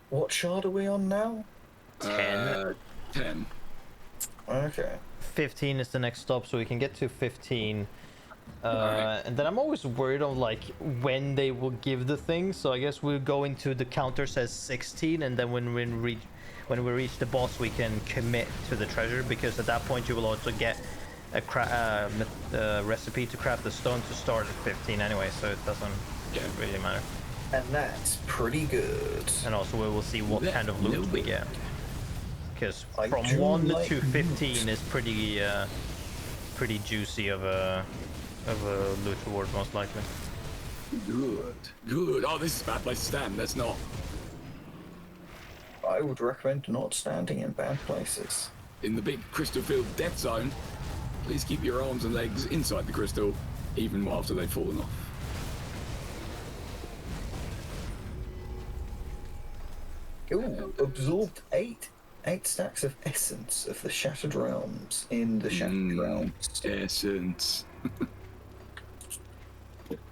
What shard are we on now? 10. 10. Okay. 15 is the next stop, so we can get to 15. Alright. And then I'm always worried on like when they will give the thing. So I guess we'll go into the counter says 16, and then when we reach the boss, we can commit to the treasure, because at that point you will also get a recipe to craft the stone to start at 15 anyway, so it doesn't really matter. And that's pretty good. And also we will see what kind of loot we get, because I from do 1 like to 15 is pretty juicy of a loot reward, most likely. Good. Good. Oh, this is a bad place to stand. Let's not. I would recommend not standing in bad places. In the big crystal filled death zone, please keep your arms and legs inside the crystal, even after they've fallen off. Ooh, absorbed eight stacks of essence of the Shattered Realms in the Shattered Realms. Essence.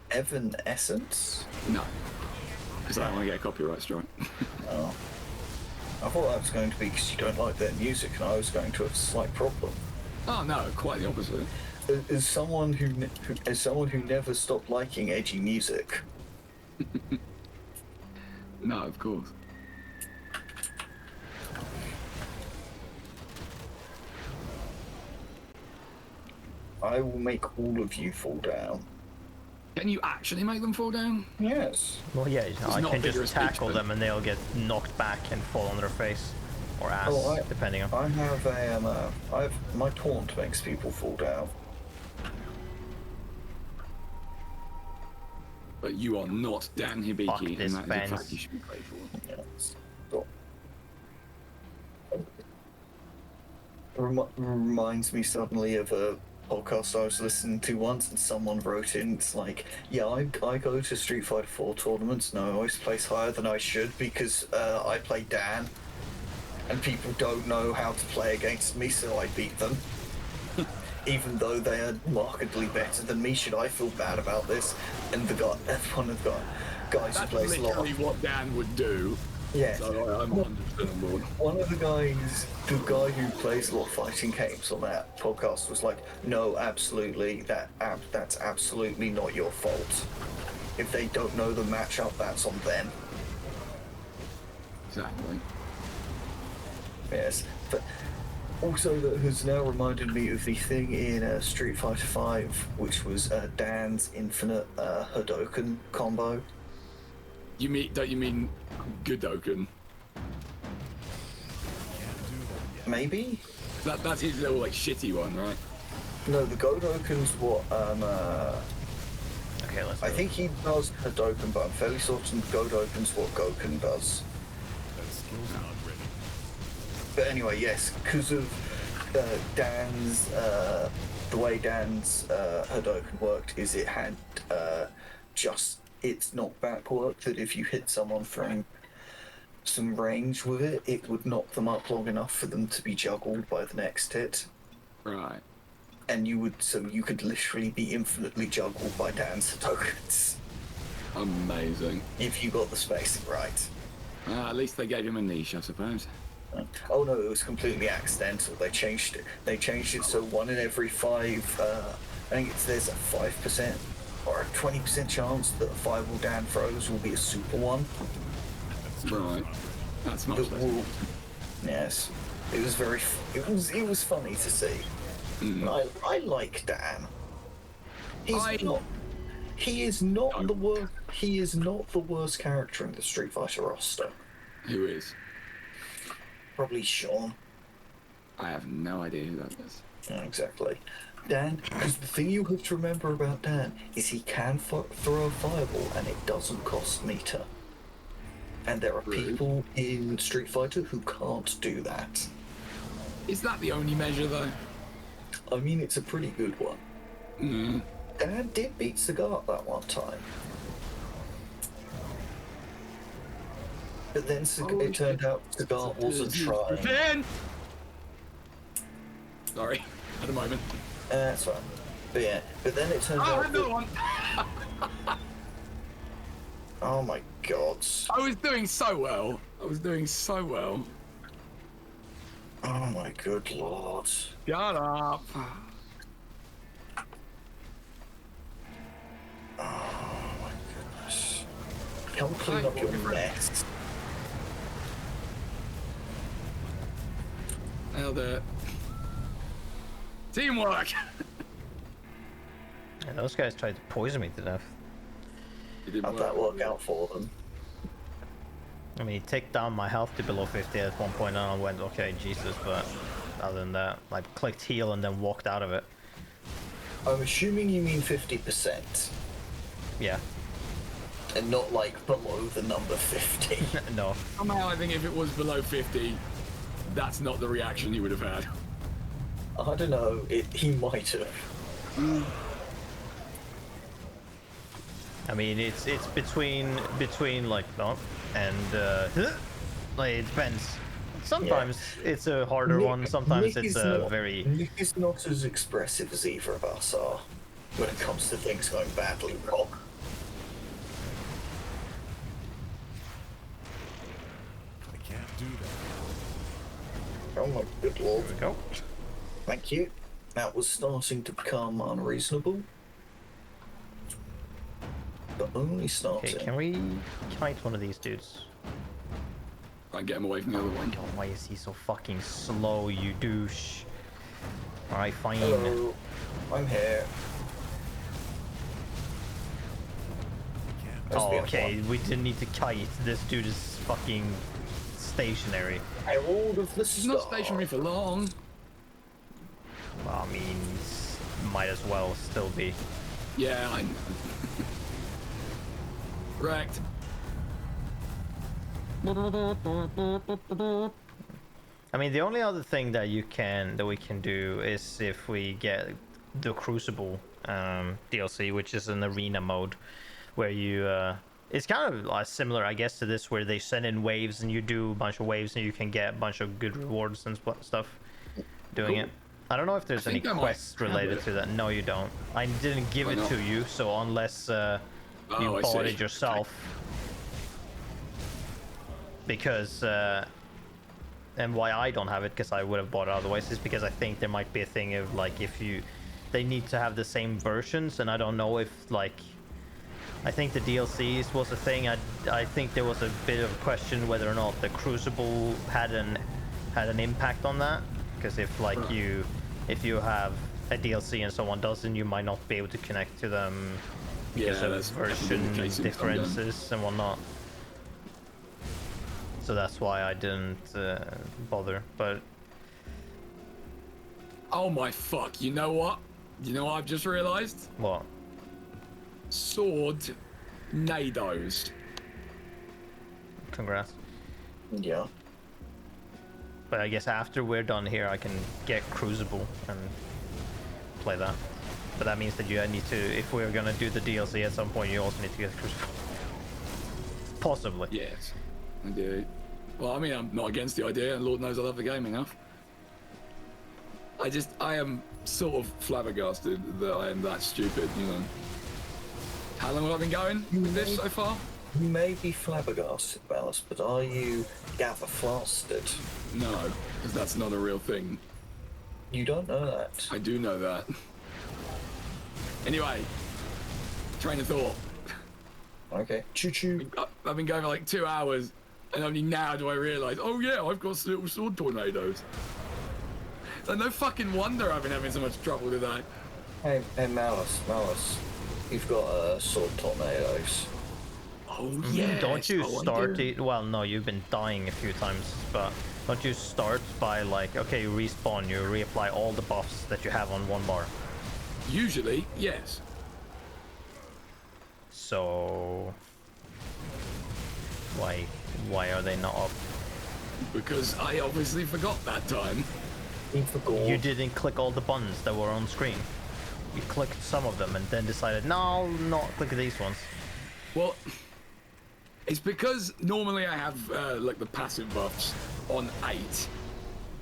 Evan Essence? No. Because I don't want to get a copyright strike. Oh. I thought that was going to be because you don't like their music, and I was going to have a slight problem. Oh no, quite the opposite. As someone who never stopped liking edgy music, No, of course. I will make all of you fall down. Can you actually make them fall down? Yes. Well, yeah, I not can vigorous just tackle speech, them and they'll get knocked back and fall on their face or ass, Oh, depending on. I have my taunt makes people fall down. But you are not Dan Fuck Hibiki, this and that is a fence. fact you should be grateful for. Yes. So, reminds me suddenly of a podcast I was listening to once, and someone wrote in, it's like, yeah, I go to Street Fighter 4 tournaments, and I always place higher than I should because I play Dan, and people don't know how to play against me, so I beat them. Even though they are markedly better than me, should I feel bad about this? And the guy, one of the guys That's who plays a lot. literally what Dan would do. Yeah. So I'm 100% on board. One of the guy who plays a lot of fighting games on that podcast was like, no, absolutely, that's absolutely not your fault. If they don't know the matchup, that's on them. Exactly. Yes, but also that has now reminded me of the thing in Street Fighter 5, which was Dan's infinite Hadoken combo. Don't you mean Godoken? Maybe? That's his little like shitty one, right? No, the Godoken's what Okay, let's. I think he does Hadoken, but I'm fairly certain Godoken's what Goken does. That skill's not ready. But anyway, yes, because of Dan's, the way Dan's Hadoken worked is it had just its knockback work, that if you hit someone from some range with it, it would knock them up long enough for them to be juggled by the next hit. Right. And so you could literally be infinitely juggled by Dan's Hadokens Amazing. if you got the spacing right. At least they gave him a niche, I suppose. Oh no, it was completely accidental. They changed it. They changed it so 1 in every 5. I think there's a 5% or a 20% chance that a 5 Dan throws will be a super one. Right. That's much That less. will, yes, it was very. It was funny to see. And I like Dan. He is not the worst. He is not the worst character in the Street Fighter roster. Who is? Probably Sean. I have no idea who that is. Yeah, exactly. Dan, because the thing you have to remember about Dan is he can throw a fireball and it doesn't cost meter. And there are people in Street Fighter who can't do that. Is that the only measure, though? I mean, it's a pretty good one. Dan did beat Sagat that one time. But then it turned out Sagat wasn't trying. Then! Sorry, at the moment. That's fine. But yeah, but then it turned Oh, out another that, one! oh my god. I was doing so well. Oh my good lord. Shut up. Oh my goodness. Come clean up your mess. Nailed it. Teamwork! Yeah, those guys tried to poison me to death. It didn't How'd that work out for them? I mean, he took down my health to below 50 at one point, and I went, okay, Jesus, but other than that, I clicked heal and then walked out of it. I'm assuming you mean 50%, Yeah. and not like below the number 50. No. Somehow I think if it was below 50, that's not the reaction he would have had. I don't know, he might have. I mean, it's between like no and like it depends. Sometimes it's a harder one. Sometimes Nick it's is a not- very. Nick is not as expressive as either of us are when it comes to things going badly wrong. I can't do that. Oh my good lord. Here we go. Thank you. That was starting to become unreasonable. But only Okay, starting. can we kite one of these dudes? Try and get him away from the other one. God, why is he so fucking slow, you douche? Alright, fine. Hello, I'm here. That's Oh, the okay, F1. we didn't need to kite. This dude is fucking stationary. Herald of the He's not Star. stationary for long. Well, I mean, might as well still be. Yeah, I know. Correct. I mean, the only other thing that we can do is if we get the Crucible DLC, which is an arena mode where you it's kind of similar, I guess, to this, where they send in waves and you do a bunch of waves and you can get a bunch of good rewards and stuff doing Cool. it. I don't know if there's any think I might quests have related it. to that. No, you don't. I didn't give Why it not? to you, so unless you I bought see. it yourself, because and why I don't have it, because I would have bought it otherwise, is because I think there might be a thing of like, if you, they need to have the same versions, and I don't know if like, I think the DLCs was a thing. I think there was a bit of a question whether or not the Crucible had an impact on that, because if like if you have a DLC and someone doesn't, you might not be able to connect to them because of that's version definitely the case in some games. differences and whatnot. So that's why I didn't bother. But Oh my fuck! You know what? You know what I've just realised? what? Sword nados. Congrats. Yeah. But I guess after we're done here, I can get Crucible and play that. But that means that you need to, if we're gonna do the DLC at some point, you also need to get Crucible. Possibly. Yes, I do. Well, I mean, I'm not against the idea, and Lord knows I love the game enough. I am sort of flabbergasted that I am that stupid, you know. How long have I been going with this so far? You may be flabbergasted, Malus, but are you gather-flasted? No, because that's not a real thing. You don't know that. I do know that. Anyway, train of thought. Okay. Choo-choo. I've been going for like 2 hours, and only now do I realise, oh yeah, I've got little sword tornadoes. So no fucking wonder I've been having so much trouble today. Hey, Malus, you've got sword tornadoes. Oh yeah. Don't you start it? Well, no, you've been dying a few times, but don't you start by like, okay, you respawn, you reapply all the buffs that you have on one bar. Usually, yes. So why are they not up? Because I obviously forgot that time. You forgot. You didn't click all the buttons that were on screen. You clicked some of them and then decided, no, I'll not click these ones. Well, it's because normally I have like the passive buffs on 8,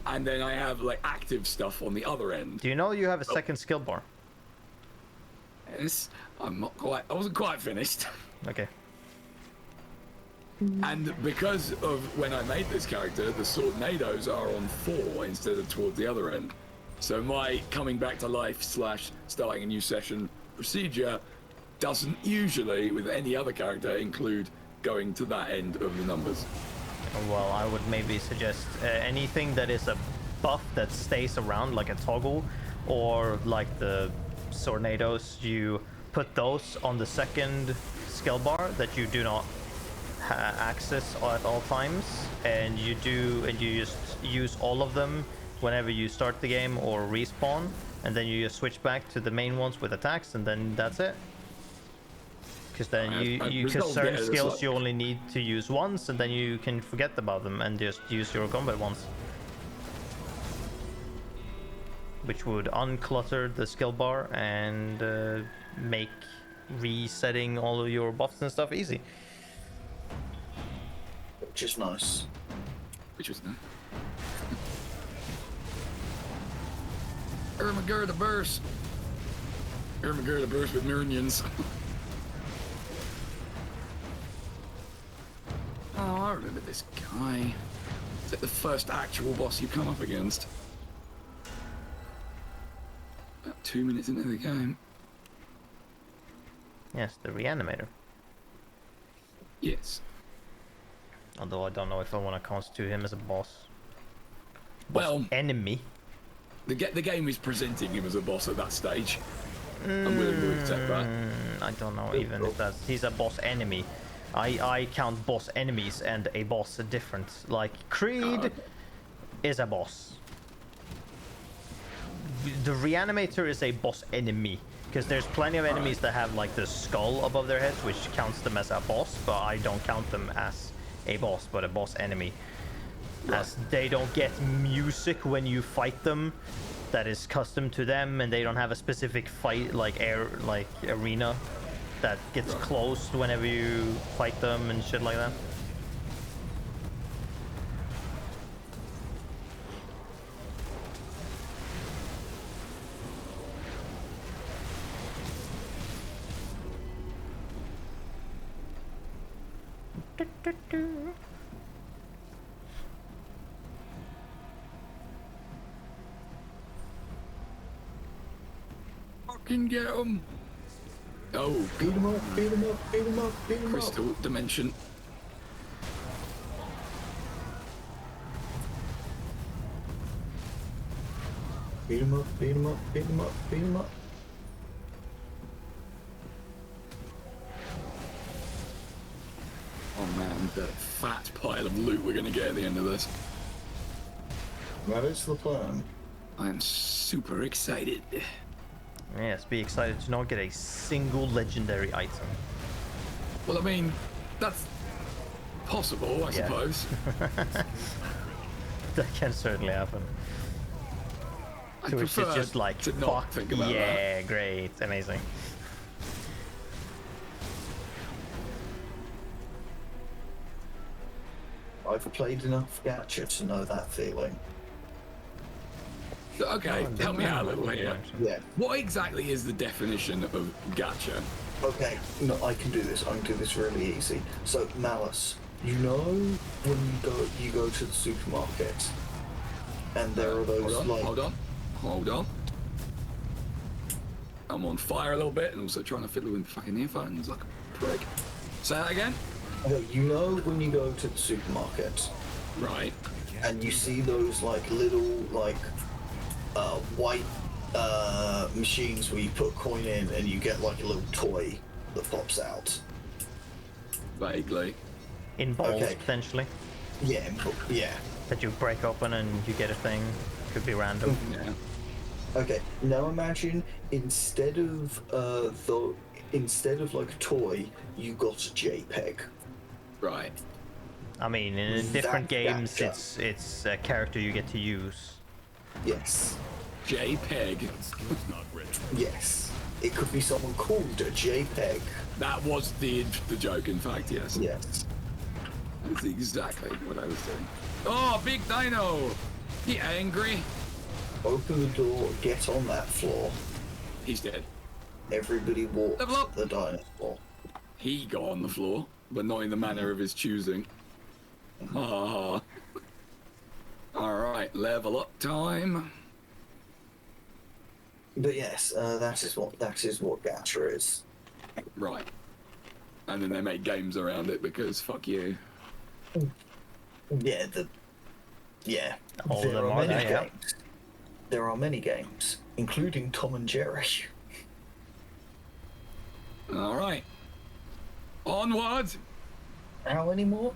and then I have like active stuff on the other end. Do you know you have a second skill bar? Yes, I wasn't quite finished. Okay. And because of when I made this character, the sword nados are on 4 instead of towards the other end. So my coming back to life / starting a new session procedure doesn't usually, with any other character, include going to that end of the numbers. Well, I would maybe suggest anything that is a buff that stays around, like a toggle, or like the Tornadoes, you put those on the second skill bar that you do not access at all times, and you just use all of them whenever you start the game or respawn, and then you just switch back to the main ones with attacks, and then that's it. Because then because certain skills you only need to use once, and then you can forget about them and just use your combat ones, which would unclutter the skill bar and make resetting all of your buffs and stuff easy. Which is nice. Which was nice. Ermagurda burst. Ermagurda burst with minions. Oh, I remember this guy. Is it the first actual boss you come up against? About 2 minutes into the game. Yes, the reanimator. Yes. Although I don't know if I want to constitute him as a boss. Well, Enemy. the game is presenting him as a boss at that stage. I'm willing to accept that. I don't know even if that's... He's a boss enemy. I count boss enemies and a boss different. Like, Creed is a boss. The reanimator is a boss enemy. Because there's plenty of enemies that have like the skull above their heads, which counts them as a boss, but I don't count them as a boss, but a boss enemy. As they don't get music when you fight them that is custom to them, and they don't have a specific fight like arena that gets closed whenever you fight them and shit like that. Fucking get him! Oh, Beat him up, beat him up, beat him up, beat him up. crystal dimension. Beat him up, beat him up, beat him up, beat him up. Oh man, the fat pile of loot we're gonna get at the end of this. That is the plan. I am super excited. Yes, be excited to not get a single legendary item. Well, I mean, that's possible, I Yeah. suppose. That can certainly happen. I To which is prefer just like, to not fuck, think about yeah, great, amazing. I've played enough gacha to know that feeling. that. Okay, help me out a little here. Yeah. What exactly is the definition of gacha? Okay, no, I can do this. I can do this really easy. So, Malus, you know when you go to the supermarket, and there are those Hold on. I'm on fire a little bit and also trying to fiddle with fucking earphones like a prick. Say that again? Okay, you know when you go to the supermarket Right. and you see those like little like white machines where you put a coin in and you get like a little toy that pops out. Vaguely. In balls, Okay. potentially. Yeah, yeah. That you break open and you get a thing. Could be random. Yeah. Okay, now imagine instead of like a toy, you got a JPEG. Right. I mean, in That different games, gacha. it's a character you get to use. Yes, JPEG. Skills not ready. yes. It could be someone called a JPEG. That was the joke, in fact, yes. Yes. That's exactly what I was doing. Oh, big dino! He angry. Open the door, get on that floor. He's dead. Everybody walks Level up. the dinosaur. He got on the floor, but not in the manner of his choosing. Ah. Alright, level up time. But yes, that is what gacha is. Right. And then they make games around it because fuck you. Yeah, All of there them are are many there, yeah. games. There are many games, including Tom and Jerry. Alright. Onward! How many more?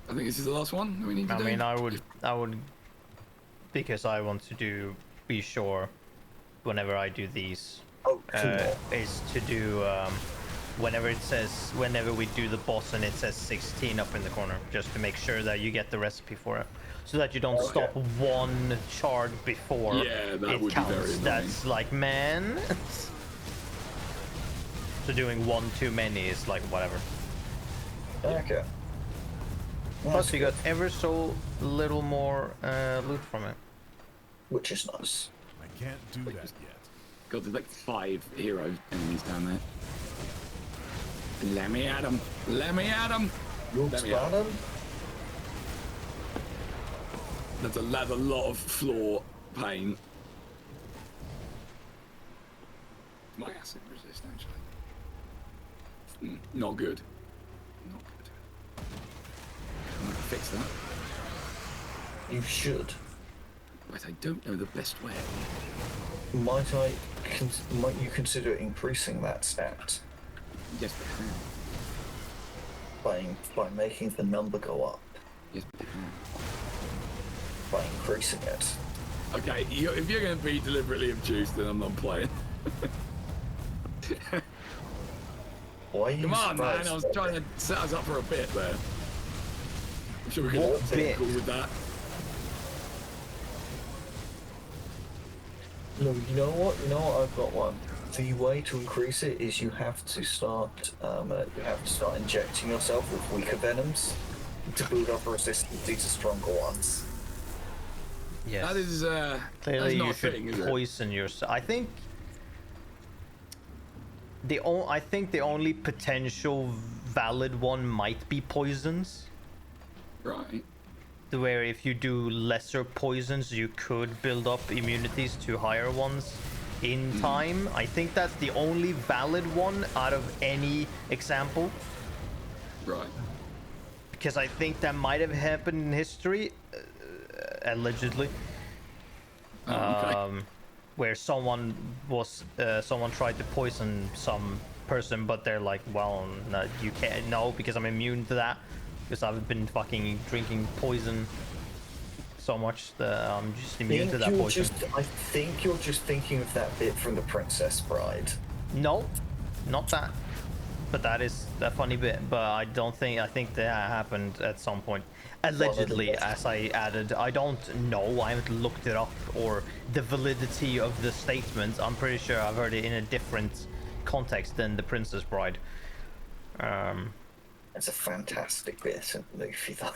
I think this is the last one that we need to I do. mean, I would, because I want to be sure, whenever I do these, Oh, two more. is to do, whenever we do the boss and it says 16 up in the corner, just to make sure that you get the recipe for it. So that you don't Okay. stop one shard before Yeah, that it would be counts. very annoying. That's like, man. So doing one too many is like whatever. Okay. Plus you got ever so little more loot from it. Which is nice. I can't do that yet. God, there's like 5 hero enemies down there. Let me at him. Let me at him. Looks Let me at bad. That's a lot of floor pain. My acid resist, actually. Not good. Not good. I'm gonna fix that. You should. But I don't know the best way. Might you consider increasing that stat Yes, but how? by making the number go up Yes, but how? by increasing it? Okay, if you're going to be deliberately obtuse, then I'm not playing. Why are you Come on, man, surprised I was by trying that? to set us up for a bit there. I'm sure we could What get bit? cool with that. No, you know what? You know what? I've got one. The way to increase it is you have to start injecting yourself with weaker venoms to build up resistance to stronger ones. Yes. That is Clearly, that's not you a should thing, is it? poison yourself. I think the only potential valid one might be poisons. Right. Where if you do lesser poisons, you could build up immunities to higher ones in time. I think that's the only valid one out of any example. Right. Because I think that might have happened in history, allegedly. Oh, okay. Where someone tried to poison some person, but they're like, well, no, you can't, no, because I'm immune to that, because I've been fucking drinking poison so much that I'm just immune to that poison. I think you're just thinking of that bit from The Princess Bride. No, not that. But that is a funny bit. But I think that happened at some point. Allegedly, as I added. I don't know. I haven't looked it up or the validity of the statement. I'm pretty sure I've heard it in a different context than The Princess Bride. It's a fantastic bit in the movie, though.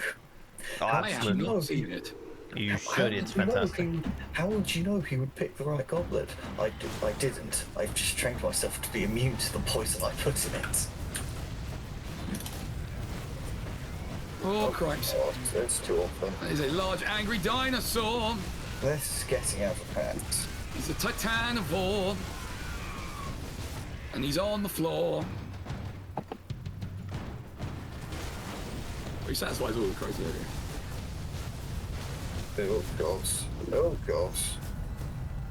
Oh, I have absolutely. not seen it. You should. It's fantastic. How would you know he would pick the right goblet? I didn't. I just trained myself to be immune to the poison I put in it. Oh, Christ. God, there's two of them. That is a large angry dinosaur. This is getting out of hand. He's a titanivore. And he's on the floor. He satisfies all the criteria. Oh, God. Oh, God.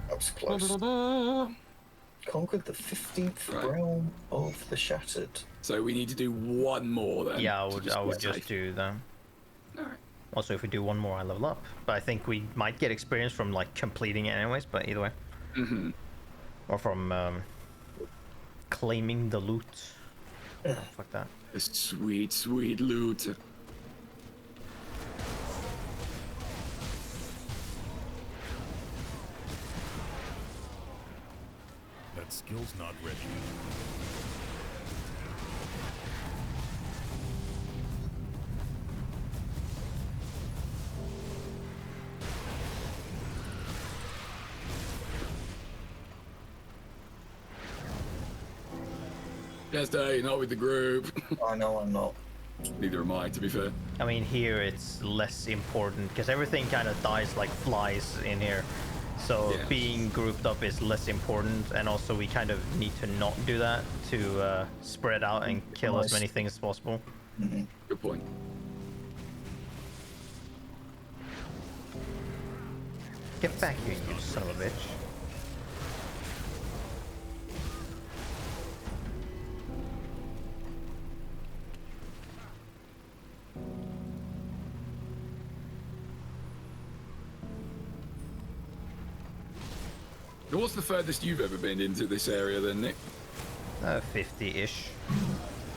That was close. Conquered the 15th realm of the Shattered. So we need to do one more then. Yeah, I would just do that. Alright. Also, if we do one more, I level up. But I think we might get experience from like completing it anyways. But either way, or from claiming the loot. Fuck that. The sweet, sweet loot. That skill's not ready. Just not with the group. I know I'm not. Neither am I, to be fair. I mean, here it's less important because everything kind of dies like flies in here. So Yeah. being grouped up is less important, and also we kind of need to not do that to spread out and kill as many things as possible. Good point. Get back here, you son of a bitch. What's the furthest you've ever been into this area then, Nick? 50-ish.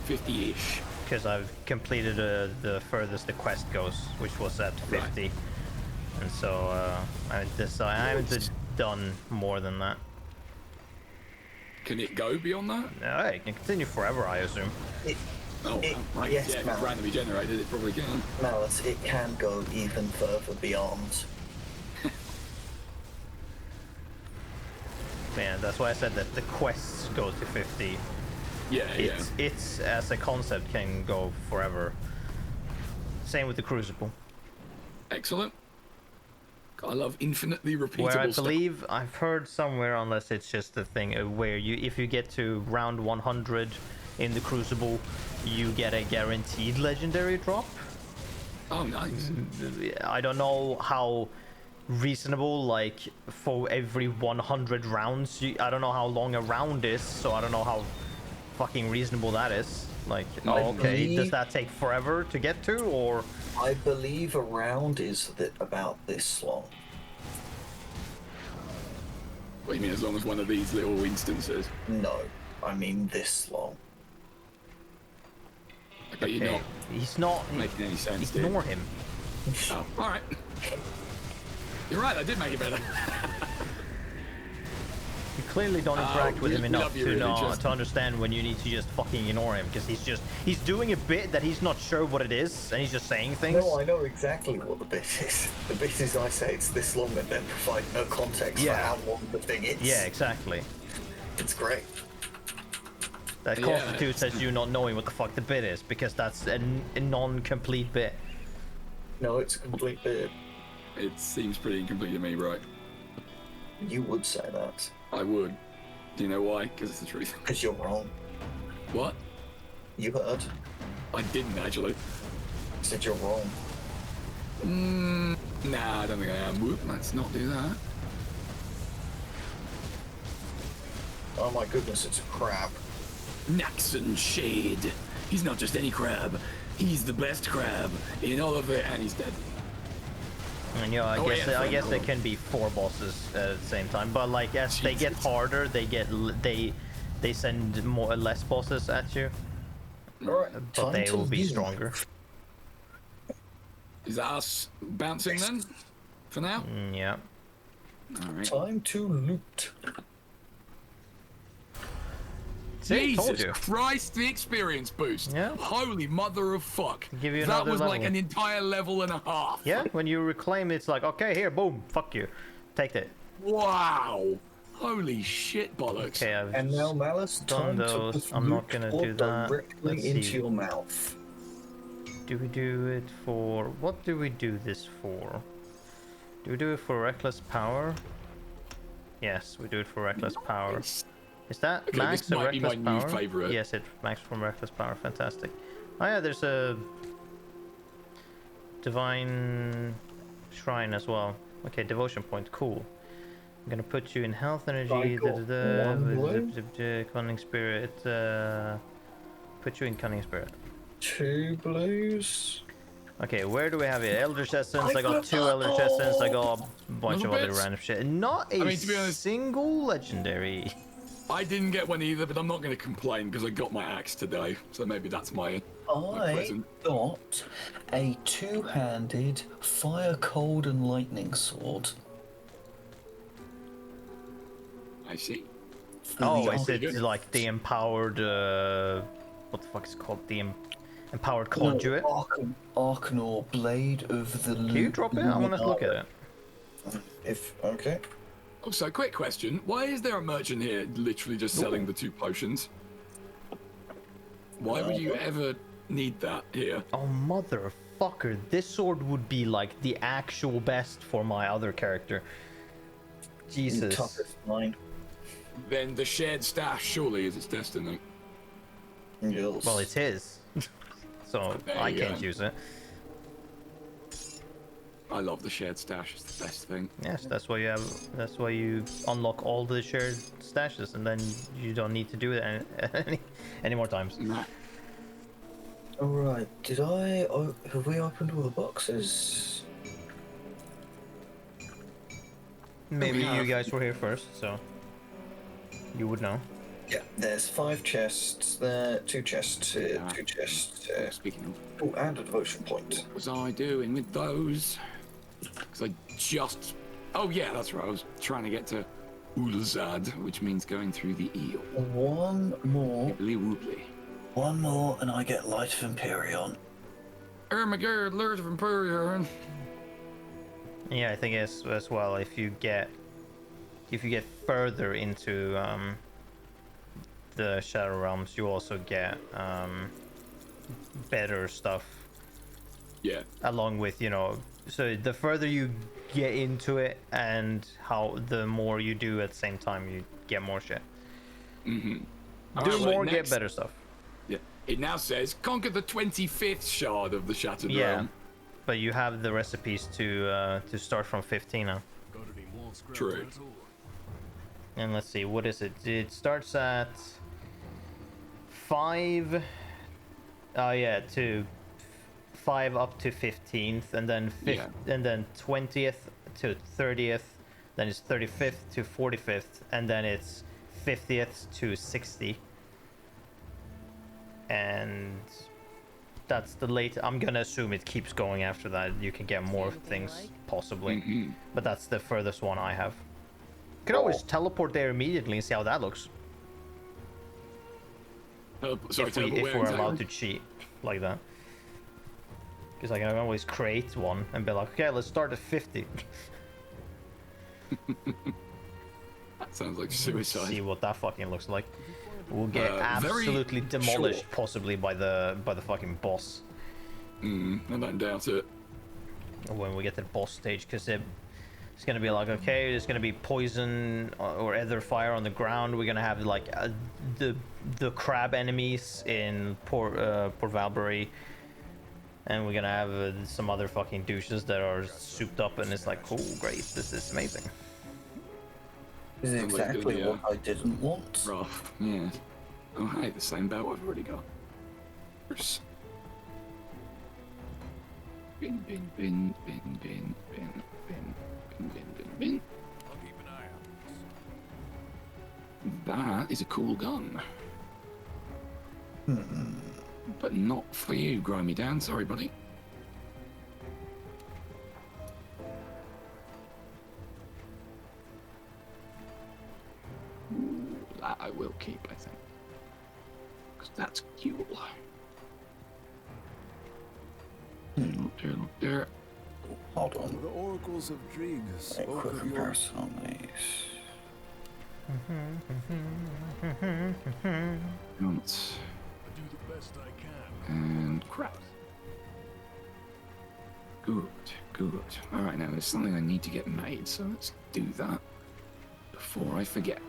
50-ish. Because I've completed the furthest the quest goes, which was at 50. Right. And so I haven't done more than that. Can it go beyond that? No, it can continue forever, I assume. Right. Yes, yeah, if Mal. it's randomly generated, it probably can. Malus, it can go even further beyond. Man, that's why I said that the quests go to 50. Yeah, It's as a concept can go forever. Same with the Crucible, Excellent. I love infinitely repeatable where I stuff. believe I've heard somewhere, unless it's just a thing, where if you get to round 100 in the Crucible, you get a guaranteed legendary drop. Oh, nice. I don't know how reasonable, like for every 100 rounds, I don't know how long a round is, so I don't know how fucking reasonable that is. Like, okay, does that take forever to get to, or? I believe a round is about this long. What do you mean, as long as one of these little instances? No, I mean this long. Okay, you're not He's not making any sense, dude. Ignore him. Oh, alright. You're right, I did make it better. You clearly don't interact with him we enough love you, to really, know, Justin. to understand when you need to just fucking ignore him, because he's doing a bit that he's not sure what it is, and he's just saying things. No, I know exactly what the bit is. The bit is I say it's this long and then provide no context Yeah. for how long the thing is. Yeah, exactly. It's great. That Yeah, constitutes as you not knowing what the fuck the bit is, because that's a non-complete bit. No, it's a complete bit. It seems pretty incomplete to me, right? You would say that. I would. Do you know why? Because it's the truth. Because you're wrong. What? You heard. I didn't actually. I said you're wrong. Nah, I don't think I am. Whoop, let's not do that. Oh my goodness, it's a crab. Naxon Shade. He's not just any crab. He's the best crab in all of it, and he's dead. And you know, I Oh, guess yeah, I guess fine, there cool. can be 4 bosses at the same time, but like as they get Jesus. harder, they send less bosses at you, Alright, but they will be stronger. Is that us bouncing then? For now? Yeah. Alright. Time to loot. See, told Jesus you. Christ, the experience boost. Yeah. Holy mother of fuck. Give you that another was like level. an entire level and a half. Yeah, when you reclaim, it's like, okay, here, boom, fuck you, take that. Wow. Holy shit bollocks. Okay, I've And now, Malus, done time to those. put I'm not loot gonna or do that. directly Let's into see. your mouth. Do we do it for... What do we do this for? Do we do it for Reckless Power? Yes, we do it for Reckless Power. Is that Okay, max this or might be my Reckless new Power? favourite. Yes, it's max from Reckless Power. Fantastic. Oh yeah, there's a... Divine Shrine as well. Okay, Devotion Point. Cool. I'm gonna put you in Health Energy. got one blue. Cunning Spirit. Put you in Cunning Spirit. 2 blues. Okay, where do we have it? Eldritch Essence. I got got 2 that. Eldritch Essence. I got a bunch of Little other bits. random shit. Not a mean, to be honest- single legendary. I didn't get one either, but I'm not going to complain because I got my axe today. So maybe that's my I present. got a 2-handed fire, cold, and lightning sword. I see. for Oh, the is it good. like the empowered? What the fuck is it called? The empowered conduit? Arcanor Blade of the Can you drop it? I want to look at it. If okay. Also, quick question. Why is there a merchant here literally just selling the 2 potions? Why would you ever need that here? Oh motherfucker! This sword would be like the actual best for my other character. Jesus. Toughest mine. Then the shared stash surely is its destiny. Yes. Well, it's his, so There I you can't go. use it. I love the shared stash. It's the best thing. Yes, that's why you have. That's why you unlock all the shared stashes, and then you don't need to do it any more times. Nah. Alright, did I... have we opened all the boxes? Maybe we you have. guys were here first, so you would know. Yeah, there's 5 chests there, 2 chests here, Yeah. 2 chests here. Speaking of, Oh, and a devotion point. what was I doing with those? Because I just... Oh yeah, that's right. I was trying to get to Ulzad, which means going through the eel. One more, Wibbly woobly. and I get Light of Empyrean. Oh my god, Lord of Empyrean. Yeah, I think as well. If you get further into the Shadow Realms, you also get better stuff. Yeah. Along with, so the further you get into it, and the more you do at the same time, you get more shit. Do Alright, more, next- get better stuff. Yeah. It now says conquer the 25th shard of the Shattered Yeah, Realm. but you have the recipes to start from 15 now. Got any more scrap True. metal? And let's see, what is it? It starts at 5. Oh yeah, to 5 up to 15th, and then Yeah. and then 20th to 30th, then it's 35th to 45th, and then it's 50th to 60. And that's the late. I'm gonna assume it keeps going after that. You can get more Anything things like? possibly, Mm-hmm. but that's the furthest one I have. Could always teleport there immediately and see how that looks. Sorry, if we're allowed to cheat like that. Because I can always create one and be like, okay, let's start at 50. That sounds like suicide. See what that fucking looks like. We'll get Very absolutely demolished, short. possibly by the fucking boss I don't doubt it. when we get to the boss stage, because it's gonna be like, okay, there's gonna be poison or other fire on the ground. We're gonna have like the crab enemies in Port Valbury, and we're gonna have some other fucking douches that are souped up, and it's like, cool, great, this is amazing. This is Sounds like exactly the, what I didn't want. Rough, yeah. Oh, hey, the same belt I've already got. Yes. Bin, bin, bin, bin, bin, bin, bin, bin, bin, bin, bin. I'll keep an eye out. That is a cool gun. But not for you, Grimy Dan. Sorry, buddy. That I will keep, I think. Because that's cool. Look there, look there. Hold on. The oracles of Drig spoke Quick of your comparison on these. Once. I do the best I can. And crap. Good, good. Alright, now there's something I need to get made, so let's do that before I forget.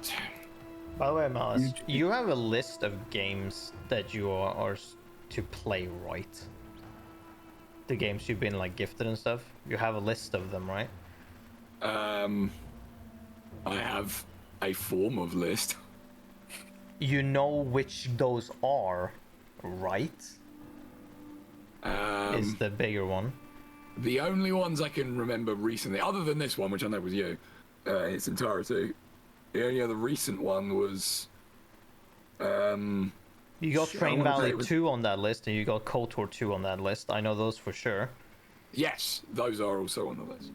By the way, Malus, you have a list of games that you are to play, right? The games you've been like gifted and stuff. You have a list of them, right? I have a form of list. You know which those are, right? Is the bigger one. The only ones I can remember recently, other than this one, which I know was you, in its entirety, the only other recent one was, You got Shit, I Train wanna say Valley it was- 2 on that list, and you got KOTOR 2 on that list. I know those for sure. yes, those are also on the list.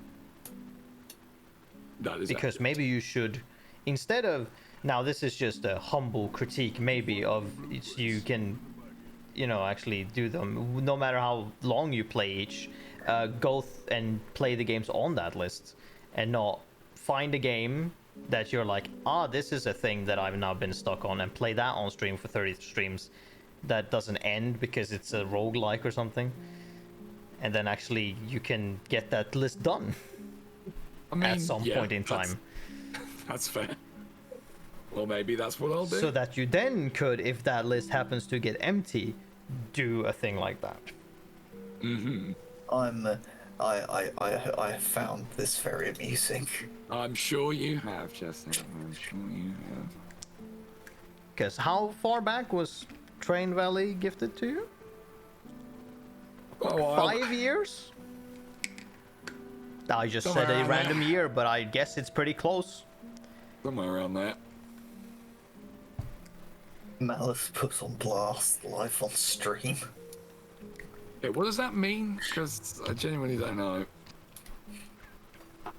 That is Because accurate. maybe you should, instead of, now this is just a humble critique maybe of, you can, you know, actually do them, no matter how long you play each, go and play the games on that list, and not find a game that you're like, this is a thing that I've now been stuck on, and play that on stream for 30 streams that doesn't end because it's a roguelike or something, and then actually you can get that list done I mean, at some yeah, point in that's- time, That's fair. Well, maybe that's what I'll do. so that you then could, if that list happens to get empty, do a thing like that. I have found this very amusing. I'm sure you have, Chester. I'm sure you have. Because how far back was Train Valley gifted to you? Oh, well, 5 years? I just Somewhere said a around random there. year, but I guess it's pretty close. somewhere around there. Malus puts on blast live on stream. Okay, what does that mean? Because I genuinely don't know.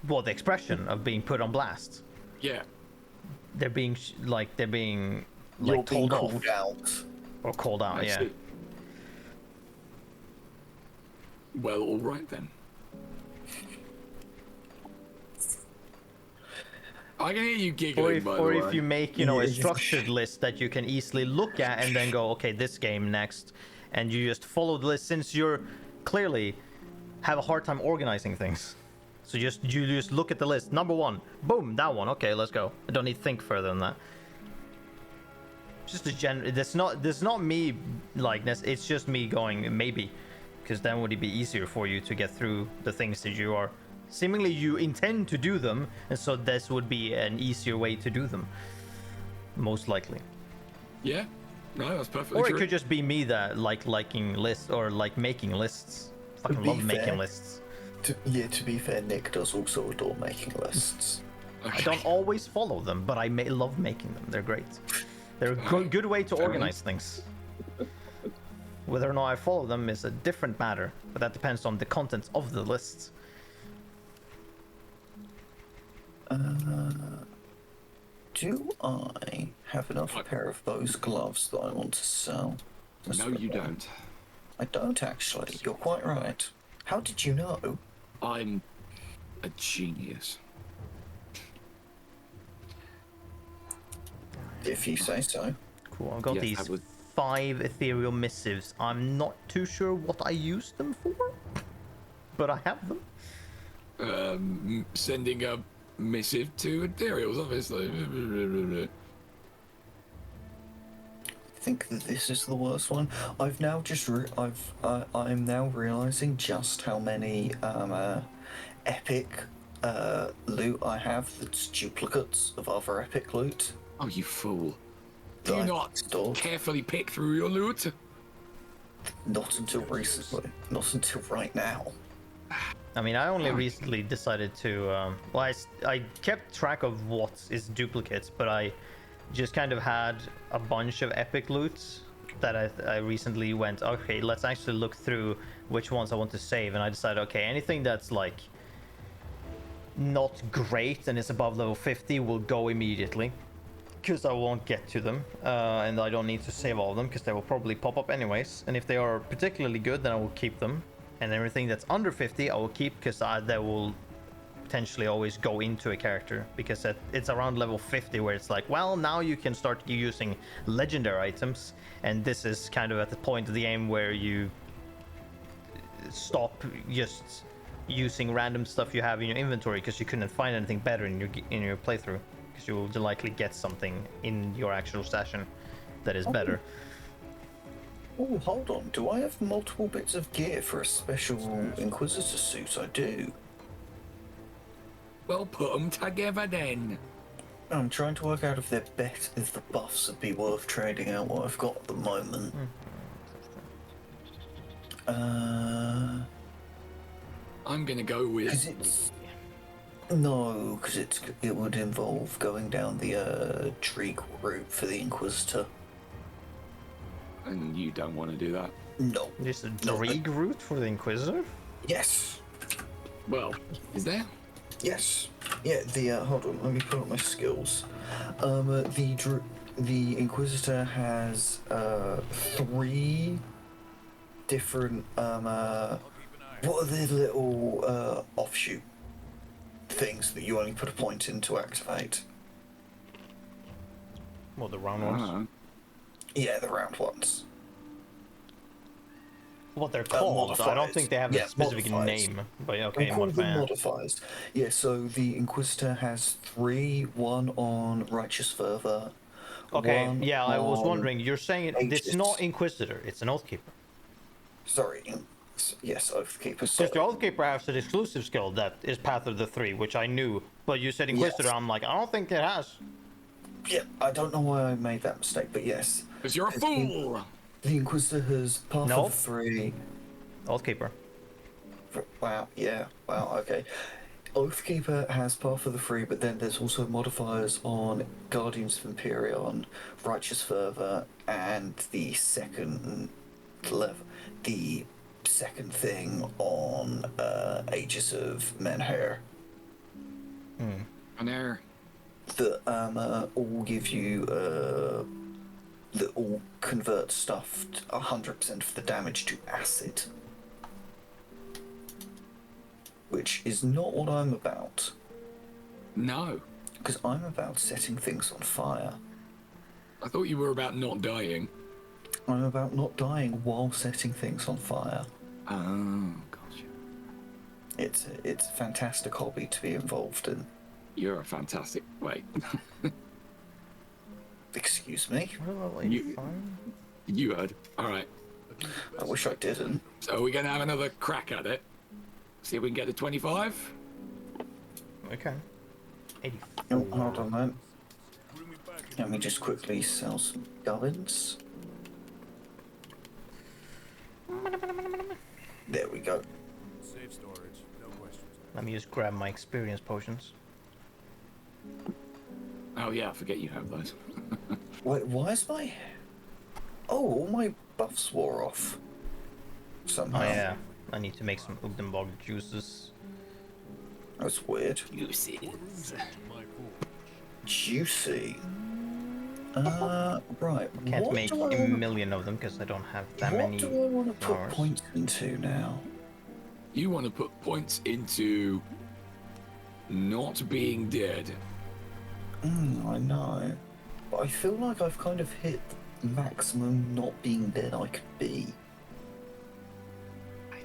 Well, the expression of being put on blast. Yeah. They're being like You're being told off called out. or called out. I Yeah. see. Well, all right then. I can hear you Or giggling, if, by or the if way. you make, you know, a Yeah. structured list that you can easily look at and then go, okay, this game next, and you just follow the list, since you're clearly have a hard time organizing things. So you just look at the list. Number 1, boom, that one. Okay, let's go. I don't need to think further than that. Just a That's not me like this. It's just me going maybe, because then would it be easier for you to get through the things that you are seemingly you intend to do them, and so this would be an easier way to do them, most likely. Yeah? No, that's perfectly Or it true. could just be me that liking lists or like making lists. Fucking be love making fair- lists. To be fair, Nick does also adore making lists. I don't always follow them, but I love making them. They're great. They're a good way to organize things. Whether or not I follow them is a different matter, but that depends on the contents of the lists. Do I have enough pair of those gloves that I want to sell? No, you don't. I don't actually. You're quite right. How did you know? I'm a genius. If you say so. Cool, I've got Yes, these that was- 5 ethereal missives. I'm not too sure what I use them for, but I have them. Sending a missive to Ethereals, obviously. I think that this is the worst one. I've now just I'm now realizing just how many epic loot I have that's duplicates of other epic loot. Oh, you fool. that Do you I've not stored. carefully pick through your loot? Not until recently. Not until right now. I mean, I only recently decided to. Well, I kept track of what is duplicates, but I just kind of had a bunch of epic loots that I recently went, okay, let's actually look through which ones I want to save, and I decided, okay, anything that's like not great and is above level 50 will go immediately, because I won't get to them, and I don't need to save all of them because they will probably pop up anyways. And if they are particularly good, then I will keep them. And everything that's under 50 I will keep, because they will potentially always go into a character, because it's around level 50 where it's like, well, now you can start using legendary items, and this is kind of at the point of the game where you stop just using random stuff you have in your inventory because you couldn't find anything better in your playthrough, because you will likely get something in your actual session that is better. Oh, hold on. Do I have multiple bits of gear for a special Inquisitor suit? I do. Well, put them together then. I'm trying to work out if they're better, if the buffs would be worth trading out what I've got at the moment. I'm gonna go with. Because it's... No, because it would involve going down the Dreek route for the Inquisitor. And you don't want to do that. No. There's a No, Dreeg route for the Inquisitor? Yes. Well, is there? Yes. Yeah, hold on, let me put up my skills. The Inquisitor has 3 different what are the little offshoot things that you only put a point in to activate? Well, the round ones. Yeah, the round ones. What they're called. I don't modifiers. think they have Yeah, a specific modifiers. name. But okay, We'll call them modifier. modifiers. Yeah, so the Inquisitor has 3, 1 on Righteous Fervor. Okay, 1 yeah, I was on wondering. You're saying it's Aegis. not Inquisitor, it's an Oathkeeper. Sorry, yes, Oathkeeper. Because the Oathkeeper has an exclusive skill that is Path of the Three, which I knew. But you said Inquisitor, Yes. I'm like, I don't think it has. Yeah, I don't know why I made that mistake, but yes. Because you're a fool. The Inquisitor has Path No. of the 3. Oathkeeper. Wow, yeah, wow, okay. Oathkeeper has Path of the 3, but then there's also modifiers on Guardians of Empyrean, Righteous Fervor, and the second thing on Aegis of Menhir. An error. That all give you that all convert stuff 100% of the damage to acid. Which is not what I'm about. No. Because I'm about setting things on fire. I thought you were about not dying. I'm about not dying while setting things on fire. Oh, gotcha. It's a fantastic hobby to be involved in. You're a fantastic. Wait. Excuse me? You heard. All right. I wish I didn't. So we're gonna have another crack at it. See if we can get to 25. Okay. 80. Oh, hold on, man. Let me just quickly sell some gubbins. There we go. Safe storage, no questions. Let me just grab my experience potions. Oh yeah, I forget you have those. Wait, why is my... Oh, all my buffs wore off. Somehow. Oh yeah, I need to make some Ugdenbog juices. That's weird. You see. My pool. Juicy. Right. Can't what make do I a wanna- million of them because I don't have that What many do I want to put hours. points into now? You want to put points into not being dead. I know. But I feel like I've kind of hit the maximum not being dead I could be.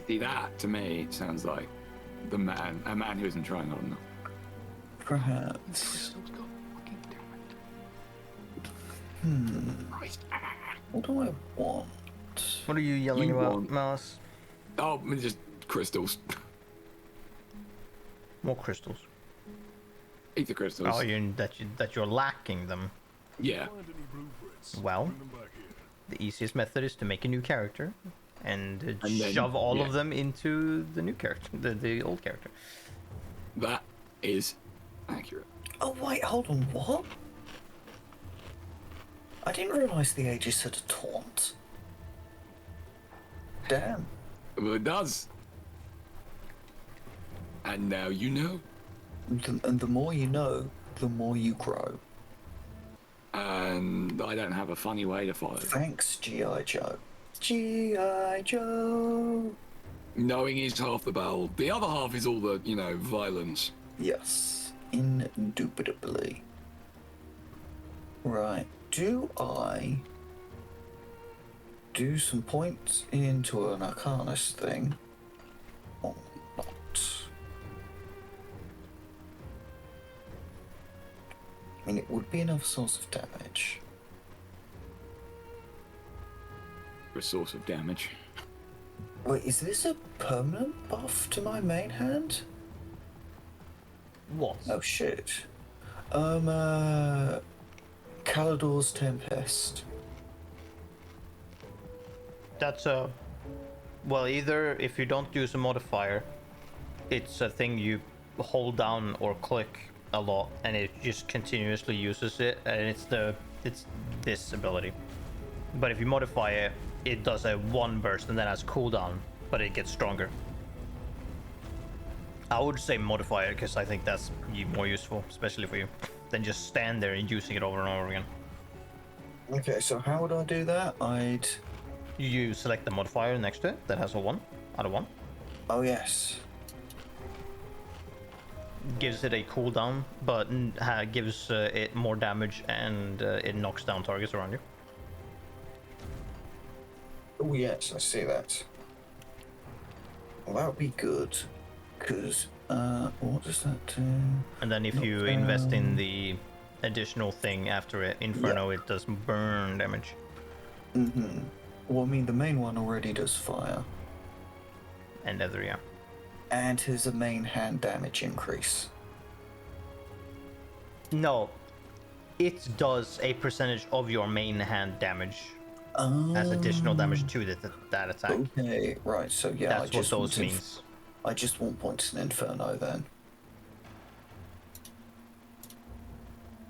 See, that to me sounds like a man who isn't trying hard enough. Perhaps. Christ. What do I want? What are you yelling You about, want- Malus? Oh, just crystals. More crystals. Ether crystals. Oh, that you're lacking them. Yeah. Find any blueprints? Well, Bring them back here. the easiest method is to make a new character and then- shove all yeah. of them into the new character, the old character. That is accurate. Oh wait, hold on, what? I didn't realise the Aegis had a taunt. Damn. Well, it does. And now you know. And the more you know, the more you grow. And I don't have a funny way to follow. Thanks, G.I. Joe. G.I. Joe. Knowing is half the battle. The other half is all the, violence. Yes, indubitably. Right, do I do some points into an Arcanist thing or not? I mean, it would be another source of damage. A source of damage. Wait, is this a permanent buff to my main hand? What? Oh shit. Calidor's Tempest. That's a... Well, either if you don't use a modifier, it's a thing you hold down or click a lot, and it just continuously uses it, and it's this ability. But if you modify it, it does a one burst and then has cooldown, but it gets stronger. I would say modify it because I think that's more useful, especially for you, than just stand there and using it over and over again. Okay, so how would I do that? You select the modifier next to it that has a 1 out of 1. Oh yes. Gives it a cooldown, but gives it more damage, and it knocks down targets around you. Oh yes, I see that. Well, that would be good. Because, what does that do? And then if you invest in the additional thing after it, Inferno, it does burn damage. Mm-hmm. Well, I mean, the main one already does fire. And other, yeah. And has a main hand damage increase. No, it does a percentage of your main hand damage as additional damage to that attack. Okay, right, so yeah, That's what those means. I just want points in Inferno then.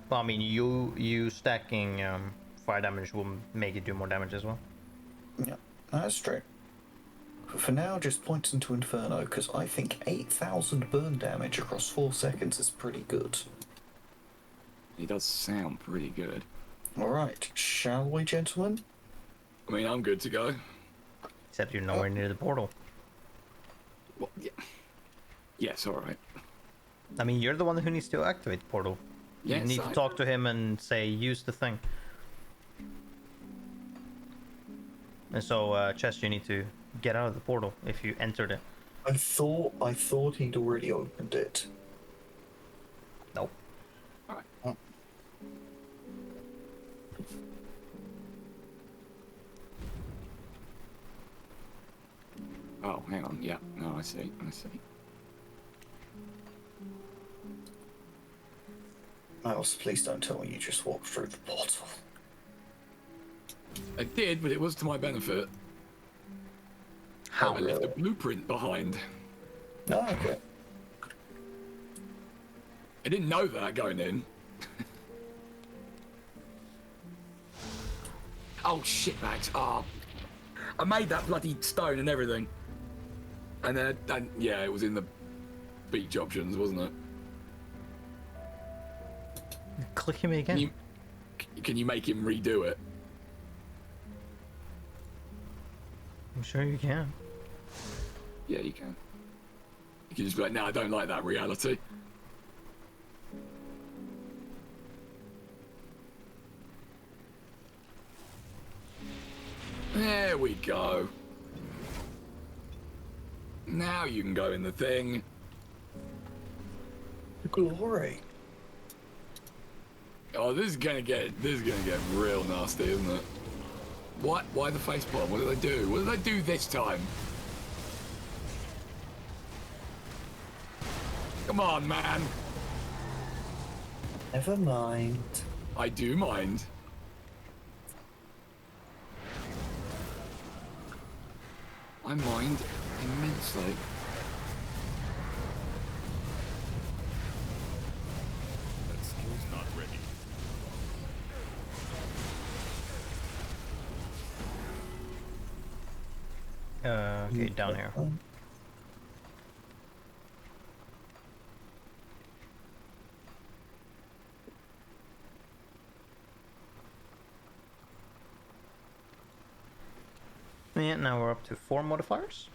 Well, I mean, you stacking fire damage will make it do more damage as well. Yeah, that's true. But for now, just points into Inferno, because I think 8,000 burn damage across 4 seconds is pretty good. It does sound pretty good. Alright, shall we, gentlemen? I mean, I'm good to go. Except you're nowhere near the portal. Well, yeah. Yes, all right. I mean, you're the one who needs to activate the portal. You Yes, need to talk to him and say, use the thing. And so, Chess, you need to get out of the portal if you entered it. I thought he'd already opened it. Nope. All right. Oh, hang on. Yeah. No, I see. Miles, please don't tell me you just walked through the portal. I did, but it was to my benefit. How I left a blueprint behind. No, okay. I didn't know that going in. Oh shit, Max. I made that bloody stone and everything. And then, yeah, it was in the beach options, wasn't it? Click him again. Can you make him redo it? I'm sure you can. Yeah, you can. You can just be like, no, I don't like that reality. There we go. Now you can go in the thing. Glory. Oh, this is gonna get real nasty, isn't it? What? Why the facepalm? What did they do? What did they do this time? Come on, man. Never mind. I do mind. I mind immensely. That skill's not ready. Okay, down here. Yeah, now we're up to 4 modifiers.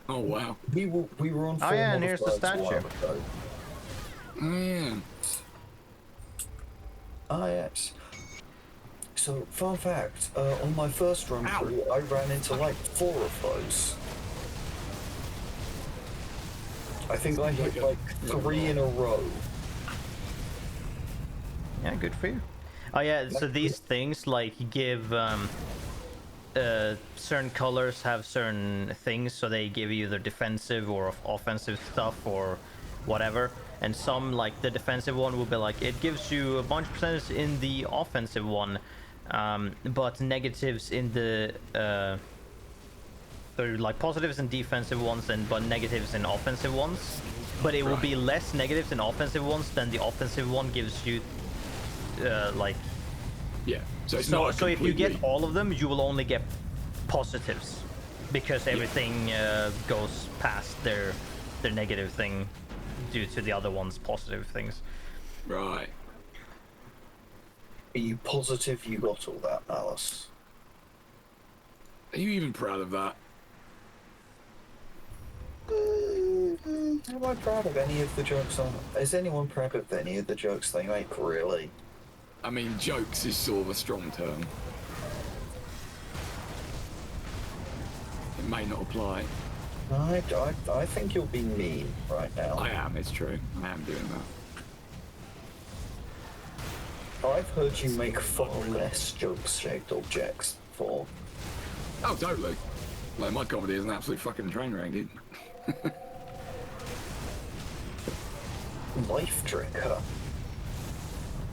Oh wow. We were on. Oh, four yeah, and here's the modifiers a while statue. ago. Oh yeah. Ah, yes. So, fun fact, on my first run Ow. through, I ran into like 4 of those. I think I hit like 3 in a row. Yeah, good for you. Oh yeah, so these things like give certain colors have certain things, so they give you either defensive or offensive stuff or whatever. And some, like the defensive one, will be like it gives you a bunch of percentage in the offensive one, but negatives in the or like positives in defensive ones and but negatives in offensive ones. But it will be less negatives in offensive ones than the offensive one gives you. Like Yeah. So it's so, not a so if you get completely- all of them, you will only get positives, because everything goes past their negative thing due to the other one's positive things. Right. Are you positive you got all that, Malus? Are you even proud of that? Am I proud of any of the jokes on? Is anyone proud of any of the jokes they make, really? I mean, jokes is sort of a strong term. It may not apply. I think you'll be mean right now. I am, it's true. I am doing that. I've heard you make far less jokes-shaped objects before. Oh, totally. Like, my comedy is an absolute fucking train wreck, dude. Life drinker.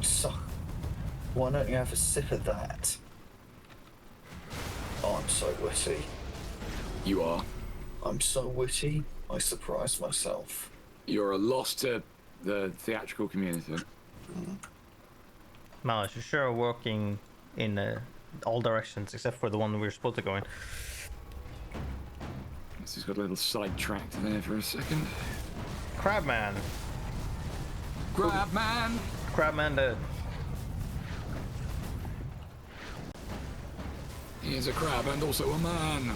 So, why don't you have a sip of that? Oh, I'm so witty. You are. I'm so witty, I surprise myself. You're a loss to the theatrical community. Malus, you sure are working in all directions except for the one we're supposed to go in. This has got a little sidetracked there for a second. Crabman! Grab, man! Crabman dead. He is a crab and also a man.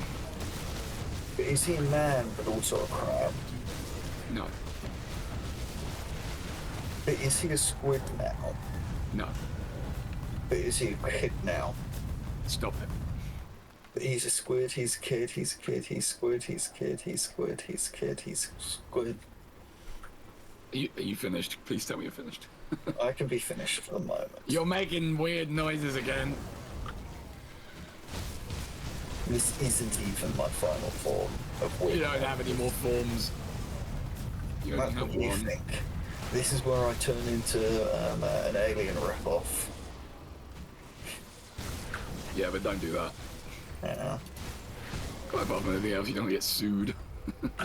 Is he a man, but also a crab? No. But is he a squid now? No. But is he a kid now? Stop it. But he's a squid, he's a kid, he's a kid, he's squid, he's kid, he's squid, he's kid, he's squid. Are you finished? Please tell me you're finished. I can be finished for the moment. You're making weird noises again. This isn't even my final form of weird. You don't have any more forms. You only That's have what you one. think. This is where I turn into an alien ripoff. Yeah, but don't do that. Yeah, Quite apart from anything else, you don't get sued.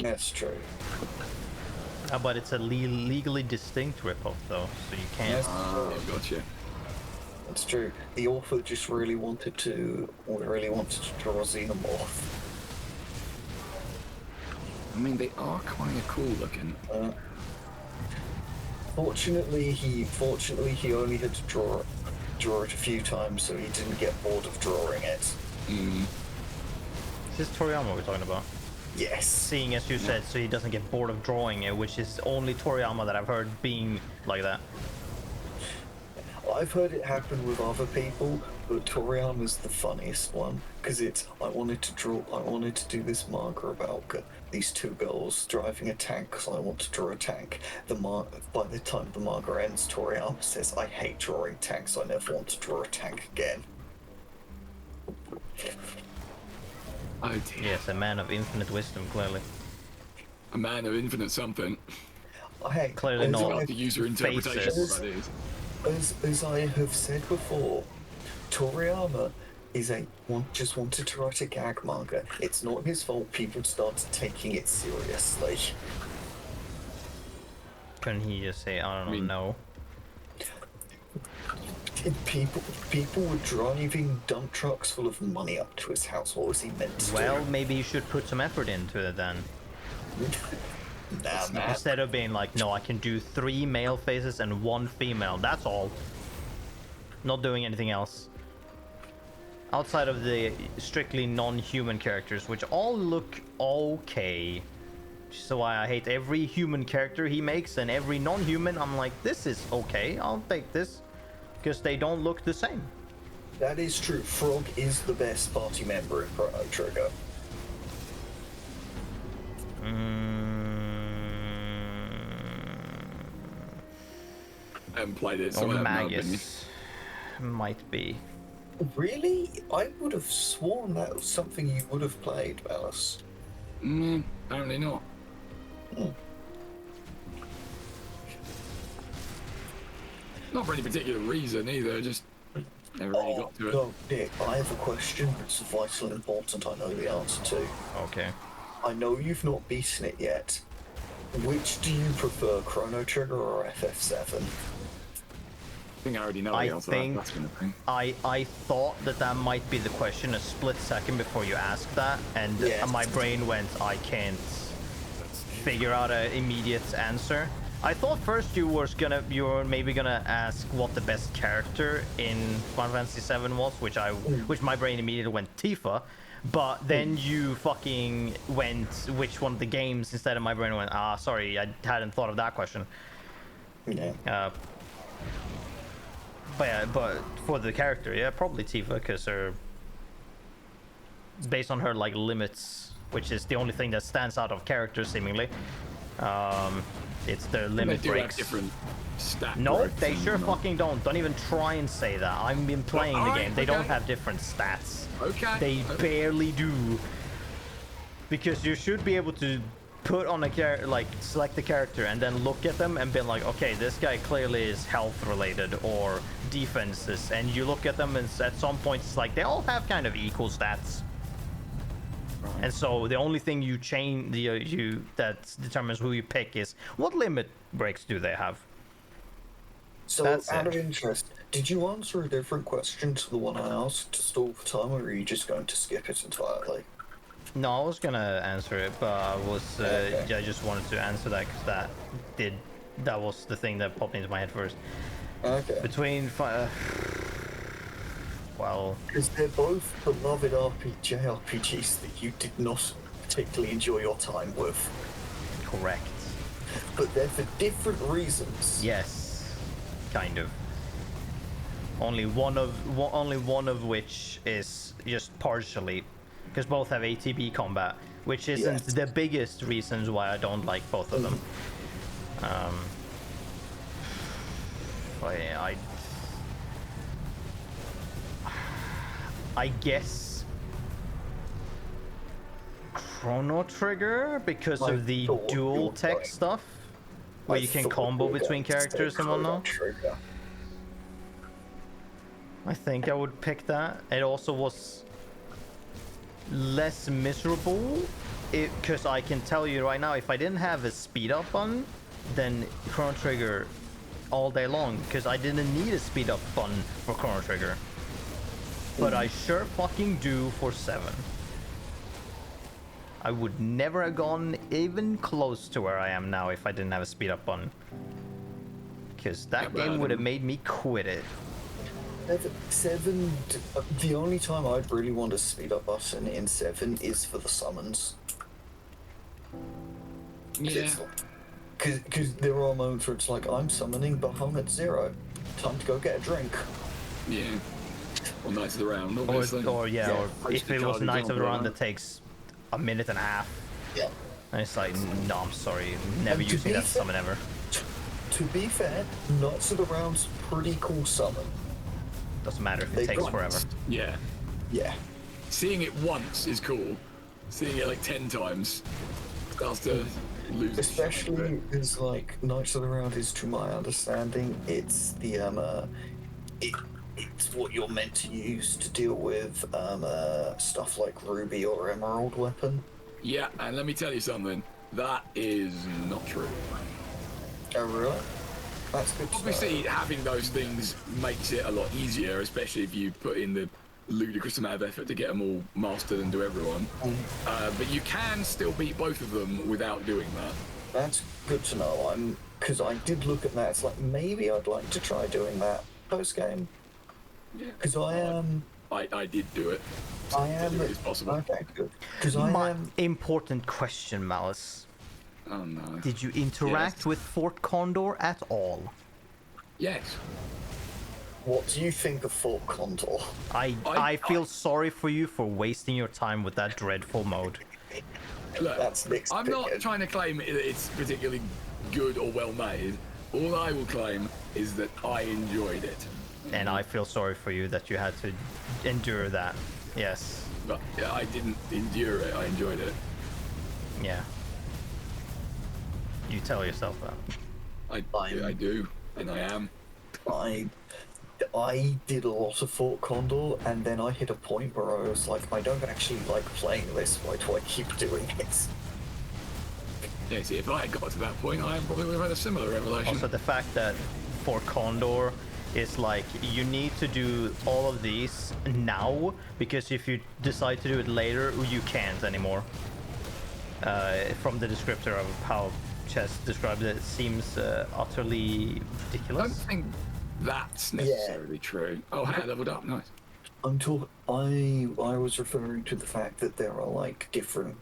that's true. But it's a legally distinct ripoff though, so you can't. Yes. Oh, gotcha. That's true. The author just really wanted to draw a xenomorph. I mean, they are kind of cool looking. Fortunately, he only had to draw it a few times, so he didn't get bored of drawing it. Mm. Is this Toriyama we're talking about? Yes. Seeing as you said, so he doesn't get bored of drawing it, which is only Toriyama that I've heard being like that. I've heard it happen with other people, but Toriyama's the funniest one because it's I wanted to do this manga about these two girls driving a tank because I want to draw a tank. By the time the manga ends, Toriyama says, "I hate drawing tanks. I never want to draw a tank again." Oh dear. Yes, a man of infinite wisdom, clearly. A man of infinite something. Clearly as not. I- The user interpretation of Faces. what that is. As I have said before, Toriyama just wanted to write a gag manga. It's not his fault people started taking it seriously. Couldn't he just say, I don't know, no? People were driving dump trucks full of money up to his house. What was he meant to Well, do? maybe you should put some effort into it then. Nah, man. Instead of being like, no, I can do 3 male faces and 1 female, that's all. Not doing anything else. Outside of the strictly non-human characters, which all look okay. Which is why I hate every human character he makes, and every non-human, I'm like, this is okay, I'll take this. Because they don't look the same. That is true. Frog is the best party member in Chrono Trigger. I haven't played it, so I have no opinion. Magus might be. Really? I would have sworn that was something you would have played, Malus. Apparently not. Not for any particular reason either, just never really got to it. No, Nick, I have a question that's vital and important I know the answer to. Okay. I know you've not beaten it yet. Which do you prefer, Chrono Trigger or FF7? I think I already know the I answer. think That's gonna thing. I thought that might be the question a split second before you asked that, and Yes. my brain went, I can't figure out an immediate answer. I thought first you were maybe gonna ask what the best character in Final Fantasy VII was, which my brain immediately went Tifa, but then you fucking went which one of the games instead of my brain went, sorry, I hadn't thought of that question. Yeah. But for the character, yeah, probably Tifa, because based on her like limits, which is the only thing that stands out of characters seemingly. It's their limit They do have breaks. different stat No, breaks they and sure whatnot. fucking don't. Don't even try and say that. I've been playing the alright, game. They don't okay. have different stats. Okay. They barely do. Because you should be able to put on a character, like select the character and then look at them and be like, okay, this guy clearly is health related or defenses, and you look at them and at some point it's like they all have kind of equal stats. And so the only thing you change that determines who you pick is what limit breaks do they have. So, That's out it. of interest, did you answer a different question to the one I asked to stall for time, or are you just going to skip it entirely? No, I was gonna answer it, but Okay. I just wanted to answer that because that was the thing that popped into my head first. Okay. Between well, Because they're both beloved JRPGs that you did not particularly enjoy your time with, correct. but they're for different reasons. Yes, kind of. Only one of which is just partially, because both have ATB combat, which isn't Yes. the biggest reasons why I don't like both of them. I guess Chrono Trigger because I of the thought you dual were tech going- stuff, where I you can thought combo you were between going to say characters and Chrono whatnot. Trigger. I think I would pick that. It also was less miserable because I can tell you right now, if I didn't have a speed up button, then Chrono Trigger all day long, because I didn't need a speed up button for Chrono Trigger. But I sure fucking do for 7. I would never have gone even close to where I am now if I didn't have a speed up button. because that Yeah, game but, would have made me quit it. Seven. The only time I'd really want a speed up button in 7 is for the summons. Yeah. Because there are moments where it's like, I'm summoning, but home at 0. Time to go get a drink. Yeah. Or Knights of the Round, obviously. Or Yeah, if it was Knights of the Round that takes a minute and a half. Yeah. And it's like, no, I'm sorry, never And to using be that fair- summon ever. To be fair, Knights of the Round's pretty cool summon. Doesn't matter if it They takes got- forever. Yeah. Yeah. Seeing it once is cool. Seeing it like 10 times starts to lose its shit a Especially bit. as like Knights of the Round is, to my understanding, it's the it's what you're meant to use to deal with stuff like ruby or emerald weapon. Yeah, and let me tell you something. That is not true. Oh really? That's good to know. Obviously, having those things makes it a lot easier, especially if you put in the ludicrous amount of effort to get them all mastered and do everyone. But you can still beat both of them without doing that. That's good to know. Because I did look at that. It's like maybe I'd like to try doing that post game. Yeah. Because I am. I did do it. I am. It is possible. Okay, good. Because I My am. important question, Malice. Oh no. Did you interact Yes. with Fort Condor at all? Yes. What do you think of Fort Condor? I feel sorry for you for wasting your time with that dreadful mode. Look, That's Nick's I'm not opinion. trying to claim it's particularly good or well made. All I will claim is that I enjoyed it. And I feel sorry for you that you had to endure that. Yes. But yeah, I didn't endure it. I enjoyed it. Yeah. You tell yourself that. I do, and I am. I did a lot of Fort Condor, and then I hit a point where I was like, I don't actually like playing this. Why do I keep doing it? Yeah, see, if I had got to that point, I probably would have had a similar revelation. Also, the fact that Fort Condor is like, you need to do all of these now, because if you decide to do it later, you can't anymore. From the descriptor of how Chess described it, it seems utterly I don't ridiculous. think that's necessarily true. Oh, hey, I leveled up. Nice. I was referring to the fact that there are like different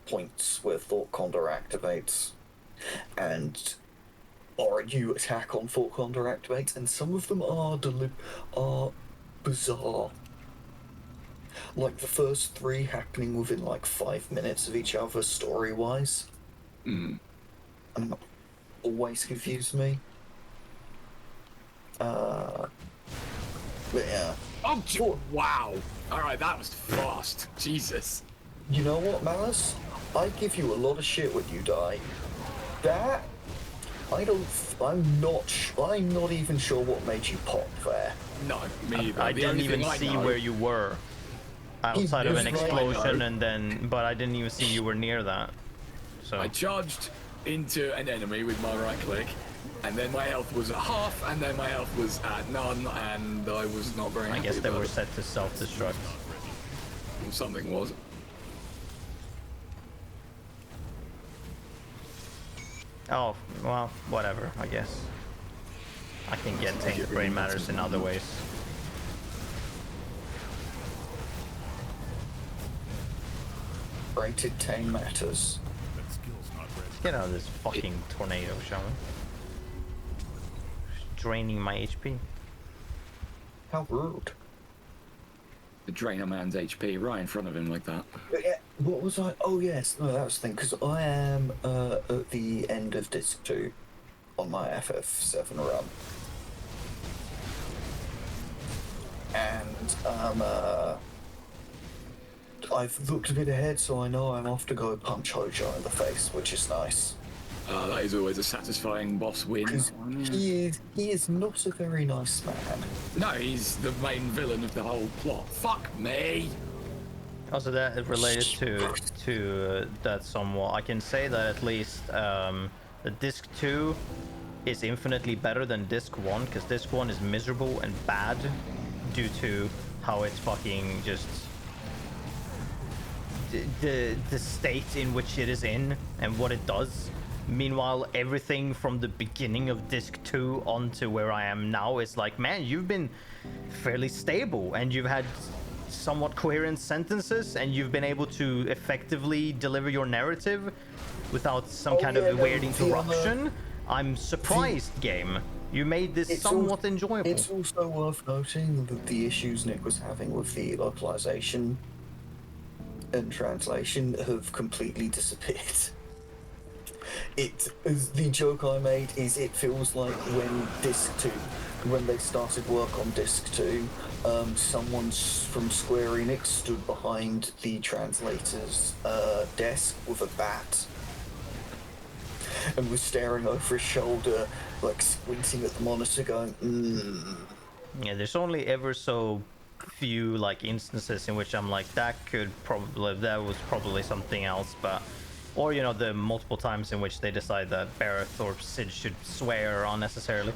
points where Fort Condor activates, and or you attack on Fort Condor activates, and some of them are bizarre. Like the first 3 happening within like 5 minutes of each other, story-wise. Always confused me. But yeah. Oh, wow. All right, that was fast. Jesus. You know what, Malice? I give you a lot of shit when you die. That I'm not even sure what made you pop there. No, me either. I The didn't only even thing I see know- where you were outside of an He's right, explosion, though. and then, but I didn't even see you were near that. So I charged into an enemy with my right click, and then my health was at half, and then my health was at none, and I was not very I happy guess they about were it. set to self-destruct. Something was. Oh, well, whatever, I guess. I can get tainted brain matters in other ways. Rated 10 matters. That skill's not ready. Get out of this fucking tornado, shall we? Draining my HP. How rude. To drain a man's HP right in front of him like that. But yeah, what was I? Oh yes, no, that was the thing. Because I am at the end of disc 2 on my FF7 run, and I've looked a bit ahead, so I know I'm off to go punch Hojo in the face, which is nice. That is always a satisfying boss win. Because he is not a very nice man. No, he's the main villain of the whole plot. Fuck me! Also, that related to that somewhat. I can say that at least the disc 2 is infinitely better than disc 1, because disc 1 is miserable and bad due to how it's fucking just the state in which it is in and what it does. Meanwhile, everything from the beginning of disc 2 on to where I am now is like, man, you've been fairly stable and you've had somewhat coherent sentences and you've been able to effectively deliver your narrative without some kind of weird interruption. I'm surprised, game. You made this somewhat enjoyable. It's also worth noting that the issues Nick was having with the localization and translation have completely disappeared. The joke I made is it feels like when disc 2, when they started work on disc 2, someone from Square Enix stood behind the translator's desk with a bat and was staring over his shoulder, like squinting at the monitor going, Yeah, there's only ever so few like instances in which I'm like, that was probably something else, but or you know, the multiple times in which they decide that Barrett or Sid should swear unnecessarily.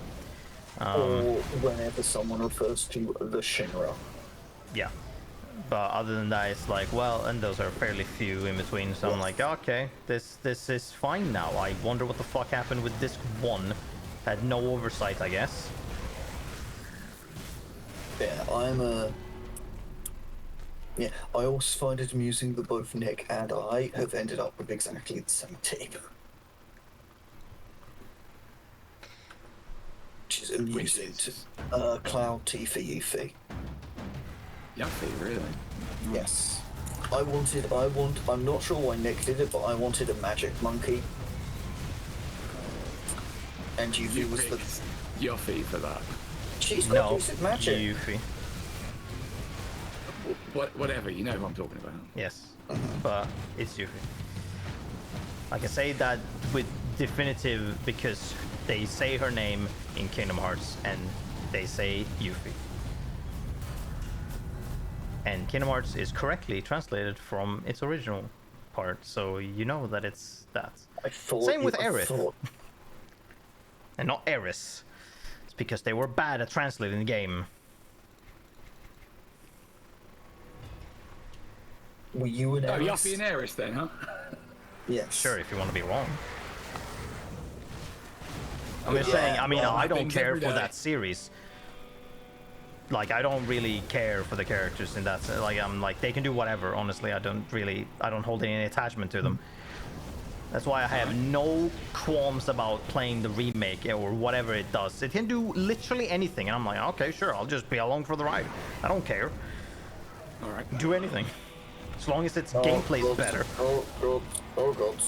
Or whenever someone refers to the Shinra. Yeah. But other than that, it's like, well, and those are fairly few in between, so I'm like, okay, this is fine now. I wonder what the fuck happened with disc 1. Had no oversight, I guess. Yeah, I also find it amusing that both Nick and I have ended up with exactly the same team. Which is amusing to Cloud T for Yuffie. Yuffie, really? Yes. I'm not sure why Nick did it, but I wanted a magic monkey. And Yuffie was the... Yuffie for that. She's got decent magic. Yuffie. Whatever, you know who I'm talking about. Yes, but it's Yuffie. I can say that with definitive because they say her name in Kingdom Hearts and they say Yuffie. And Kingdom Hearts is correctly translated from its original part, so you know that it's that. Same with Aerith. And not Eris. It's because they were bad at translating the game. Were you and Eris? Yuffie and Eris then, huh? Yes. Sure, if you want to be wrong. I'm just saying, I mean, I don't care for that series. Like, I don't really care for the characters in that. Like, I'm like, they can do whatever, honestly. I don't hold any attachment to them. That's why I have no qualms about playing the remake or whatever it does. It can do literally anything, and I'm like, okay, sure, I'll just be along for the ride. I don't care. Alright. Do anything. As long as its gameplay's better. Oh god.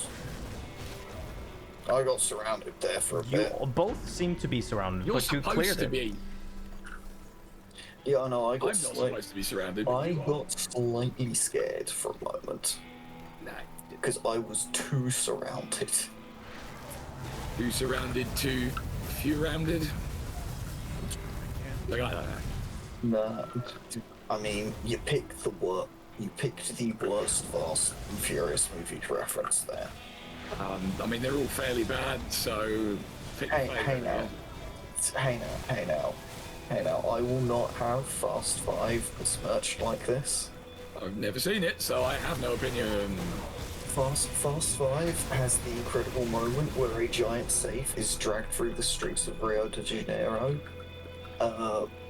I got surrounded there for a bit. You both seem to be surrounded, You're but you supposed cleared to it. be. Yeah, I know, I'm not supposed to be surrounded. I got slightly scared for a moment. Nah. Because I was too surrounded. Too surrounded, too few rounded. Like I don't know. Nah. I mean, you picked the worst Fast and Furious movie to reference there. I mean, they're all fairly bad, so... Hey now, I will not have Fast 5 besmirched like this. I've never seen it, so I have no opinion. Fast 5 has the incredible moment where a giant safe is dragged through the streets of Rio de Janeiro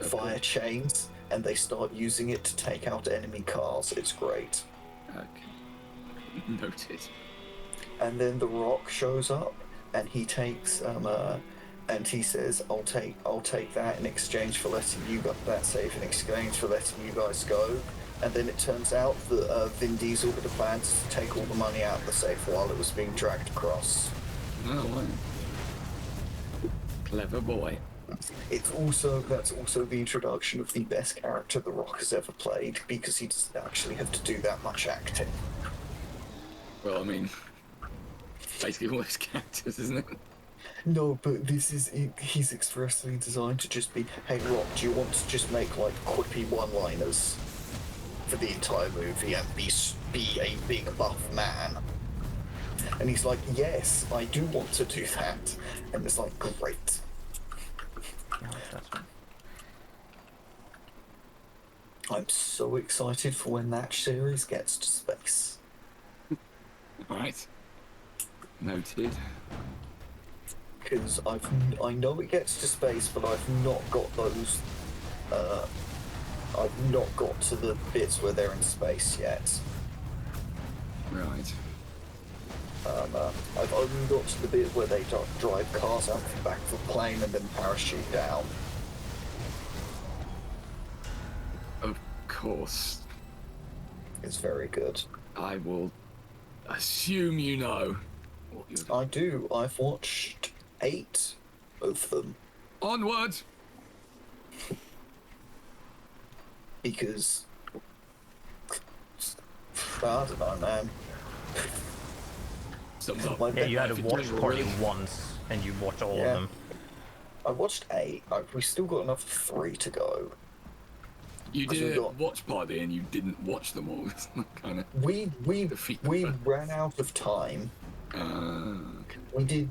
via chains, and they start using it to take out enemy cars. It's great. Okay. Noted. And then The Rock shows up, and he takes and he says, "I'll take that in exchange for letting you got that safe in exchange for letting you guys go." And then it turns out that Vin Diesel had a plan to take all the money out of the safe while it was being dragged across. Oh, wow. Clever boy. That's also the introduction of the best character The Rock has ever played, because he doesn't actually have to do that much acting. Well, I mean, basically all his characters, isn't it? No, but he's expressly designed to just be, "Hey Rock, do you want to just make like quippy one-liners for the entire movie and be a big buff man?" And he's like, "Yes, I do want to do that." And it's like, great. Yeah, that's right. I'm so excited for when that series gets to space. Alright. Noted. Because I know it gets to space, but I've not got those. I've not got to the bits where they're in space yet. Right. I've only got to the bit where they drive cars out the back of the plane and then parachute down. Of course. It's very good. I will assume you know what you're doing. I do. I've watched 8 of them Onward! because I don't know, man. Sums up. Yeah, you had to If watch you're party really- once, and you watch all Yeah. of them. I watched 8. We still got another 3 to go. You Because we did a got- watch party and you didn't watch them all. It's not kind of. We Defeat the we purpose. ran out of time. Okay.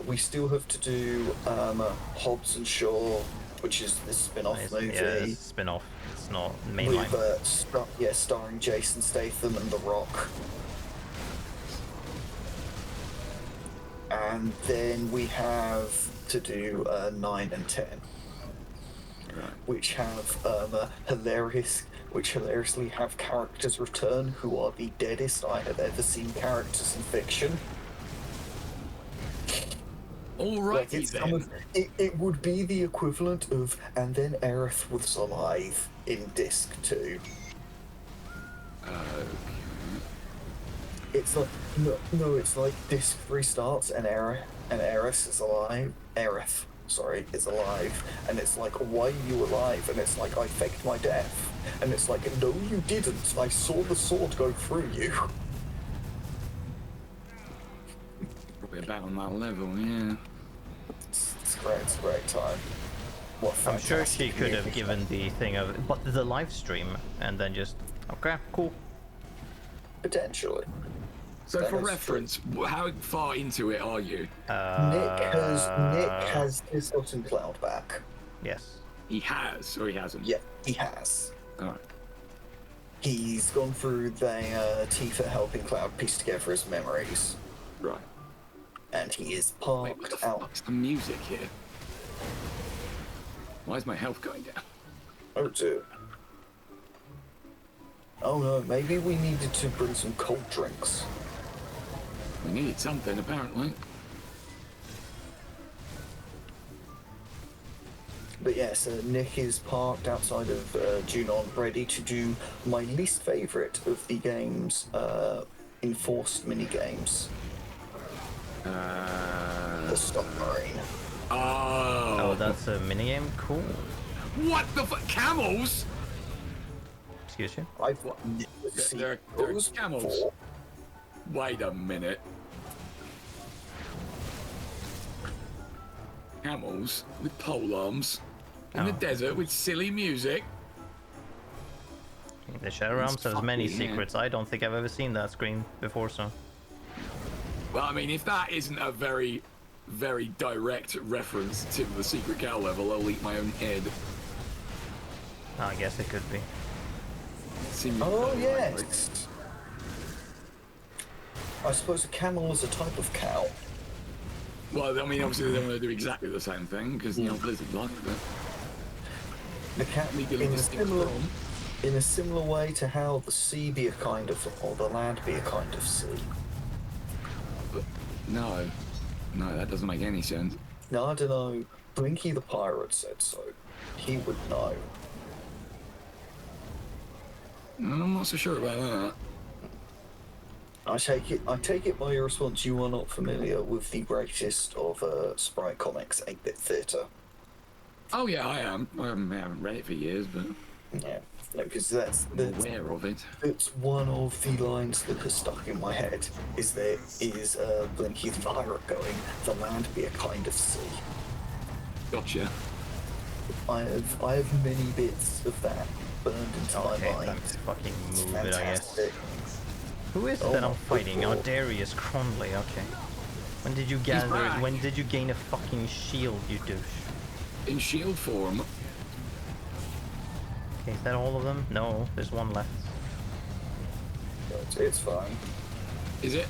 We still have to do Hobbs and Shaw, which is the spin-off movie. Yeah, it's spin-off. It's not With mainline. starring Jason Statham and The Rock. And then we have to do 9 and 10, Right. which have hilariously have characters return who are the deadest I have ever seen characters in fiction. Like Alrighty it's kind then. of, it would be the equivalent of and then Aerith was alive in Disc 2. It's like no, it's like Disc 3 starts and Aerith is alive. Aerith, sorry, is alive, and it's like, why are you alive? And it's like, I faked my death, and it's like, no, you didn't. I saw the sword go through you. Probably about on that level, yeah. It's great. It's a great time. What I'm sure she fantastic could have music. given the thing of, but the live stream, and then just, okay, cool. Potentially. So That for is true. reference, how far into it are you? Nick has his Forgotten Cloud back. Yes. He has, or he hasn't? Yeah, he has. Alright. He's gone through the Tifa helping Cloud piece together his memories, Right. and he is Wait, what parked the out. fuck's the music here? Why is my health going down? Oh dear. Oh no, maybe we needed to bring some cold drinks. We needed something, apparently. But yes, Nick is parked outside of Junon, ready to do my least favourite of the game's enforced mini-games. The submarine. Oh, Oh, that's a minigame? Cool. what the fuck? Camels? Excuse you? I've never seen There are those camels. before. Wait a minute. Camels with polearms in the Oh. desert with silly music. The Shadow Realms has many fucking, yeah. secrets. I don't think I've ever seen that screen before, so. Well, I mean, if that isn't a very, very direct reference to the secret cow level, I'll eat my own head. I guess it could be. Seems Oh very likely. yes. I suppose a camel is a type of cow. Well, I mean, obviously they don't want to do exactly the same thing because you know Blizzard like it. The cat Maybe a in a distinct similar form. in a similar way to how the sea be a kind of, or the land be a kind of sea. But no, that doesn't make any sense. Now I don't know. Blinky the pirate said so. He would know. I'm not so sure about that. I take it by your response you are not familiar with the greatest of Sprite Comics 8-bit theatre. Oh yeah, I am. I haven't read it for years, but Yeah, because that's I'm aware of it. It's one of the lines that has stuck in my head. Is Blinky the pirate going, "The land be a kind of sea." Gotcha. I have many bits of that burned into Okay, my mind. time to fucking It's move it, I guess. fantastic. Who is it Oh that my I'm fighting? God. Oh, Darius Cronley, okay. When did you back. when did you gain a fucking shield, you douche? In shield form. Okay, is that all of them? No, there's one left. It's fine. Is it?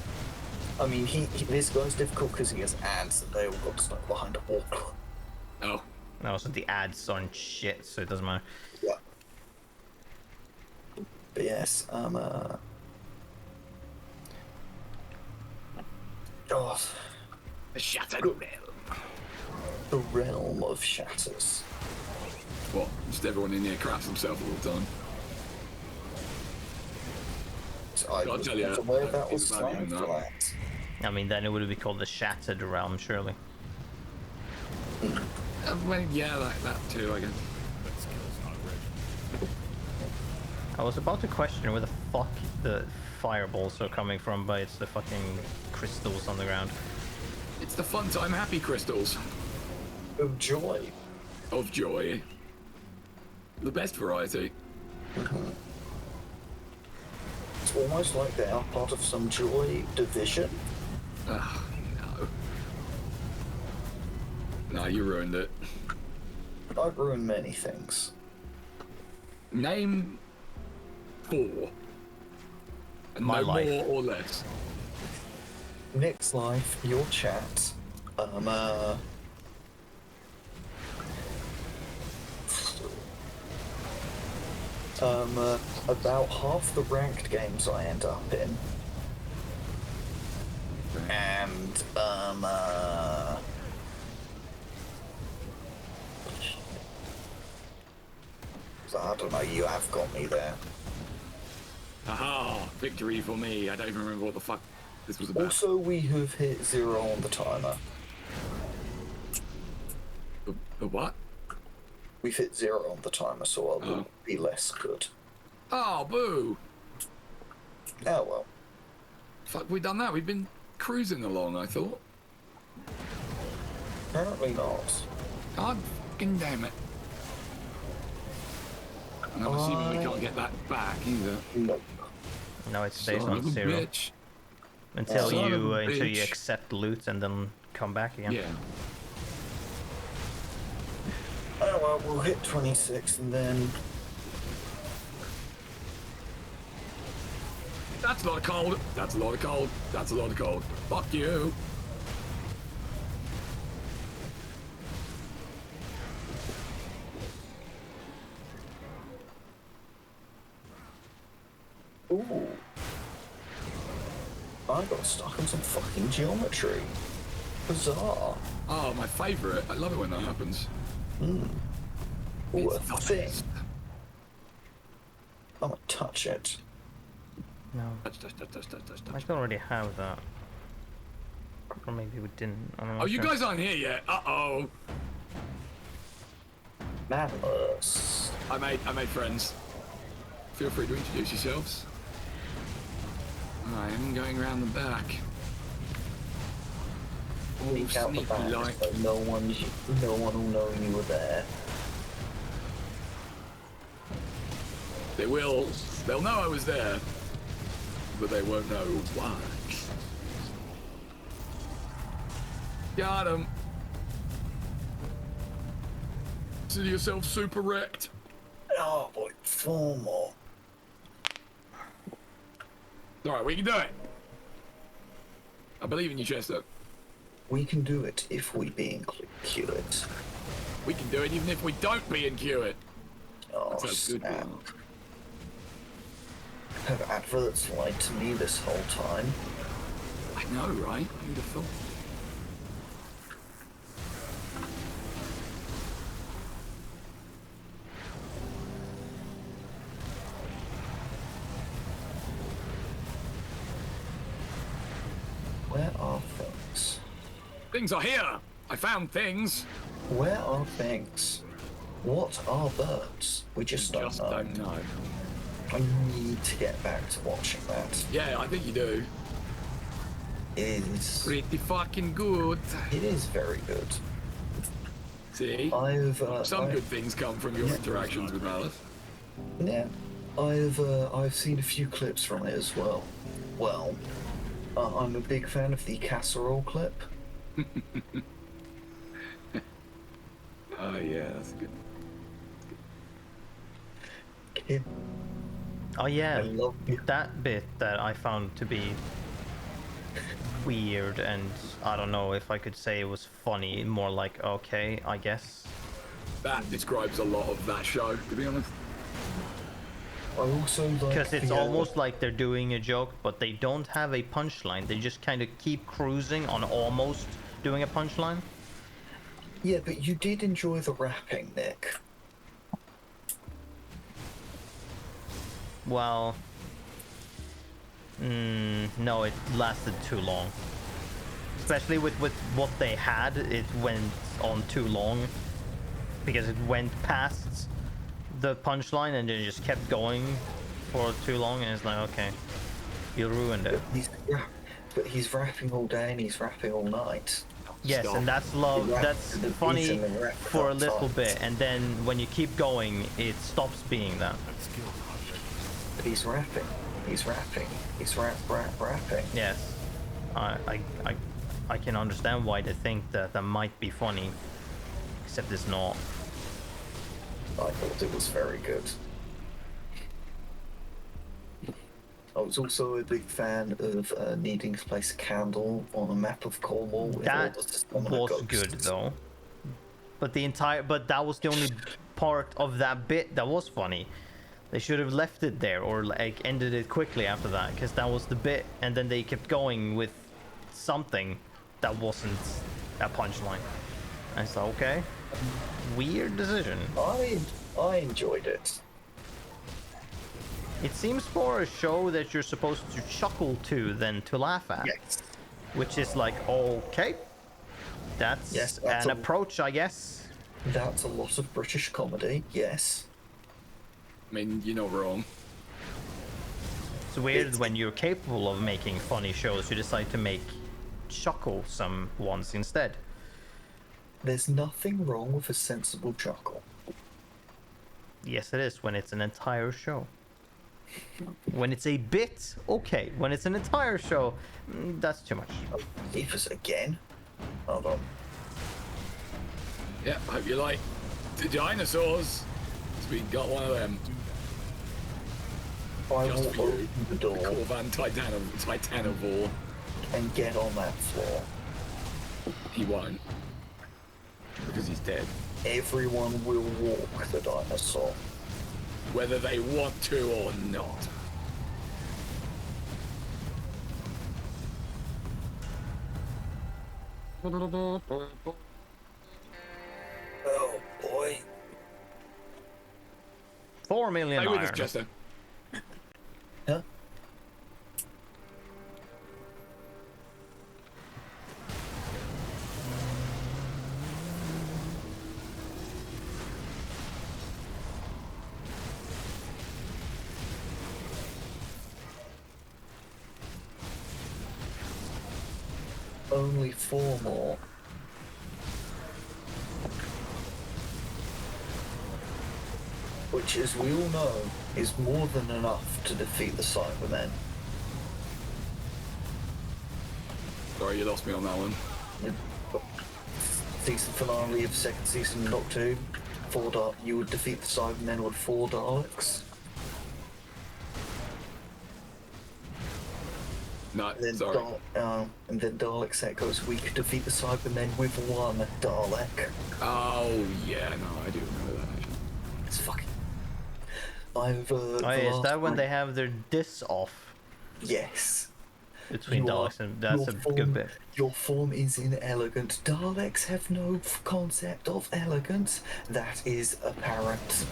I mean, this guy's difficult because he has ads and they all got stuck behind a wall. Oh, No, so the ads aren't shit, so it doesn't matter. Yeah. But yes, God, the shattered realm. the realm of shatters. What? Just everyone in here craps themselves all the time. I I'll was tell you, not aware that it's was about even slang that. for that. I mean, then it would be called the Shattered Realm, surely. Well, yeah, that too, I guess. That skill's not ready. I was about to question where the fuck the fireballs are coming from, but it's the fucking crystals on the ground. It's the fun time happy crystals Of joy. of joy. The best variety. It's almost like they are part of some joy division. Ugh, no. No, you ruined it. I've ruined many things. Name 4. And My no life. more or less. Nick's life, your chat, about half the ranked games I end up in. And, so I don't know, you have got me there. Aha! Victory for me. I don't even remember what the fuck this was about. Also, we have hit 0 on the timer. The what? We've hit 0 on the timer, so I will Oh. be less good. Oh, boo! Oh well. Fuck, we done that. We've been cruising along, I thought. Apparently not. God fucking damn it. And I'm assuming we can't get that back either. Nope. No, it stays Son on of a 0 bitch. until Son of you a until you bitch. accept loot and then come back again. Yeah. Oh well, we'll hit 26 and then... That's a lot of cold. That's a lot of cold. That's a lot of cold. Fuck you. Ooh. I got stuck on some fucking geometry. Bizarre. Oh, my favourite. I love it when that happens. Ooh, a It's the thing. best. I'm gonna touch it. No, Touch, touch, touch, touch, touch, touch, I touch. don't already have that. Or maybe we didn't. I'm not Oh, you sure. guys aren't here yet. Uh-oh. Madness. I made friends. Feel free to introduce yourselves. I am going around the back. Oh, Sneak out the sneaky back like. so no one will know you were there. They will. They'll know I was there. But they won't know why. Got him. See yourself super wrecked. Oh boy, 4 more. Alright, we can do it. I believe in you, Chester. We can do it if we be included. We can do it even if we don't be in Hewitt. Oh, That's a good snap. one. Have adverts lied to me this whole time? I know, right? Who'd have thought? Where are things? Things are here. I found things. Where are things? What are birds? We just don't know. don't know. I need to get back to watching that. Yeah, I think you do. It is. Pretty fucking good. It is very good. See? Some good things come from your interactions with Malus. Yeah, I've seen a few clips from it as well. Well, I'm a big fan of the casserole clip. Oh yeah, that's good. Kid, Oh yeah, I love you. that bit that I found to be weird, and I don't know if I could say it was funny. More like, okay, I guess. That describes a lot of that show, to be honest. I also like Because it's the, almost like they're doing a joke, but they don't have a punchline. They just kind of keep cruising on almost doing a punchline. Yeah, but you did enjoy the rapping, Nick. Well, no, it lasted too long. Especially with what they had, it went on too long. Because it went past the punchline and it just kept going for too long, and it's like, okay, you ruined it. But he's rapping all day and he's rapping all night. Yes, Stop. and that's love. Rap- That's the beat funny and the rap for a at little times. bit, and then when you keep going, it stops being that. That skill project. But he's rapping. He's rapping. He's rapping. Yes, I can understand why they think that that might be funny, except it's not. I thought it was very good. I was also a big fan of needing to place a candle on a map of Cornwall. with all That the summoner was ghosts. good though. But that was the only part of that bit that was funny. They should have left it there or like ended it quickly after that, because that was the bit, and then they kept going with something that wasn't a punchline. I thought, okay, weird decision. I enjoyed it. It seems more a show that you're supposed to chuckle to than to laugh at. Yes. Which is like, okay, that's, Yes, that's an a- approach, I guess. That's a lot of British comedy. Yes. I mean, you're not wrong. It's weird when you're capable of making funny shows, you decide to make chuckle-some ones instead. There's nothing wrong with a sensible chuckle. Yes, it is when it's an entire show. When it's a bit, okay. When it's an entire show, that's too much. Even again. Hold on. Yeah, hope you like the dinosaurs. 'Cause we got one of them. I Just will for you. open the The door Corvan Titanovore. and get on that floor. He won't. Because he's dead. Everyone will walk the dinosaur. Whether they want to or not. Oh boy. 4 million Stay with us, iron. Chester. Huh? Only 4 more. Which, as we all know, is more than enough to defeat the Cybermen. Sorry, you lost me on that one. Season finale of second season of Doctor Who. You would defeat the Cybermen with 4 Daleks. No, And then, sorry. and then Dalek Echoes, we could defeat the Cybermen with 1 Dalek. Oh, yeah, no, I do remember that actually. It's fucking. I've. Oh, yeah, is that when they have their dis off Yes. between You are- Daleks? And that's your a form- good bit. Your form is inelegant. Daleks have no concept of elegance. That is apparent.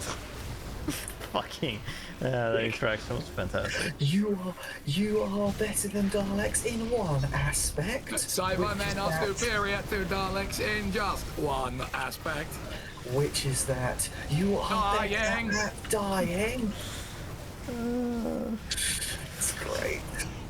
Fucking, the interaction was fantastic. You are better than Daleks in one aspect. Cybermen which is are that- superior to Daleks in just one aspect. Which is that you are Dying. better at dying. It's great.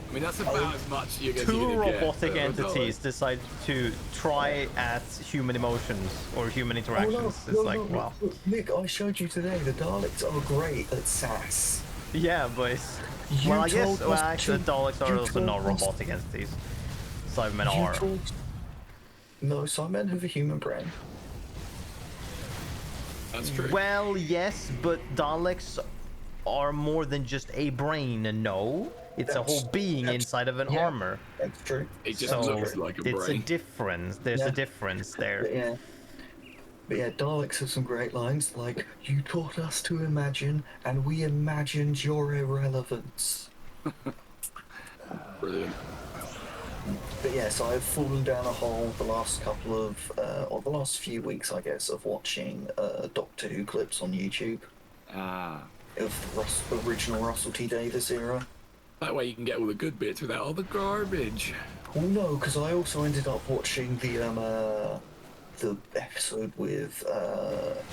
I mean, that's about as much you're going to Two get. robotic entities decide to try at human emotions or human interactions. It's like, wow. Look, Nick, I showed you today. The Daleks are great at sass. Yeah, but it's... You well, I guess, told well, us actually, to- Daleks are you also told not us- robotic entities. Cybermen You are. told- No, Cybermen have a human brain. That's true. Well, yes, but Daleks are more than just a brain. No, it's a whole being inside of an armor. That's true. It just So looks like a it's brain. a difference. There's Yeah. a difference there. But yeah, Daleks have some great lines like, "You taught us to imagine, and we imagined your irrelevance." Brilliant. But yes, I've fallen down a hole the last couple of, or the last few weeks, I guess, of watching Doctor Who clips on YouTube Ah. of the original Russell T Davies era. That way you can get all the good bits without all the garbage. Well, no, because I also ended up watching the episode with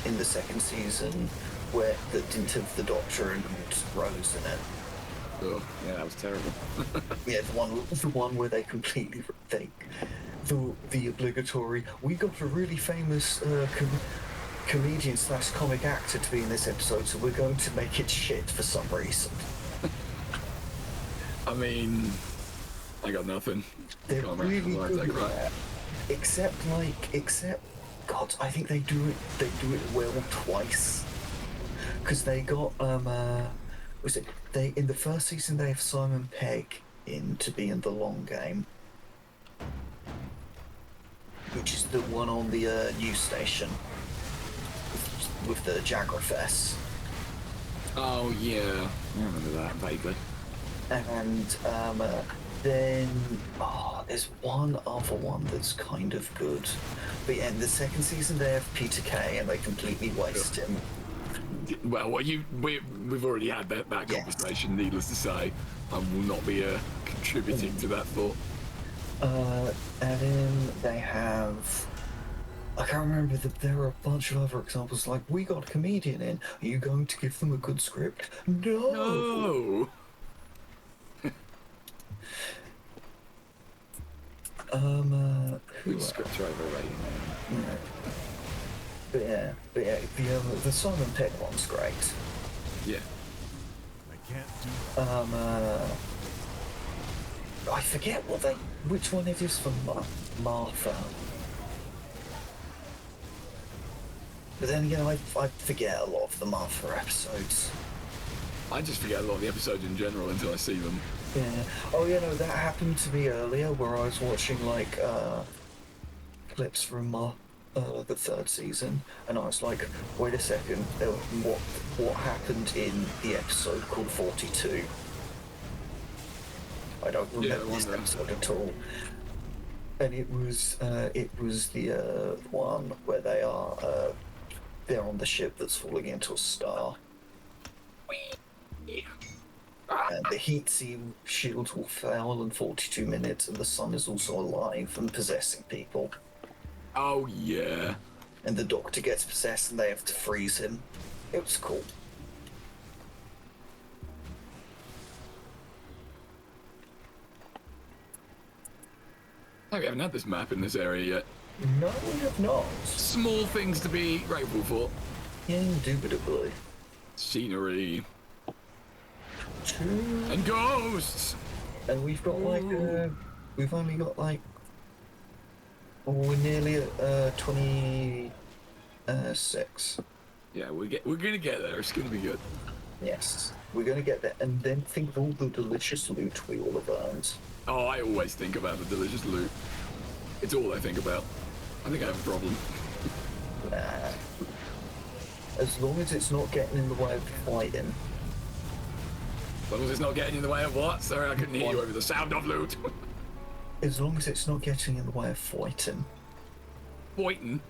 in the second season where that didn't have the Doctor and Rose in it. Oh, yeah, that was terrible. Yeah, the one where they completely the obligatory. We got a really famous comedian / comic actor to be in this episode, so we're going to make it shit for some reason. I mean, I got nothing. They're Can't really remember good the lines I at that. Except, God, I think they do it well twice. Because they got was it they in the first season they have Simon Pegg in to be in the long game, which is the one on the news station with the Jagrafess. Oh, yeah. I remember that vaguely. And then there's one other one that's kind of good. But yeah, in the second season they have Peter Kay and they completely waste him. Well, we've already had that conversation, needless to say. I will not be contributing to that thought. And then they have... I can't remember, there are a bunch of other examples, like, we got a comedian in. Are you going to give them a good script? No! No! Who Good scripts are overrated, man. But yeah, the Simon Pegg one's great. Yeah. I can't do I forget which one it is for Martha. But then again, I forget a lot of the Martha episodes. I just forget a lot of the episodes in general until I see them. Yeah. Oh, yeah, no, that happened to me earlier where I was watching, like, clips from the third season, and I was like, wait a second, what happened in the episode called 42? I don't remember this episode at all. And it was the one where they're on the ship that's falling into a star. And the heat shields will fail in 42 minutes, and the sun is also alive and possessing people. Oh, yeah. And the Doctor gets possessed, and they have to freeze him. It was cool. Oh, we haven't had this map in this area yet. No, we have not. Small things to be grateful for. Indubitably. Scenery. True. And ghosts! And we've got like, we've only got like, we're nearly at 26. Yeah, we're gonna get there. It's gonna be good. Yes, we're gonna get there, and then think of all the delicious loot we all have earned. Oh, I always think about the delicious loot. It's all I think about. I think I have a problem. Nah. As long as it's not getting in the way of fighting. As long as it's not getting in the way of what? Sorry, I couldn't hear you over the sound of loot. As long as it's not getting in the way of fighting. Fighting?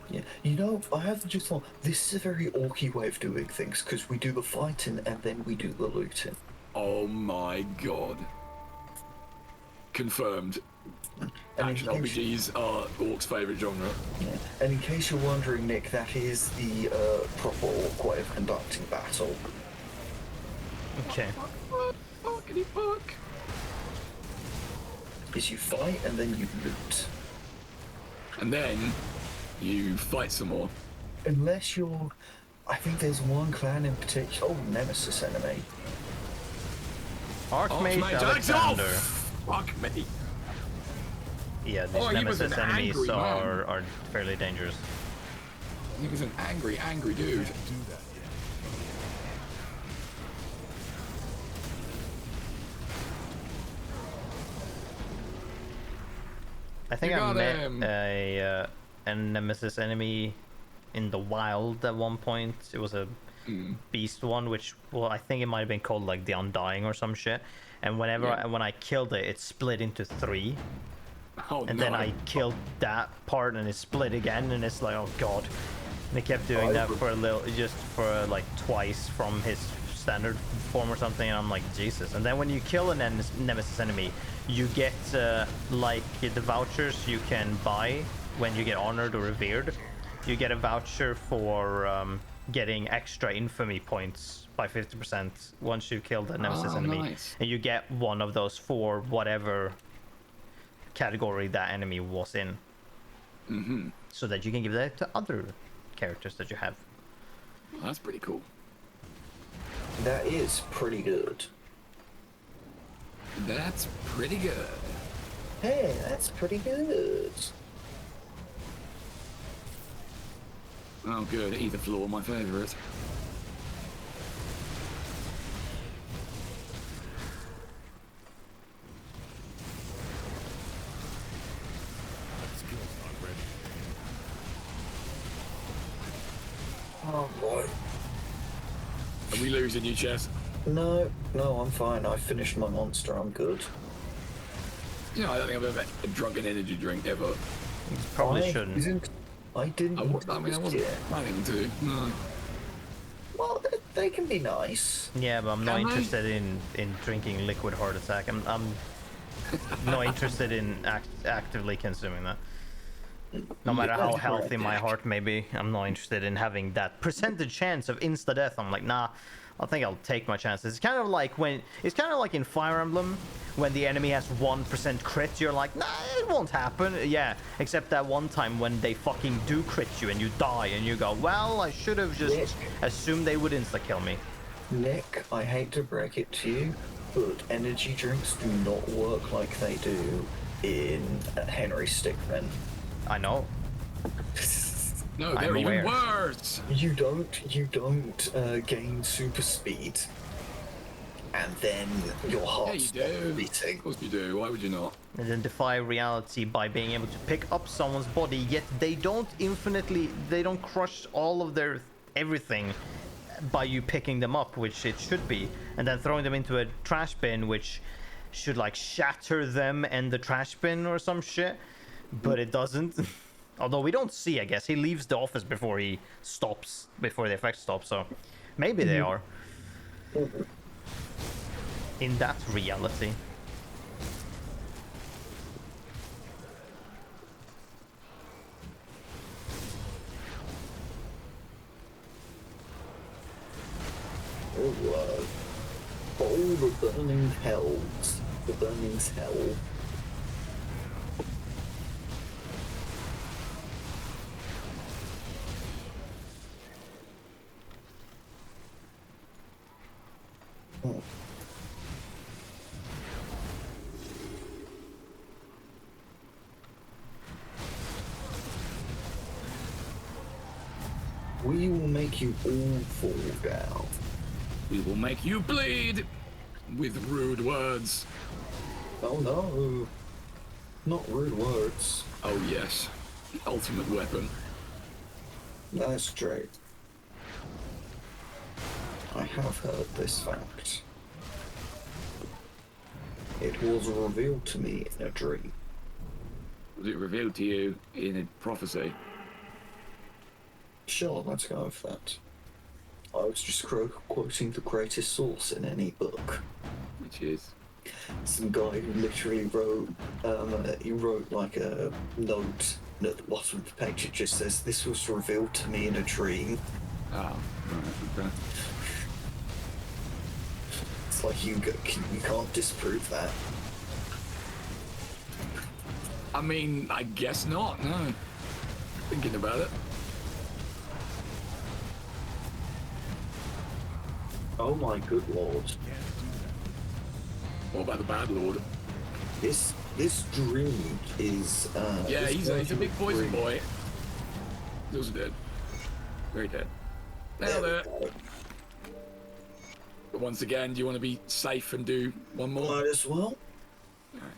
Yeah, you know, I have just thought, this is a very orky way of doing things, because we do the fighting and then we do the looting. Oh my god. Confirmed. And Action RPGs are Orc's favourite genre. Yeah. And in case you're wondering, Nick, that is the proper Orc way of conducting battle. Okay. Fuckity fuck. Is you fight and then you loot. And then you fight some more. Unless you're... I think there's one clan in particular... Oh, Nemesis enemy. Archmage Archmage Alexander. Fuck me. Yeah, these Oh, he was Nemesis an enemies angry man. are fairly dangerous. He was an angry, angry dude. do that yet. I think You I got met him. a nemesis enemy in the wild at one point. It was a beast one, which, well, I think it might have been called like the Undying or some shit. And when I killed it, it split into 3. Oh And no. then I killed that part and it split again, and it's like, oh god. And it kept doing that for a little, just for like twice from his standard form or something, and I'm like, Jesus. And then when you kill a nemesis enemy, you get like the vouchers you can buy when you get honored or revered. You get a voucher for getting extra infamy points by 50% once you've killed a nemesis enemy. Nice. And you get one of those for whatever category that enemy was in, so that you can give that to other characters that you have. Well, that's pretty cool. That is pretty good. That's pretty good. Hey, that's pretty good. Oh, good. Either floor, my favourite. Skill's not ready. Oh boy. Are we losing you, Chess? No, I'm fine. I finished my monster. I'm good. You know, I don't think I've ever drunk an energy drink ever. You probably shouldn't. I didn't. I wasn't Yeah. planning to. No. Well, they can be nice. Yeah, but I'm not Can I? interested in drinking liquid heart attack. I'm not interested in actively consuming that. No matter how healthy my heart may be, I'm not interested in having that percentage chance of insta death. I'm like, nah, I think I'll take my chances. It's kind of like in Fire Emblem, when the enemy has 1% crit, you're like, nah, it won't happen. Yeah, except that one time when they fucking do crit you and you die, and you go, well, I should have just assumed they would insta kill me. Nick, I hate to break it to you, but energy drinks do not work like they do in Henry Stickmin. I know. No, I'm they're even aware. worse. You don't gain super speed, and then your Yeah, heart you stops do. beating. Of course you do. Why would you not? And then defy reality by being able to pick up someone's body, yet they don't crush all of their everything by you picking them up, which it should be, and then throwing them into a trash bin, which should like shatter them and the trash bin or some shit, but it doesn't. Although we don't see, I guess he leaves the office before the effect stops, so maybe they are in that reality. Oh, all the burning hells. The burning's hell. Oh. We will make you all fall down. We will make you bleed with rude words. Oh no. Not rude words. Oh yes, the ultimate weapon. That's true. I have heard this fact. It was revealed to me in a dream. Was it revealed to you in a prophecy? Sure, let's go with that. I was just quoting the greatest source in any book. Which is? Some guy who literally wrote, he wrote like a note, and at the bottom of the page it just says, "This was revealed to me in a dream." Oh, right, okay. It's like you can't disprove that. I mean, I guess not, no. Thinking about it. Oh my good lord. What about the bad lord? This dream is Yeah, this he's a big poison dream- boy. He's also dead. Very dead. There Nailed we it. go. But once again, do you want to be safe and do one more? Might as well. Alright.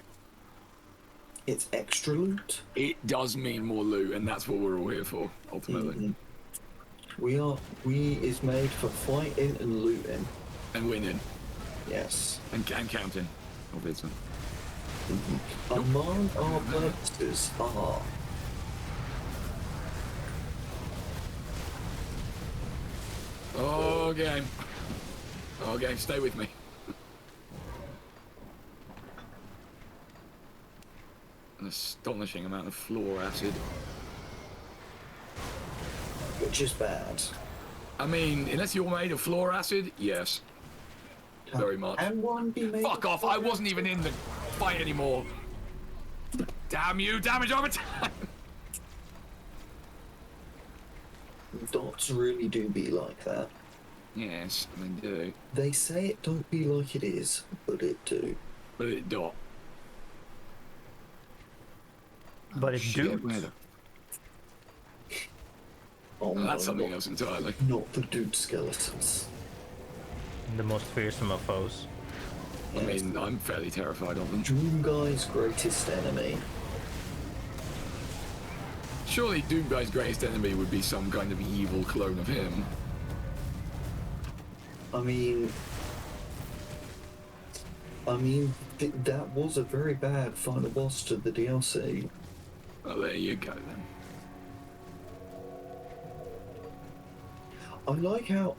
It's extra loot. It does mean more loot, and that's what we're all here for, ultimately. We is made for fighting and looting. And winning. Yes. And counting, obviously. Among our purposes are... Okay. Okay, stay with me. An astonishing amount of floor acid. Which is bad. I mean, unless you're made of floor acid, yes. Very much. Can one be made Fuck off, I wasn't even in the fight anymore. Damn you, damage over time! Dots really do be like that. Yes, they do. They say it don't be like it is, but it do. But it don't. But it Shit, do. where the- Oh, That's no, something not, else entirely. not the dude skeletons. The most fearsome of foes. I mean, I'm fairly terrified of them. Doom Guy's greatest enemy. Surely Doom Guy's greatest enemy would be some kind of evil clone of him. I mean, that was a very bad final boss to the DLC. Well, there you go then. I like how,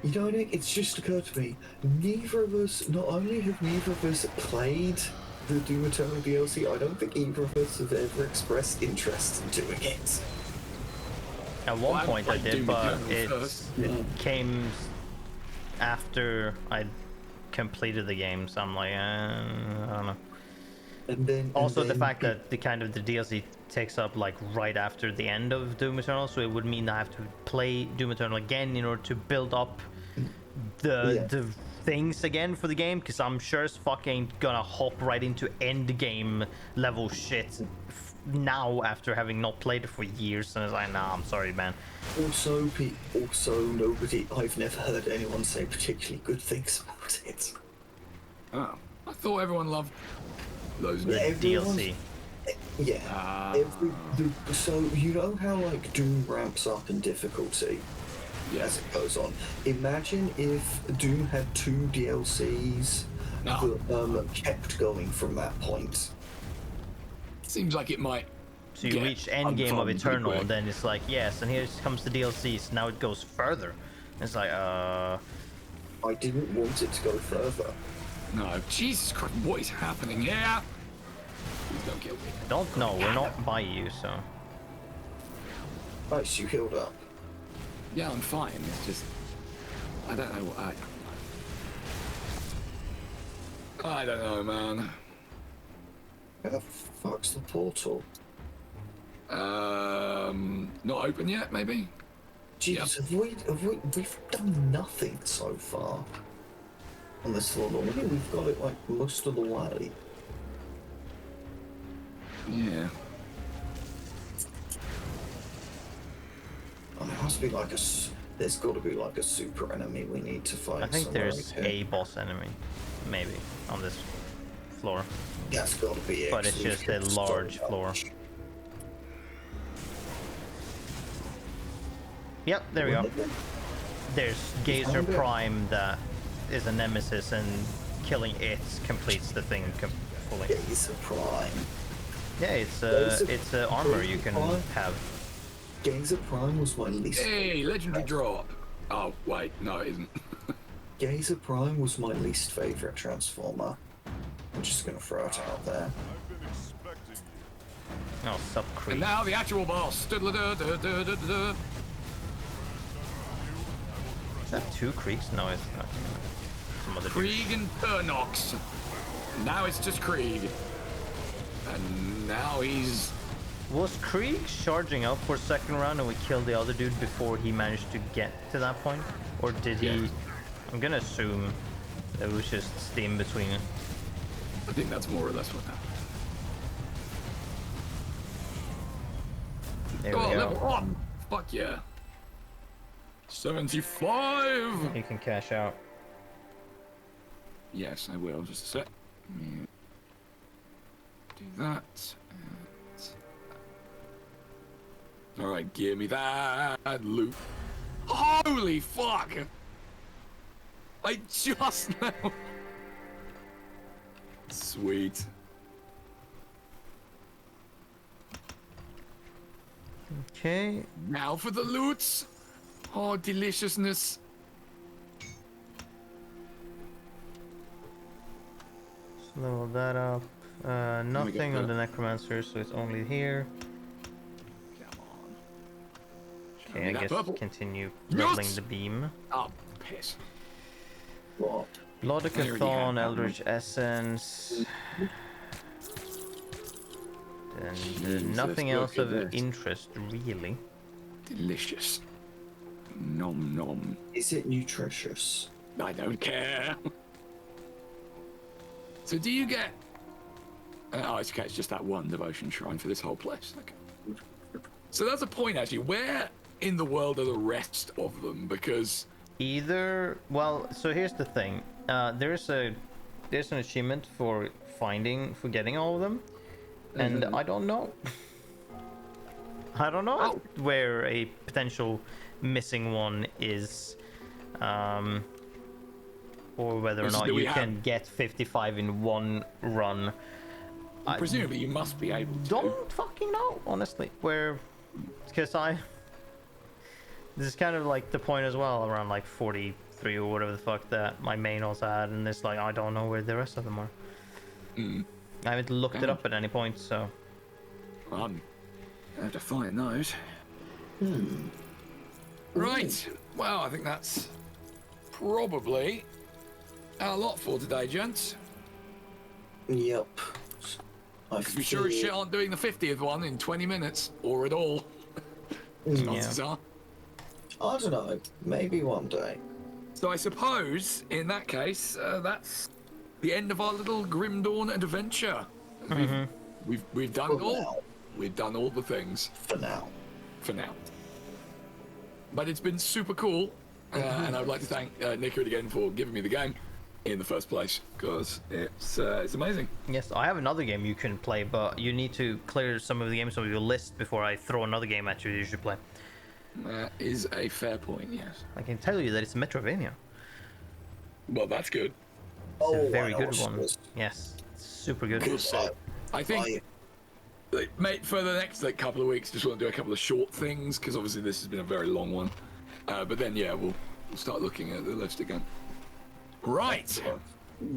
you know, Nick, it's just occurred to me, neither of us, not only have neither of us played the Doom Eternal DLC, I don't think either of us have ever expressed interest in doing it. At one Well, I point I played did, Doom but Eternal first. it came after I completed the game, so I'm like, I don't know. And then Also, and the then fact that the DLC takes up like right after the end of Doom Eternal, so it would mean I have to play Doom Eternal again in order to build up the things again for the game, because I'm sure as fuck ain't gonna hop right into end game level shit now after having not played it for years. And it's like, nah, I'm sorry, man. also nobody, I've never heard anyone say particularly good things about it. Oh, I thought everyone loved those Yeah, everyone's- DLC. Yeah. So you know how like Doom ramps up in difficulty as it goes on. Imagine if Doom had 2 DLCs that kept going from that point. Seems like it might. So you get reach end game of unfun pretty Eternal, quick. and then it's like, yes, and here comes the DLCs. Now it goes further. And it's like, I didn't want it to go further. No, Jesus Christ, what is happening here? Please don't kill me. don't know. We're not by you, so. Nice, you healed up. Yeah, I'm fine. It's just I don't know what I don't know, man. Where the fuck's the portal? Not open yet, maybe? Jesus, we've done nothing so far on this floor. Normally we've got it like most of the way. Yeah. Oh, there must be like there's got to be like a super enemy we need to fight. I think somewhere there's here. a boss enemy, maybe, on this floor. That's got to be it. But it's 'cause we've just a kept so large much. floor. Yep, there we go. There's Gazer Found it. Prime that is a nemesis, and killing it completes the thing fully. Gazer Prime. Yeah, it's Gazer- armor you can Prime. have. Gazer Prime was my least. Hey, legendary drop. Oh wait, no, it isn't. Gazer Prime was my least favorite Transformer. I'm just gonna throw it out there. I've been expecting you. Oh, sub And creep. now the actual boss. Da-da-da-da-da-da-da. Is that 2 creeks? No, it's not. Some other dude. Krieg and Pernox. Now it's just Krieg. And now he's. Was Krieg charging up for second round and we killed the other dude before he managed to get to that point? Or did he... Yeah. I'm gonna assume it was just the in-between. I think that's more or less what happened. There Oh, we level go. 1! Fuck yeah. 75! You can cash out. Yes, I will. Just a sec. that. All right, give me that loot. Holy fuck! I just know. Sweet. Okay. Now for the loots. Oh, deliciousness. Let's level that up. Nothing on the necromancer, so it's only here. Come on. Show Okay, me I that guess purple. continue Yes! leveling the beam. Oh, piss. What? I already Lodicathon, have that Eldritch Essence. And Jesus, nothing else look at of this. interest, really. Delicious. Nom nom. Is it nutritious? I don't care. So do you get... oh, it's okay. It's just that one devotion shrine for this whole place. Okay. So that's a point, actually. Where in the world are the rest of them? Because... Either, well, so here's the thing. There's an achievement for getting all of them, and I don't know. I don't know Oh. where a potential missing one is, or whether or Which is not that we you have- can get 55 in one run. I presumably you must be able to. don't fucking know, honestly. Because this is kind of like the point as well, around like 43 or whatever the fuck that my main also had, and it's like I don't know where the rest of them are. I haven't looked it up at any point, so I have to find those. Right. Well, I think that's probably our lot for today, gents. Yep. We sure as shit aren't doing the 50th one in 20 minutes, or at all. Chances are. I don't know. Maybe one day. So I suppose, in that case, that's the end of our little Grim Dawn adventure. We've done it For all. now. We've done all the things For now. for now. But it's been super cool, and I'd like to thank Nickard again for giving me the game in the first place, because it's amazing. yes, I have another game you can play, but you need to clear some of the games off your list before I throw another game at you should play. That is a fair point, yes. I can tell you that it's a Metrovania. Well, that's good. It's a I very know good what one. it is. Yes, it's super good. I think, mate, for the next couple of weeks, just want to do a couple of short things, because obviously this has been a very long one. But then, yeah, we'll start looking at the list again. Right.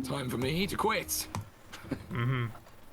Time for me to quit.